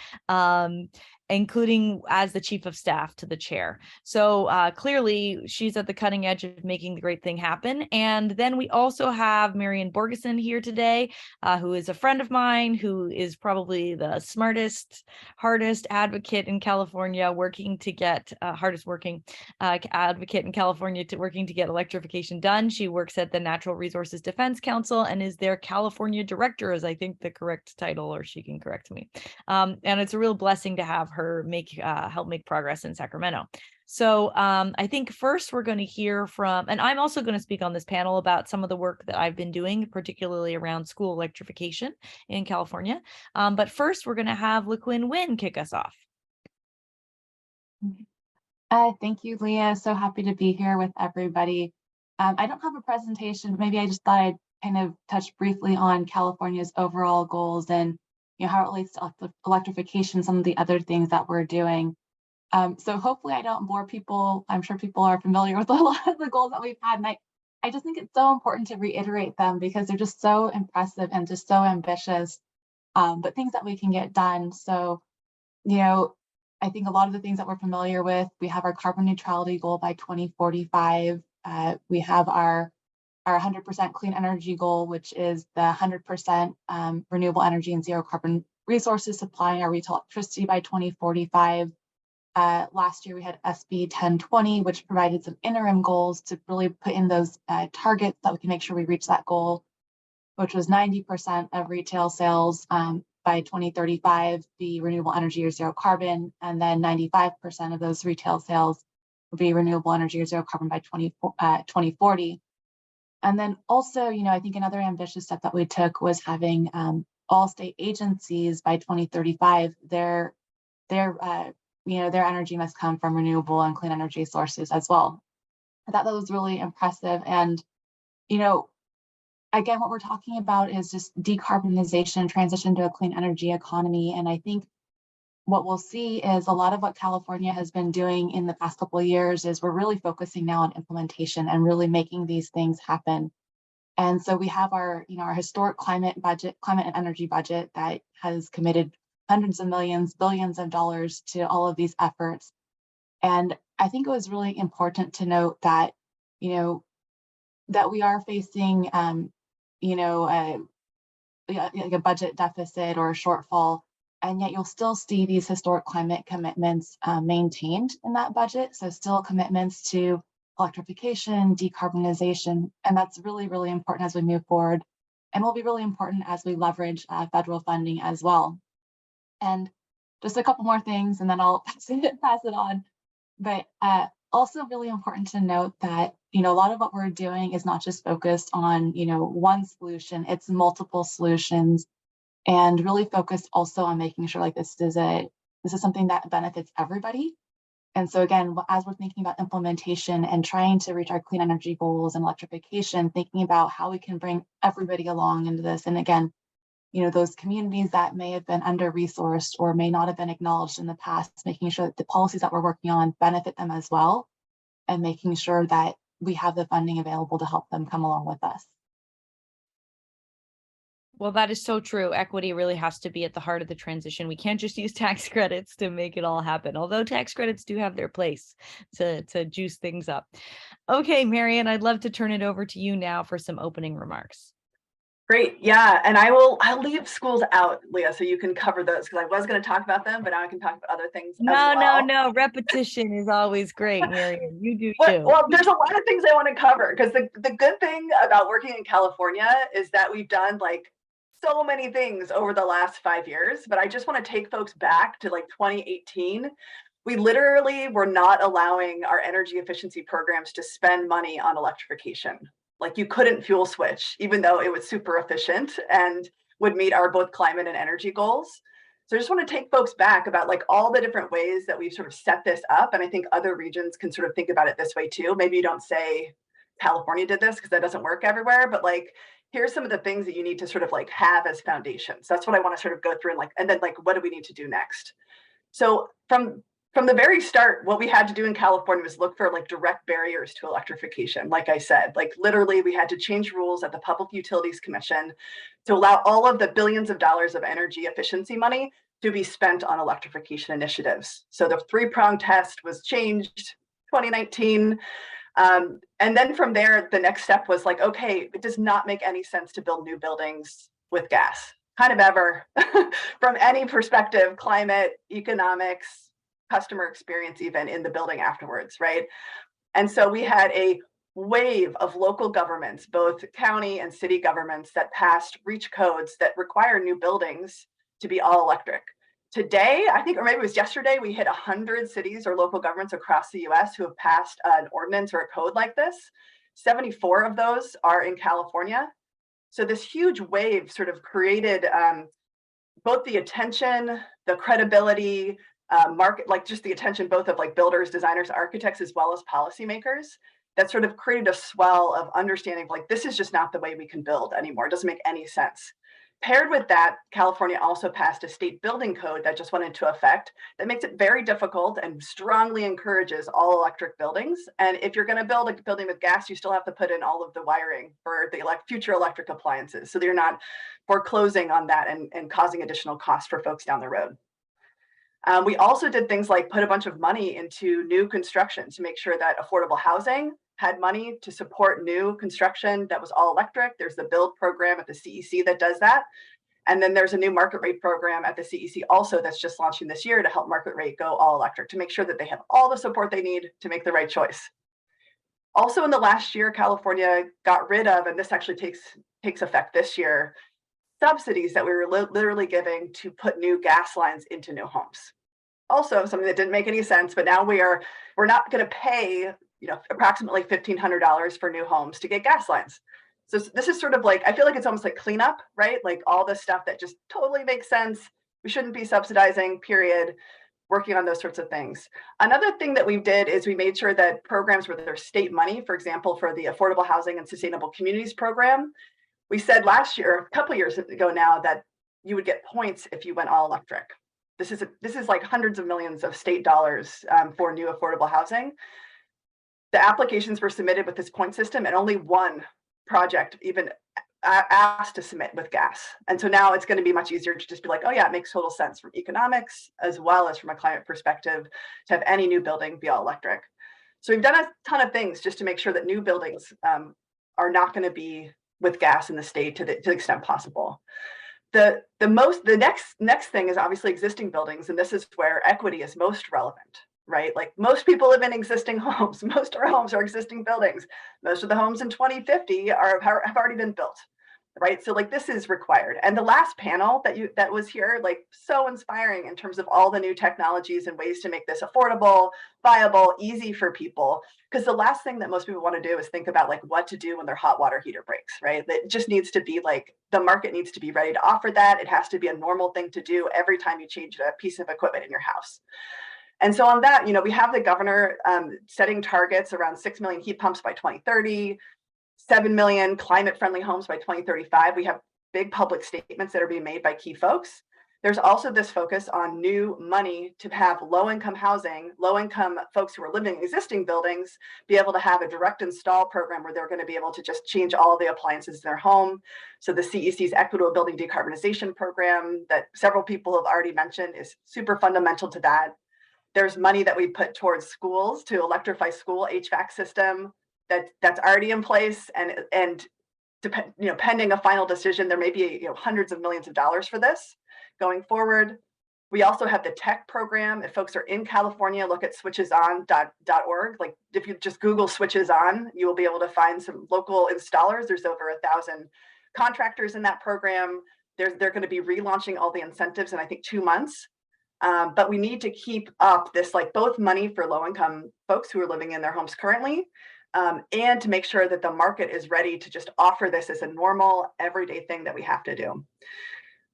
including as the Chief of Staff to the Chair. So clearly, she's at the cutting edge of making the great thing happen. And then we also have Merrian Borgeson here today, who is a friend of mine, who is probably the smartest, hardest advocate in California, working to get hardest working advocate in California working to get electrification done. She works at the Natural Resources Defense Council and is their California director, is I think the correct title, or she can correct me. And it's a real blessing to have her help make progress in Sacramento. So I think first we're going to hear from, and I'm also going to speak on this panel about some of the work that I've been doing, particularly around school electrification in California. But first we're going to have Le-Quyen Nguyen kick us off. Thank you, Leah. So happy to be here with everybody. I don't have a presentation, but maybe I just thought I'd kind of touch briefly on California's overall goals and how it relates to electrification, some of the other things that we're doing. So hopefully I don't bore people. I'm sure people are familiar with a lot of the goals that we've had. And I just think it's so important to reiterate them because they're just so impressive and just so ambitious, but things that we can get done. So, I think a lot of the things that we're familiar with, we have our carbon neutrality goal by 2045. We have our 100% clean energy goal, which is the 100% renewable energy and zero carbon resources supplying our retail electricity by 2045. Last year, we had SB 1020, which provided some interim goals to really put in those targets that we can make sure we reach that goal, which was 90% of retail sales by 2035 be renewable energy or zero carbon, and then 95% of those retail sales will be renewable energy or zero carbon by 2040. And then also, I think another ambitious step that we took was having all state agencies by 2035, their energy must come from renewable and clean energy sources as well. I thought that was really impressive. And, again, what we're talking about is just decarbonization, transition to a clean energy economy. And I think what we'll see is a lot of what California has been doing in the past couple of years is we're really focusing now on implementation and really making these things happen. And so we have our historic climate and energy budget that has committed hundreds of millions, billions of dollars to all of these efforts. And I think it was really important to note that, that we are facing, a budget deficit or a shortfall, and yet you'll still see these historic climate commitments maintained in that budget. So still commitments to electrification, decarbonization, and that's really, really important as we move forward, and will be really important as we leverage federal funding as well. And just a couple more things, and then I'll pass it on. But also really important to note that, a lot of what we're doing is not just focused on, one solution, it's multiple solutions, and really focused also on making sure like this is something that benefits everybody. And so again, as we're thinking about implementation and trying to reach our clean energy goals and electrification, thinking about how we can bring everybody along into this. And again, those communities that may have been under-resourced or may not have been acknowledged in the past, making sure that the policies that we're working on benefit them as well, and making sure that we have the funding available to help them come along with us. Well, that is so true. Equity really has to be at the heart of the transition. We can't just use tax credits to make it all happen, although tax credits do have their place to juice things up. Okay, Merrian, I'd love to turn it over to you now for some opening remarks. Great. Yeah. And I'll leave schools out, Leah, so you can cover those, because I was going to talk about them, but now I can talk about other things. No. Repetition is always great, Merrian. You do too. Well, there's a lot of things I want to cover, because the good thing about working in California is that we've done like so many things over the last 5 years, but I just want to take folks back to like 2018. We literally were not allowing our energy efficiency programs to spend money on electrification. Like you couldn't fuel switch, even though it was super efficient and would meet our both climate and energy goals. So I just want to take folks back about like all the different ways that we've sort of set this up. And I think other regions can sort of think about it this way too. Maybe you don't say California did this because that doesn't work everywhere, but like, here's some of the things that you need to sort of like have as foundations. That's what I want to sort of go through and then what do we need to do next? So from the very start, what we had to do in California was look for like direct barriers to electrification. Like I said, like literally we had to change rules at the Public Utilities Commission to allow all of the billions of dollars of energy efficiency money to be spent on electrification initiatives. So the three-pronged test was changed 2019. And then from there, the next step was like, okay, it does not make any sense to build new buildings with gas, kind of ever, from any perspective, climate, economics, customer experience, even in the building afterwards, right? And so we had a wave of local governments, both county and city governments, that passed REACH codes that require new buildings to be all electric. Today, I think, or maybe it was yesterday, we hit 100 cities or local governments across the US who have passed an ordinance or a code like this. 74 of those are in California. So this huge wave sort of created both the attention, the credibility, market, like just the attention both of like builders, designers, architects, as well as policymakers, that sort of created a swell of understanding like this is just not the way we can build anymore. It doesn't make any sense. Paired with that, California also passed a state building code that just went into effect that makes it very difficult and strongly encourages all electric buildings. And if you're going to build a building with gas, you still have to put in all of the wiring for the future electric appliances. So you're not foreclosing on that and causing additional costs for folks down the road. We also did things like put a bunch of money into new construction to make sure that affordable housing had money to support new construction that was all electric. There's the build program at the CEC that does that. And then there's a new market rate program at the CEC also that's just launching this year to help market rate go all electric, to make sure that they have all the support they need to make the right choice. Also in the last year, California got rid of, and this actually takes effect this year, subsidies that we were literally giving to put new gas lines into new homes. Also something that didn't make any sense, but now we're not going to pay, approximately $1,500 for new homes to get gas lines. So this is sort of like, I feel like it's almost like cleanup, right? Like all this stuff that just totally makes sense. We shouldn't be subsidizing, period. Working on those sorts of things. Another thing that we did is we made sure that programs where there's state money, for example, for the Affordable Housing and Sustainable Communities program, we said last year, a couple of years ago now, that you would get points if you went all electric. This is like hundreds of millions of state dollars for new affordable housing. The applications were submitted with this point system, and only one project even asked to submit with gas. And so now it's going to be much easier to just be like, oh yeah, it makes total sense from economics as well as from a climate perspective to have any new building be all electric. So we've done a ton of things just to make sure that new buildings are not going to be with gas in the state to the extent possible. The next thing is obviously existing buildings, and this is where equity is most relevant, right? Like most people live in existing homes. Most of our homes are existing buildings. Most of the homes in 2050 have already been built, right? So like this is required. And the last panel that was here, like so inspiring in terms of all the new technologies and ways to make this affordable, viable, easy for people. Because the last thing that most people want to do is think about like what to do when their hot water heater breaks, right? It just needs to be like, the market needs to be ready to offer that. It has to be a normal thing to do every time you change a piece of equipment in your house. And so on that, we have the governor setting targets around 6 million heat pumps by 2030, 7 million climate-friendly homes by 2035. We have big public statements that are being made by key folks. There's also this focus on new money to have low-income housing, low-income folks who are living in existing buildings be able to have a direct install program where they're going to be able to just change all the appliances in their home. So the CEC's Equitable Building Decarbonization Program that several people have already mentioned is super fundamental to that. There's money that we put towards schools to electrify school HVAC system that's already in place, and pending a final decision, there may be hundreds of millions of dollars for this going forward. We also have the tech program. If folks are in California, look at switcheson.org. Like if you just Google switches on, you will be able to find some local installers. There's over 1,000 contractors in that program. They're going to be relaunching all the incentives in, I think, 2 months. But we need to keep up this, like both money for low-income folks who are living in their homes currently, and to make sure that the market is ready to just offer this as a normal, everyday thing that we have to do.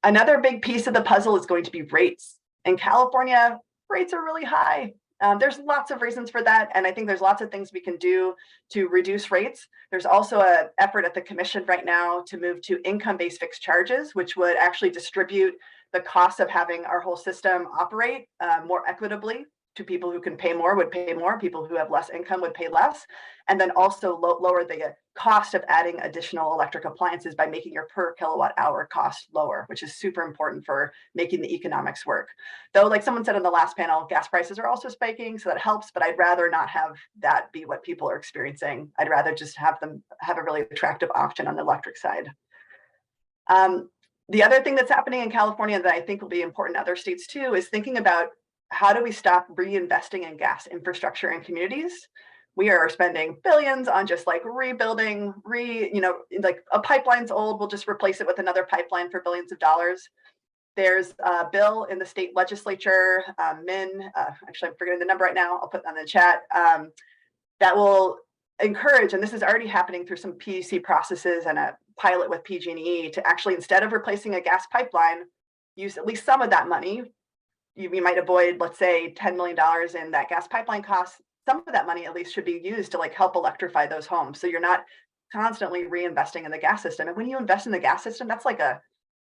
Another big piece of the puzzle is going to be rates. In California, rates are really high. There's lots of reasons for that, and I think there's lots of things we can do to reduce rates. There's also an effort at the commission right now to move to income-based fixed charges, which would actually distribute the cost of having our whole system operate more equitably. To people who can pay more would pay more, people who have less income would pay less, and then also lower the cost of adding additional electric appliances by making your per kilowatt hour cost lower, which is super important for making the economics work. Though, like someone said on the last panel, gas prices are also spiking, so that helps, but I'd rather not have that be what people are experiencing. I'd rather just have them have a really attractive option on the electric side. The other thing that's happening in California that I think will be important in other states too is thinking about how do we stop reinvesting in gas infrastructure in communities? We are spending billions on just like rebuilding, like a pipeline's old, we'll just replace it with another pipeline for billions of dollars. There's a bill in the state legislature, actually I'm forgetting the number right now, I'll put that in the chat, that will encourage, and this is already happening through some PUC processes and a pilot with PG&E, to actually, instead of replacing a gas pipeline, use at least some of that money. You might avoid, let's say, $10 million in that gas pipeline cost. Some of that money at least should be used to like help electrify those homes. So you're not constantly reinvesting in the gas system. And when you invest in the gas system, that's like a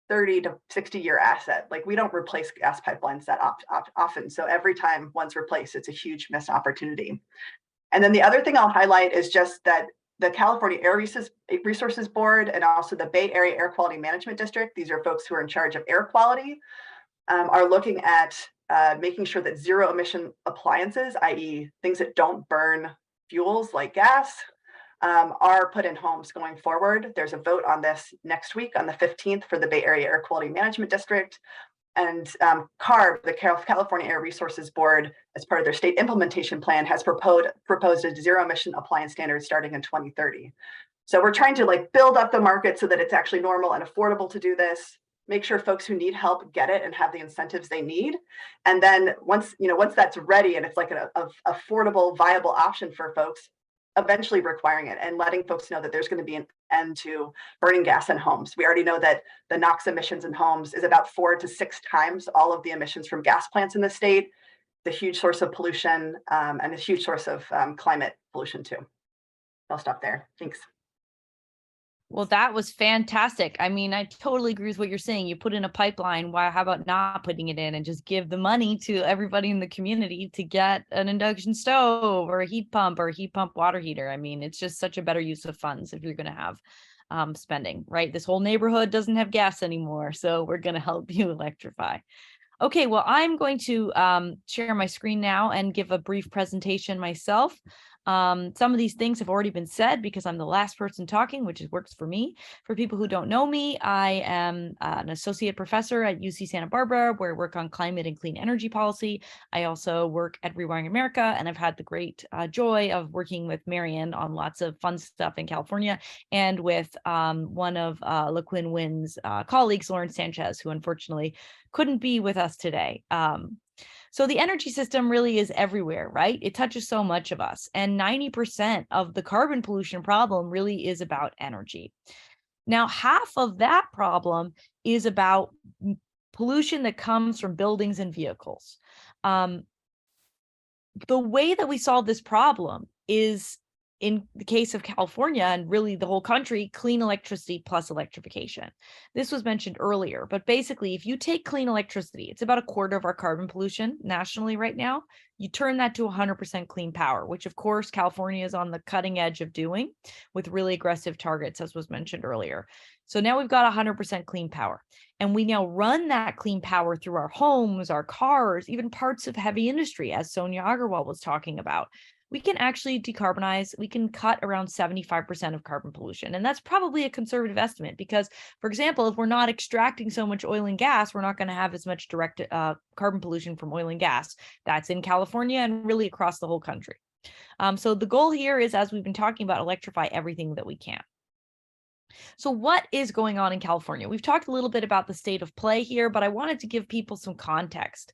30 to 60 year asset. Like we don't replace gas pipelines that often. So every time one's replaced, it's a huge missed opportunity. And then the other thing I'll highlight is just that the California Air Resources Board and also the Bay Area Air Quality Management District, these are folks who are in charge of air quality, are looking at making sure that zero emission appliances, i.e. things that don't burn fuels like gas, are put in homes going forward. There's a vote on this next week on the 15th for the Bay Area Air Quality Management District. And CARB, the California Air Resources Board, as part of their state implementation plan, has proposed a zero emission appliance standard starting in 2030. So we're trying to like build up the market so that it's actually normal and affordable to do this. Make sure folks who need help get it and have the incentives they need. And then once that's ready and it's like an affordable, viable option for folks, eventually requiring it and letting folks know that there's going to be an end to burning gas in homes. We already know that the NOx emissions in homes is about 4 to 6 times all of the emissions from gas plants in the state. The huge source of pollution and a huge source of climate pollution too. I'll stop there. Thanks. Well, that was fantastic. I mean, I totally agree with what you're saying. You put in a pipeline. Why? How about not putting it in and just give the money to everybody in the community to get an induction stove or a heat pump or a heat pump water heater? I mean, it's just such a better use of funds if you're going to have spending, right? This whole neighborhood doesn't have gas anymore, so we're going to help you electrify. Okay, well, I'm going to share my screen now and give a brief presentation myself. Some of these things have already been said because I'm the last person talking, which works for me. For people who don't know me, I am an associate professor at UC Santa Barbara, where I work on climate and clean energy policy. I also work at Rewiring America, and I've had the great joy of working with Merrian on lots of fun stuff in California, and with one of Le-Quyen's colleagues, Lauren Sanchez, who unfortunately couldn't be with us today. So the energy system really is everywhere, right? It touches so much of us. And 90% of the carbon pollution problem really is about energy. Now, half of that problem is about pollution that comes from buildings and vehicles. the way that we solve this problem is, in the case of California and really the whole country, clean electricity plus electrification. This was mentioned earlier, but basically if you take clean electricity, it's about a quarter of our carbon pollution nationally right now. You turn that to 100% clean power, which of course California is on the cutting edge of doing with really aggressive targets, as was mentioned earlier. So now we've got 100% clean power, and we now run that clean power through our homes, our cars, even parts of heavy industry, as Sonia Aggarwal was talking about. We can actually decarbonize, we can cut around 75% of carbon pollution. And that's probably a conservative estimate because, for example, if we're not extracting so much oil and gas, we're not going to have as much direct carbon pollution from oil and gas. That's in California and really across the whole country. So the goal here is, as we've been talking about, electrify everything that we can. So what is going on in California? We've talked a little bit about the state of play here, but I wanted to give people some context.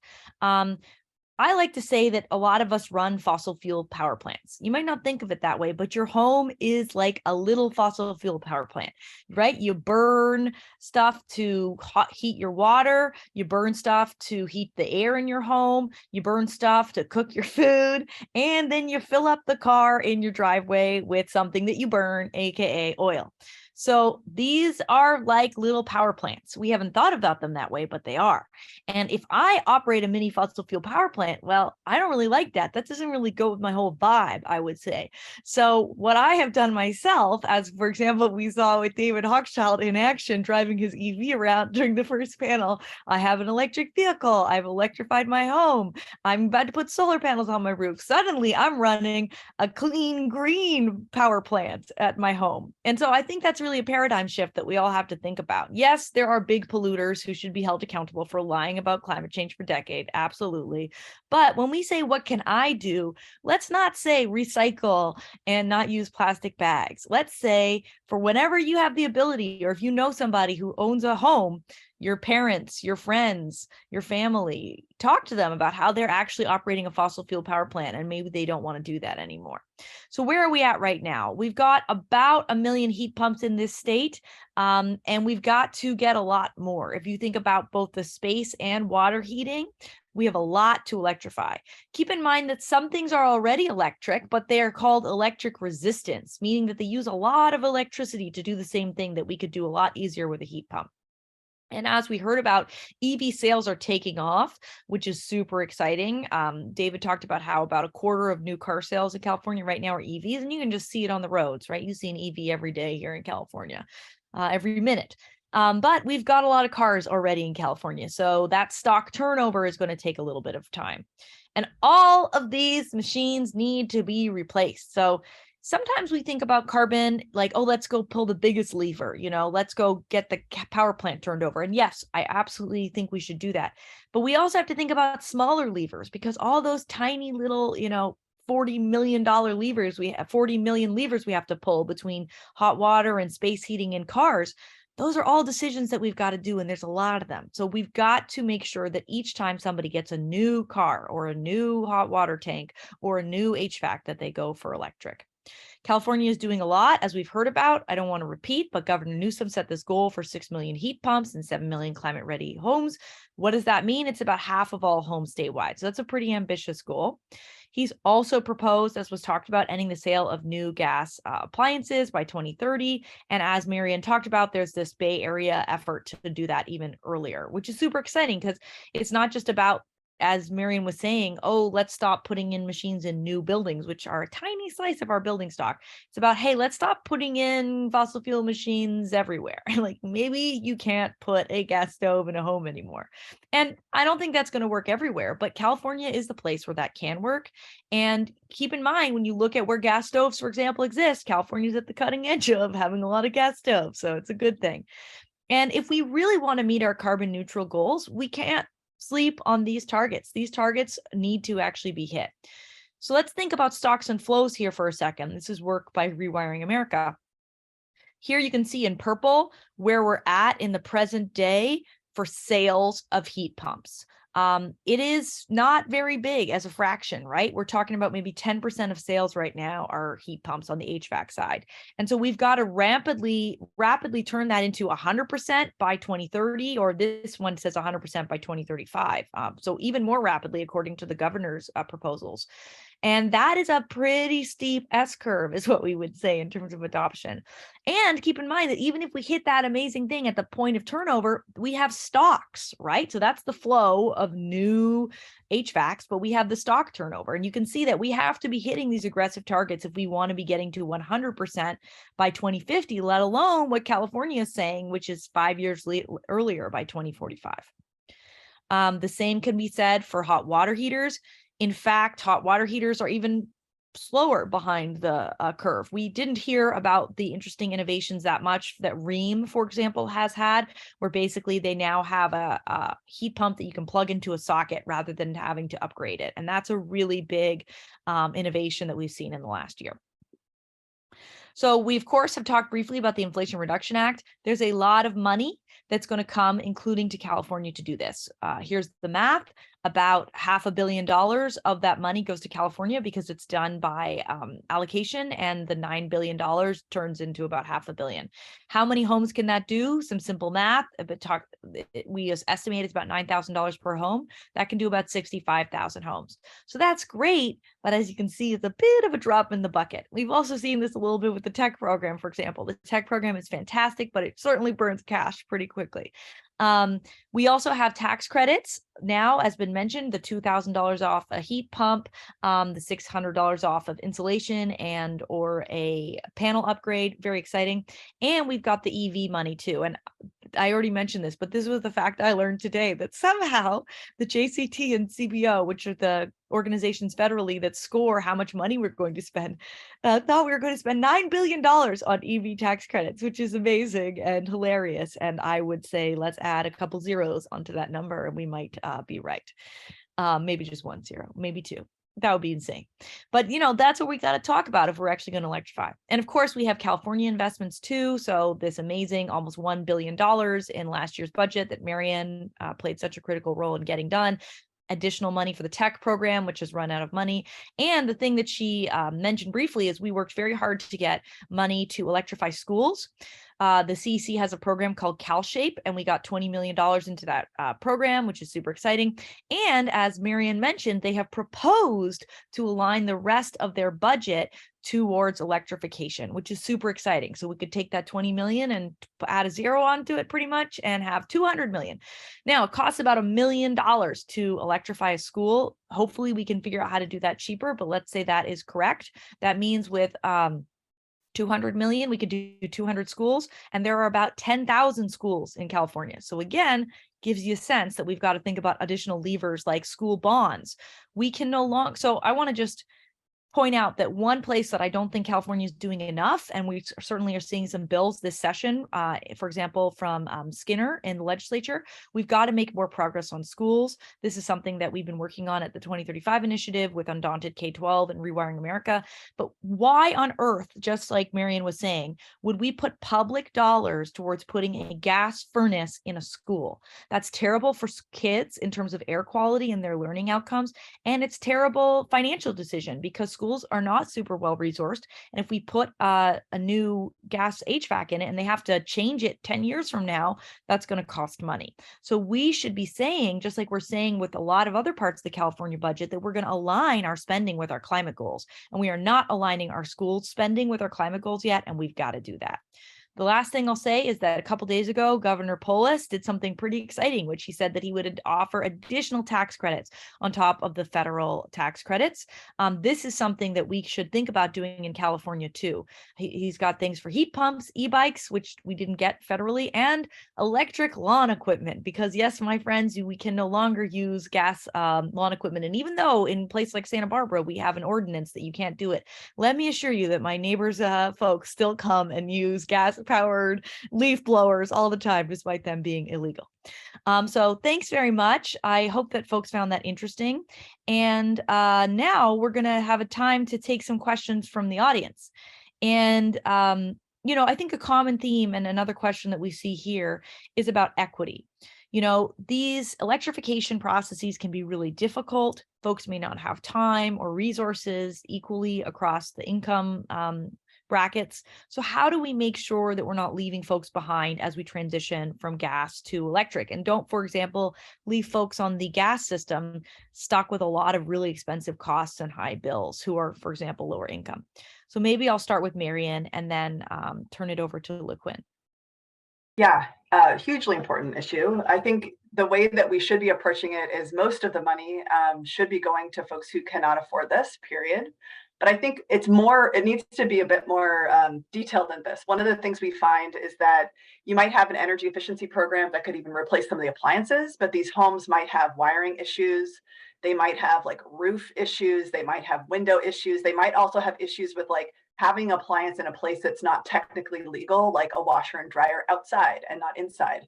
I like to say that a lot of us run fossil fuel power plants. You might not think of it that way, but your home is like a little fossil fuel power plant, right? You burn stuff to heat your water. You burn stuff to heat the air in your home. You burn stuff to cook your food. And then you fill up the car in your driveway with something that you burn, AKA oil. So these are like little power plants. We haven't thought about them that way, but they are. And if I operate a mini fossil fuel power plant, well, I don't really like that. That doesn't really go with my whole vibe, I would say. So what I have done myself, as for example, we saw with David Hochschild in action driving his EV around during the first panel, I have an electric vehicle. I've electrified my home. I'm about to put solar panels on my roof. Suddenly I'm running a clean green power plant at my home. And so I think that's really a paradigm shift that we all have to think about. Yes, there are big polluters who should be held accountable for lying about climate change for decades. Absolutely. But when we say, what can I do? Let's not say recycle and not use plastic bags. Let's say, for whenever you have the ability, or if you know somebody who owns a home, your parents, your friends, your family, talk to them about how they're actually operating a fossil fuel power plant and maybe they don't want to do that anymore. So where are we at right now? We've got about 1 million heat pumps in this state, and we've got to get a lot more. If you think about both the space and water heating, we have a lot to electrify. Keep in mind that some things are already electric, but they are called electric resistance, meaning that they use a lot of electricity to do the same thing that we could do a lot easier with a heat pump. And as we heard about, EV sales are taking off, which is super exciting. David talked about how about a quarter of new car sales in California right now are EVs, and you can just see it on the roads, right? You see an EV every day here in California, every minute. But we've got a lot of cars already in California, so that stock turnover is going to take a little bit of time. And all of these machines need to be replaced. So sometimes we think about carbon like, oh, let's go pull the biggest lever, let's go get the power plant turned over. And yes, I absolutely think we should do that. But we also have to think about smaller levers, because all those tiny little, $40 million levers, 40 million levers we have to pull between hot water and space heating in cars. Those are all decisions that we've got to do, and there's a lot of them. So we've got to make sure that each time somebody gets a new car or a new hot water tank or a new HVAC, that they go for electric. California is doing a lot, as we've heard about. I don't want to repeat, but Governor Newsom set this goal for 6 million heat pumps and 7 million climate-ready homes. What does that mean? It's about half of all homes statewide. So that's a pretty ambitious goal. He's also proposed, as was talked about, ending the sale of new gas appliances by 2030. And as Merrian talked about, there's this Bay Area effort to do that even earlier, which is super exciting because it's not just about, as Merrian was saying, oh, let's stop putting in machines in new buildings, which are a tiny slice of our building stock. It's about, hey, let's stop putting in fossil fuel machines everywhere. Like maybe you can't put a gas stove in a home anymore. And I don't think that's going to work everywhere, but California is the place where that can work. And keep in mind, when you look at where gas stoves, for example, exist, California's at the cutting edge of having a lot of gas stoves. So it's a good thing. And if we really want to meet our carbon neutral goals, we can't sleep on these targets. These targets need to actually be hit. So let's think about stocks and flows here for a second. This is work by Rewiring America. Here you can see in purple where we're at in the present day for sales of heat pumps. It is not very big as a fraction, right? We're talking about maybe 10% of sales right now are heat pumps on the HVAC side. And so we've got to rapidly turn that into 100% by 2030, or this one says 100% by 2035. So even more rapidly, according to the governor's proposals. And that is a pretty steep S-curve is what we would say in terms of adoption. And keep in mind that even if we hit that amazing thing at the point of turnover, we have stocks, right? So that's the flow of new HVACs, but we have the stock turnover. And you can see that we have to be hitting these aggressive targets if we want to be getting to 100% by 2050, let alone what California is saying, which is 5 years earlier by 2045. The same can be said for hot water heaters. In fact, hot water heaters are even slower behind the curve. We didn't hear about the interesting innovations that much that Rheem, for example, has had, where basically they now have a heat pump that you can plug into a socket rather than having to upgrade it. And that's a really big innovation that we've seen in the last year. So we, of course, have talked briefly about the Inflation Reduction Act. There's a lot of money that's going to come, including to California, to do this. Here's the math. About $500 million of that money goes to California because it's done by allocation, and the $9 billion turns into about $500 million. How many homes can that do? Some simple math. We estimate it's about $9,000 per home. That can do about 65,000 homes. So that's great, but as you can see, it's a bit of a drop in the bucket. We've also seen this a little bit with the tech program, for example. The tech program is fantastic, but it certainly burns cash pretty quickly. We also have tax credits now, as been mentioned, the $2,000 off a heat pump, the $600 off of insulation and or a panel upgrade. Very exciting. And we've got the EV money too. And I already mentioned this, but this was the fact I learned today, that somehow the JCT and CBO, which are the organizations federally that score how much money we're going to spend, thought we were going to spend $9 billion on EV tax credits, which is amazing and hilarious. And I would say, let's add a couple zeros onto that number and we might be right. Maybe just 1 zero, maybe 2. That would be insane. But, that's what we got to talk about if we're actually going to electrify. And of course, we have California investments too. So this amazing almost $1 billion in last year's budget that Merrian played such a critical role in getting done. Additional money for the tech program, which has run out of money. And the thing that she mentioned briefly is we worked very hard to get money to electrify schools. The CEC has a program called CalShape, and we got $20 million into that program, which is super exciting. And as Merrian mentioned, they have proposed to align the rest of their budget towards electrification, which is super exciting. So we could take that 20 million and add a zero onto it pretty much and have 200 million. Now it costs about $1 million to electrify a school. Hopefully we can figure out how to do that cheaper, but let's say that is correct. That means with 200 million, we could do 200 schools, and there are about 10,000 schools in California. So again, gives you a sense that we've got to think about additional levers like school bonds. We can no longer, so I want to just point out that one place that I don't think California is doing enough, and we certainly are seeing some bills this session, for example, from Skinner in the legislature, we've got to make more progress on schools. This is something that we've been working on at the 2035 initiative with Undaunted K-12 and Rewiring America. But why on earth, just like Merrian was saying, would we put public dollars towards putting a gas furnace in a school? That's terrible for kids in terms of air quality and their learning outcomes. And it's terrible financial decision because schools are not super well resourced. And if we put a new gas HVAC in it and they have to change it 10 years from now, that's going to cost money. So we should be saying, just like we're saying with a lot of other parts of the California budget, that we're going to align our spending with our climate goals. And we are not aligning our school spending with our climate goals yet, and we've got to do that. The last thing I'll say is that a couple days ago, Governor Polis did something pretty exciting, which he said that he would offer additional tax credits on top of the federal tax credits. This is something that we should think about doing in California too. He's got things for heat pumps, e-bikes, which we didn't get federally, and electric lawn equipment, because yes, my friends, we can no longer use gas lawn equipment. And even though in places like Santa Barbara, we have an ordinance that you can't do it, let me assure you that my neighbors' folks still come and use gas-powered leaf blowers all the time, despite them being illegal. So thanks very much. I hope that folks found that interesting. And now we're going to have a time to take some questions from the audience. And, I think a common theme and another question that we see here is about equity. You know, these electrification processes can be really difficult. Folks may not have time or resources equally across the income brackets. So how do we make sure that we're not leaving folks behind as we transition from gas to electric? And don't, for example, leave folks on the gas system stuck with a lot of really expensive costs and high bills who are, for example, lower income. So maybe I'll start with Merrian and then turn it over to Le-Quyen. Yeah, hugely important issue. I think the way that we should be approaching it is most of the money should be going to folks who cannot afford this, period. But I think it needs to be a bit more detailed than this. One of the things we find is that you might have an energy efficiency program that could even replace some of the appliances, but these homes might have wiring issues. They might have like roof issues. They might have window issues. They might also have issues with like having an appliance in a place that's not technically legal, like a washer and dryer outside and not inside.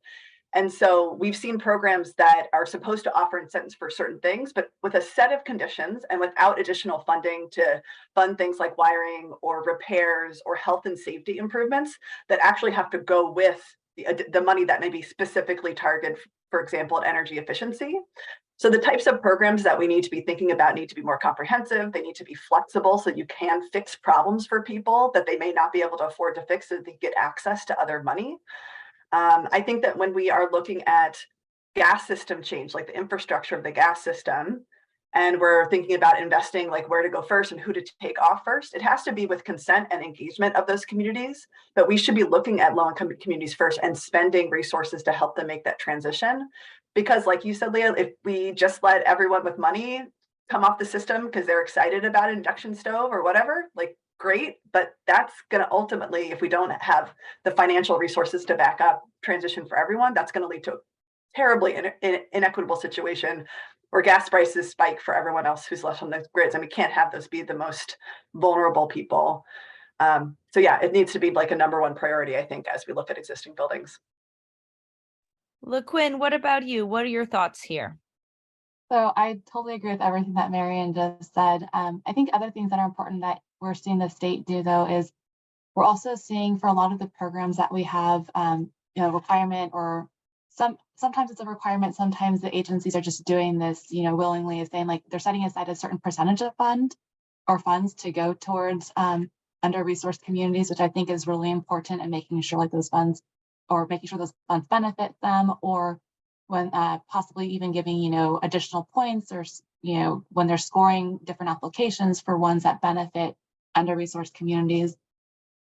And so we've seen programs that are supposed to offer incentives for certain things, but with a set of conditions and without additional funding to fund things like wiring or repairs or health and safety improvements that actually have to go with the money that may be specifically targeted, for example, at energy efficiency. So the types of programs that we need to be thinking about need to be more comprehensive. They need to be flexible so you can fix problems for people that they may not be able to afford to fix so they get access to other money. I think that when we are looking at gas system change, like the infrastructure of the gas system, and we're thinking about investing, like where to go first and who to take off first, it has to be with consent and engagement of those communities. But we should be looking at low-income communities first and spending resources to help them make that transition. Because like you said, Leah, if we just let everyone with money come off the system because they're excited about an induction stove or whatever, like great, but that's going to ultimately, if we don't have the financial resources to back up transition for everyone, that's going to lead to a terribly inequitable situation where gas prices spike for everyone else who's left on the grids, and we can't have those be the most vulnerable people. So yeah, it needs to be like a number one priority, I think, as we look at existing buildings. Le-Quyen, what about you? What are your thoughts here? So I totally agree with everything that Merrian just said. I think other things that are important that we're seeing the state do, though, is we're also seeing for a lot of the programs that we have, requirement, or sometimes it's a requirement. Sometimes the agencies are just doing this, willingly, is saying like they're setting aside a certain percentage of funds to go towards under-resourced communities, which I think is really important, and making sure like those funds benefit them, or when possibly even giving, additional points, or, when they're scoring different applications for ones that benefit under-resourced communities.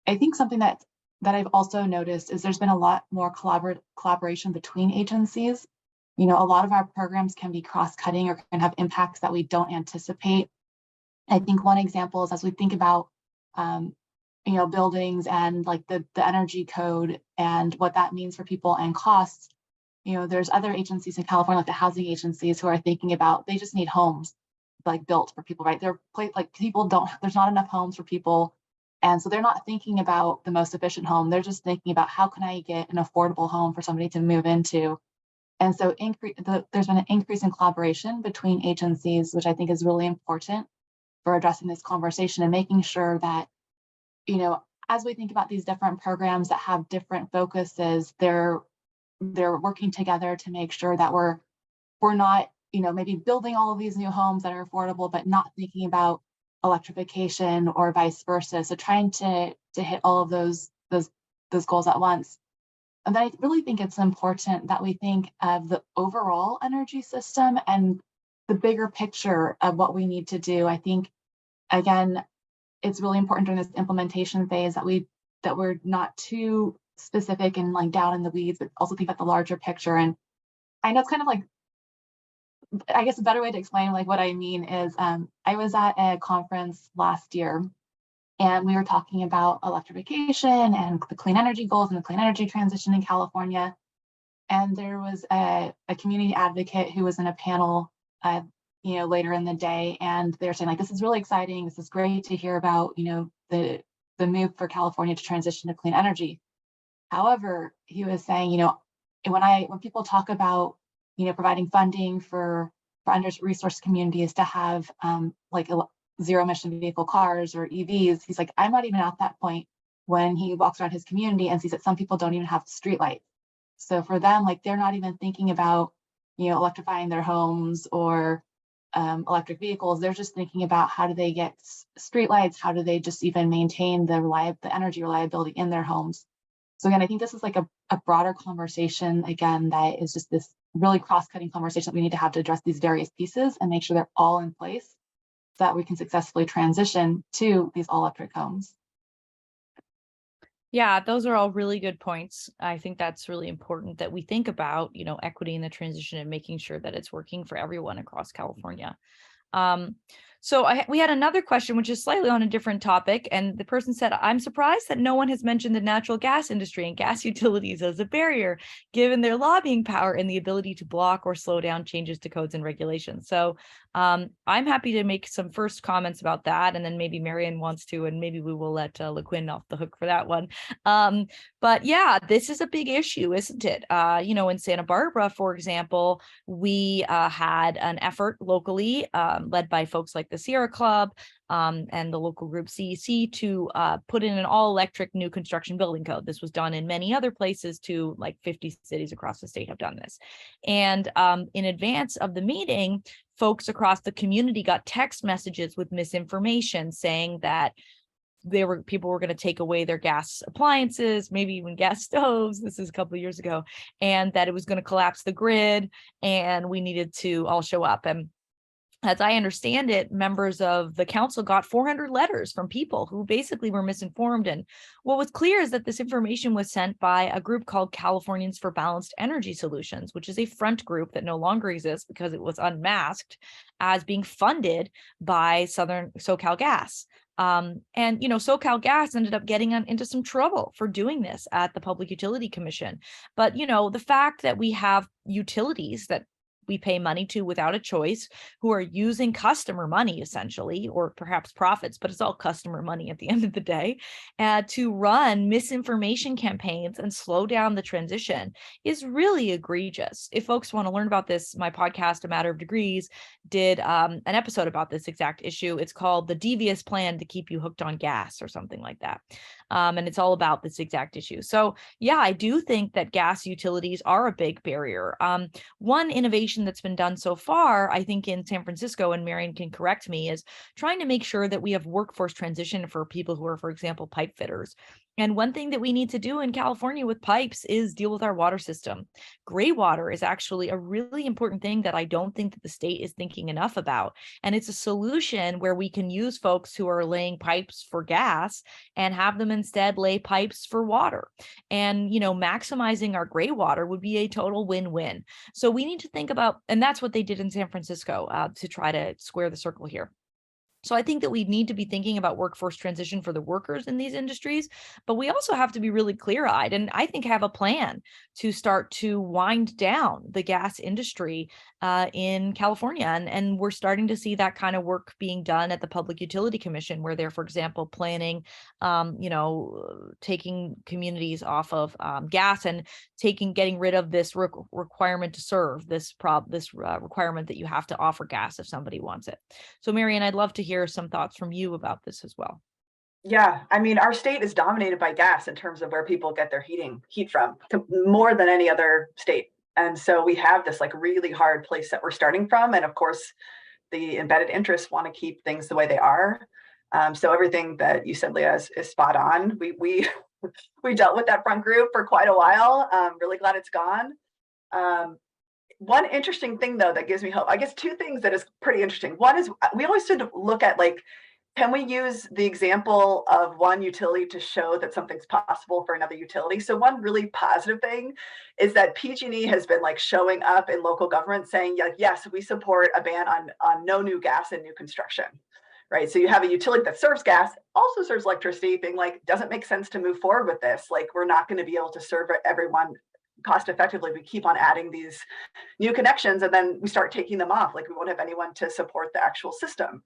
I think something that I've also noticed is there's been a lot more collaboration between agencies. A lot of our programs can be cross-cutting or can have impacts that we don't anticipate. I think one example is as we think about buildings and like the energy code and what that means for people and costs. There's other agencies in California, like the housing agencies, who are thinking about, they just need homes like built for people, right? There's not enough homes for people. And so they're not thinking about the most efficient home. They're just thinking about how can I get an affordable home for somebody to move into. And so there's been an increase in collaboration between agencies, which I think is really important for addressing this conversation and making sure that, as we think about these different programs that have different focuses, they're working together to make sure that we're not, maybe building all of these new homes that are affordable, but not thinking about electrification or vice versa. So trying to hit all of those goals at once. And I really think it's important that we think of the overall energy system and the bigger picture of what we need to do. I think, again, it's really important during this implementation phase that we're not too specific and like down in the weeds, but also think about the larger picture. And I know it's kind of like, I guess a better way to explain like what I mean is I was at a conference last year and we were talking about electrification and the clean energy goals and the clean energy transition in California. And there was a community advocate who was in a panel later in the day, and they're saying like, this is really exciting. This is great to hear about, the move for California to transition to clean energy. However, he was saying, when people talk about, providing funding for under-resourced communities to have zero emission vehicle cars or EVs, he's like, I'm not even at that point when he walks around his community and sees that some people don't even have streetlights. So for them, like they're not even thinking about, electrifying their homes or electric vehicles. They're just thinking about how do they get streetlights, how do they just even maintain the energy reliability in their homes. So again, I think this is like a broader conversation, again, that is just this really cross-cutting conversation that we need to have to address these various pieces and make sure they're all in place so that we can successfully transition to these all-electric homes. Yeah, those are all really good points. I think that's really important that we think about, equity in the transition and making sure that it's working for everyone across California. So we had another question, which is slightly on a different topic. And the person said, I'm surprised that no one has mentioned the natural gas industry and gas utilities as a barrier, given their lobbying power and the ability to block or slow down changes to codes and regulations. So I'm happy to make some first comments about that. And then maybe Merrian wants to, and maybe we will let Le-Quyen off the hook for that one. But yeah, this is a big issue, isn't it? In Santa Barbara, for example, we had an effort locally led by folks like the Sierra Club and the local group CEC to put in an all-electric new construction building code. This was done in many other places too, like 50 cities across the state have done this. And in advance of the meeting, folks across the community got text messages with misinformation saying that people were going to take away their gas appliances, maybe even gas stoves. This is a couple of years ago, and that it was going to collapse the grid and we needed to all show up. And as I understand it, members of the council got 400 letters from people who basically were misinformed. And what was clear is that this information was sent by a group called Californians for Balanced Energy Solutions, which is a front group that no longer exists because it was unmasked as being funded by Southern SoCal Gas. SoCal Gas ended up getting into some trouble for doing this at the Public Utility Commission. But, the fact that we have utilities that we pay money to without a choice, who are using customer money essentially, or perhaps profits, but it's all customer money at the end of the day, to run misinformation campaigns and slow down the transition is really egregious. If folks want to learn about this, my podcast, A Matter of Degrees, did an episode about this exact issue. It's called The Devious Plan to Keep You Hooked on Gas or something like that. And it's all about this exact issue. So yeah, I do think that gas utilities are a big barrier. One innovation that's been done so far, I think in San Francisco, and Merrian can correct me, is trying to make sure that we have workforce transition for people who are, for example, pipe fitters. And one thing that we need to do in California with pipes is deal with our water system. Gray water is actually a really important thing that I don't think that the state is thinking enough about. And it's a solution where we can use folks who are laying pipes for gas and have them instead lay pipes for water. And, maximizing our gray water would be a total win-win. So we need to think about, and that's what they did in San Francisco to try to square the circle here. So I think that we need to be thinking about workforce transition for the workers in these industries, but we also have to be really clear-eyed and I think have a plan to start to wind down the gas industry in California. And we're starting to see that kind of work being done at the Public Utility Commission, where they're, for example, planning, taking communities off of gas and getting rid of this requirement to serve, this requirement that you have to offer gas if somebody wants it. So Merrian, I'd love to hear some thoughts from you about this as well. Yeah, I mean, our state is dominated by gas in terms of where people get their heat from, more than any other state. And so we have this like really hard place that we're starting from. And of course, the embedded interests want to keep things the way they are. So everything that you said, Leah, is spot on. We dealt with that front group for quite a while. Really glad it's gone. One interesting thing, though, that gives me hope, I guess two things that is pretty interesting. One is we always sort of look at like, can we use the example of one utility to show that something's possible for another utility? So one really positive thing is that PG&E has been like showing up in local government saying, like, yes, we support a ban on no new gas in new construction, right? So you have a utility that serves gas, also serves electricity, being like, doesn't make sense to move forward with this. Like, we're not going to be able to serve everyone cost effectively. We keep on adding these new connections and then we start taking them off. Like, we won't have anyone to support the actual system.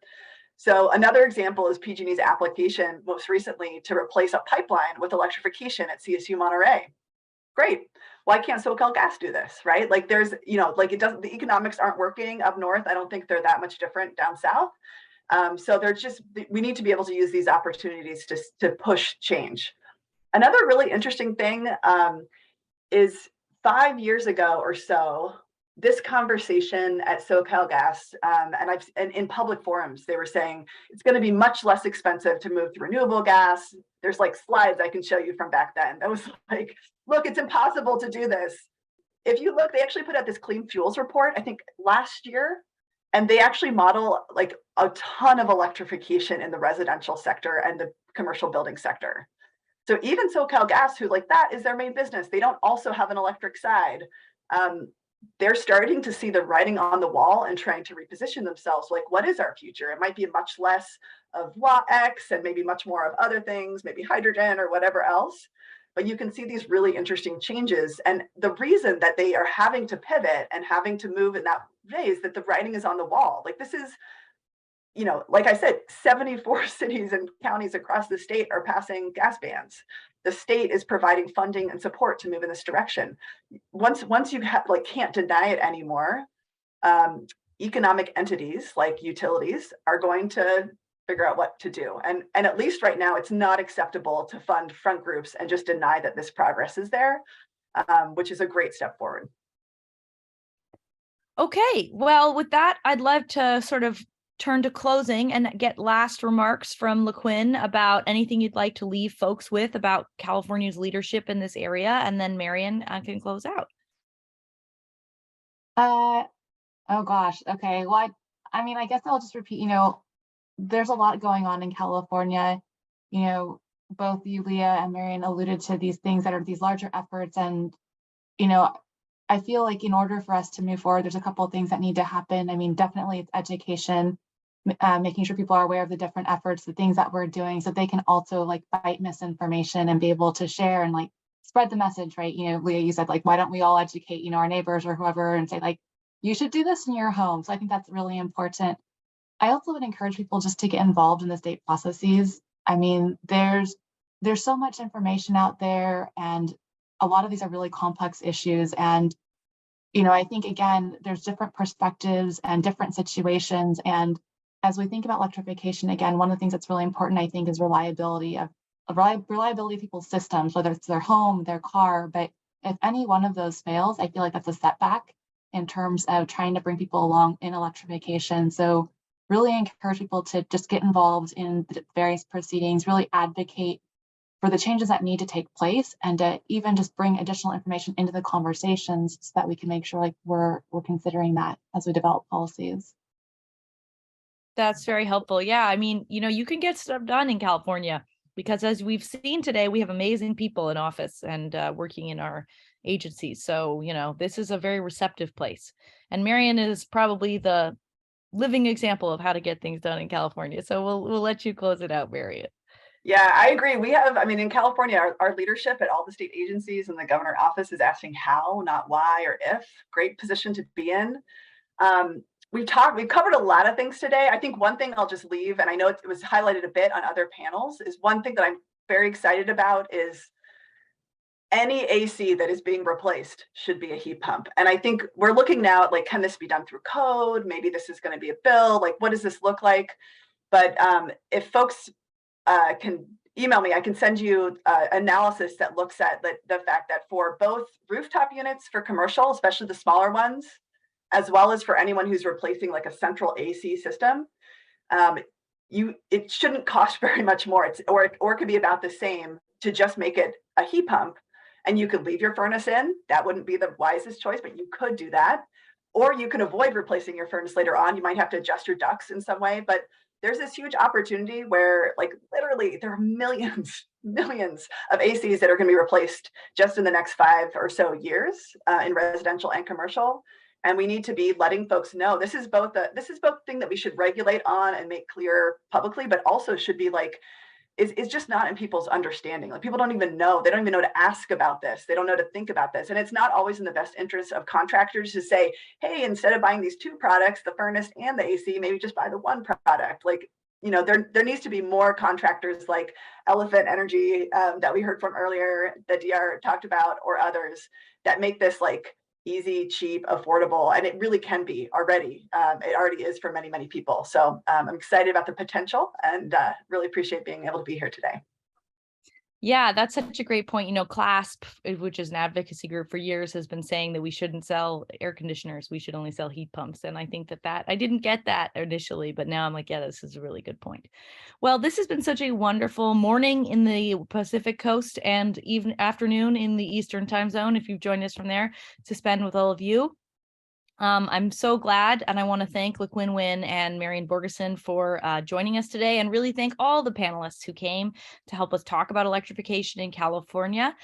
So another example is PG&E's application most recently to replace a pipeline with electrification at CSU Monterey. Great. Why can't SoCal Gas do this, right? Like there's, like it doesn't, the economics aren't working up north. I don't think they're that much different down south. So they're just, we need to be able to use these opportunities to push change. Another really interesting thing is 5 years ago or so, this conversation at SoCalGas, and in public forums, they were saying it's going to be much less expensive to move to renewable gas. There's like slides I can show you from back then. That was like, look, it's impossible to do this. If you look, they actually put out this clean fuels report, I think last year, and they actually model like a ton of electrification in the residential sector and the commercial building sector. So even SoCalGas, who like that is their main business, they don't also have an electric side. They're starting to see the writing on the wall and trying to reposition themselves. Like, what is our future? It might be much less of WAX and maybe much more of other things, maybe hydrogen or whatever else. But you can see these really interesting changes. And the reason that they are having to pivot and having to move in that way is that the writing is on the wall. Like this is, you know, like I said, 74 cities and counties across the state are passing gas bans. The state is providing funding and support to move in this direction. Once you can't deny it anymore, economic entities like utilities are going to figure out what to do. And at least right now, it's not acceptable to fund front groups and just deny that this progress is there, which is a great step forward. Okay, well, with that, I'd love to sort of turn to closing and get last remarks from Le-Quyen about anything you'd like to leave folks with about California's leadership in this area, and then Merrian can close out. Oh gosh, okay. Well, I mean, I guess I'll just repeat, you know, there's a lot going on in California. You know, both you, Leah, and Merrian alluded to these things that are these larger efforts. And, you know, I feel like in order for us to move forward, there's a couple of things that need to happen. I mean, definitely it's education, making sure people are aware of the different efforts, the things that we're doing, so they can also like fight misinformation and be able to share and like spread the message, right? You know, Leah, you said like, why don't we all educate, you know, our neighbors or whoever and say like, you should do this in your home. So I think that's really important. I also would encourage people just to get involved in the state processes. I mean, there's so much information out there, and a lot of these are really complex issues. And, you know, I think, again, there's different perspectives and different situations. And as we think about electrification, again, one of the things that's really important, I think, is reliability of people's systems, whether it's their home, their car. But if any one of those fails, I feel like that's a setback in terms of trying to bring people along in electrification. So really encourage people to just get involved in the various proceedings, really advocate for the changes that need to take place, and to even just bring additional information into the conversations so that we can make sure like we're considering that as we develop policies. That's very helpful. Yeah, I mean, you know, you can get stuff done in California because as we've seen today, we have amazing people in office and working in our agencies. So, you know, this is a very receptive place. And Merrian is probably the living example of how to get things done in California. So we'll let you close it out, Merrian. Yeah, I agree. We have, I mean, in California, our leadership at all the state agencies and the governor's office is asking how, not why or if. Great position to be in. We've covered a lot of things today. I think one thing I'll just leave, and I know it was highlighted a bit on other panels, is one thing that I'm very excited about is any AC that is being replaced should be a heat pump. And I think we're looking now at like, can this be done through code? Maybe this is going to be a bill. Like, what does this look like? But if folks can email me, I can send you analysis that looks at the fact that for both rooftop units for commercial, especially the smaller ones, as well as for anyone who's replacing like a central AC system, it shouldn't cost very much more. Or it could be about the same to just make it a heat pump. And you could leave your furnace in. That wouldn't be the wisest choice, but you could do that. Or you can avoid replacing your furnace later on. You might have to adjust your ducts in some way, but there's this huge opportunity where like literally there are millions of ACs that are going to be replaced just in the next 5 or so years in residential and commercial. And we need to be letting folks know this is both a thing that we should regulate on and make clear publicly, but also should be like, is just not in people's understanding. Like people don't even know. They don't even know to ask about this. They don't know to think about this. And it's not always in the best interest of contractors to say, hey, instead of buying these 2 products, the furnace and the AC, maybe just buy the 1 product. Like, you know, there needs to be more contractors like Elephant Energy that we heard from earlier, that DR talked about, or others that make this like easy, cheap, affordable, and it really can be already. It already is for many, many people. So I'm excited about the potential and really appreciate being able to be here today. Yeah, that's such a great point. You know, CLASP, which is an advocacy group for years, has been saying that we shouldn't sell air conditioners. We should only sell heat pumps. And I think that I didn't get that initially, but now I'm like, yeah, this is a really good point. Well, this has been such a wonderful morning in the Pacific Coast and even afternoon in the Eastern time zone, if you've joined us from there, to spend with all of you. I'm so glad, and I want to thank Le-Quyen and Merrian Borgeson for joining us today, and really thank all the panelists who came to help us talk about electrification in California.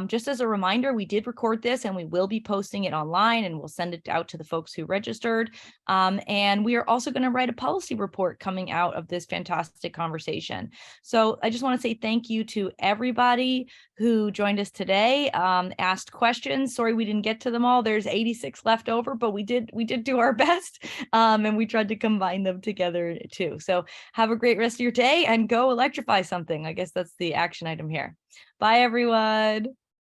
Just as a reminder, we did record this and we will be posting it online, and we'll send it out to the folks who registered. And we are also going to write a policy report coming out of this fantastic conversation. So I just want to say thank you to everybody who joined us today, asked questions. Sorry we didn't get to them all. There's 86 left over, but we did do our best, and we tried to combine them together too. So have a great rest of your day and go electrify something. I guess that's the action item here. Bye, everyone.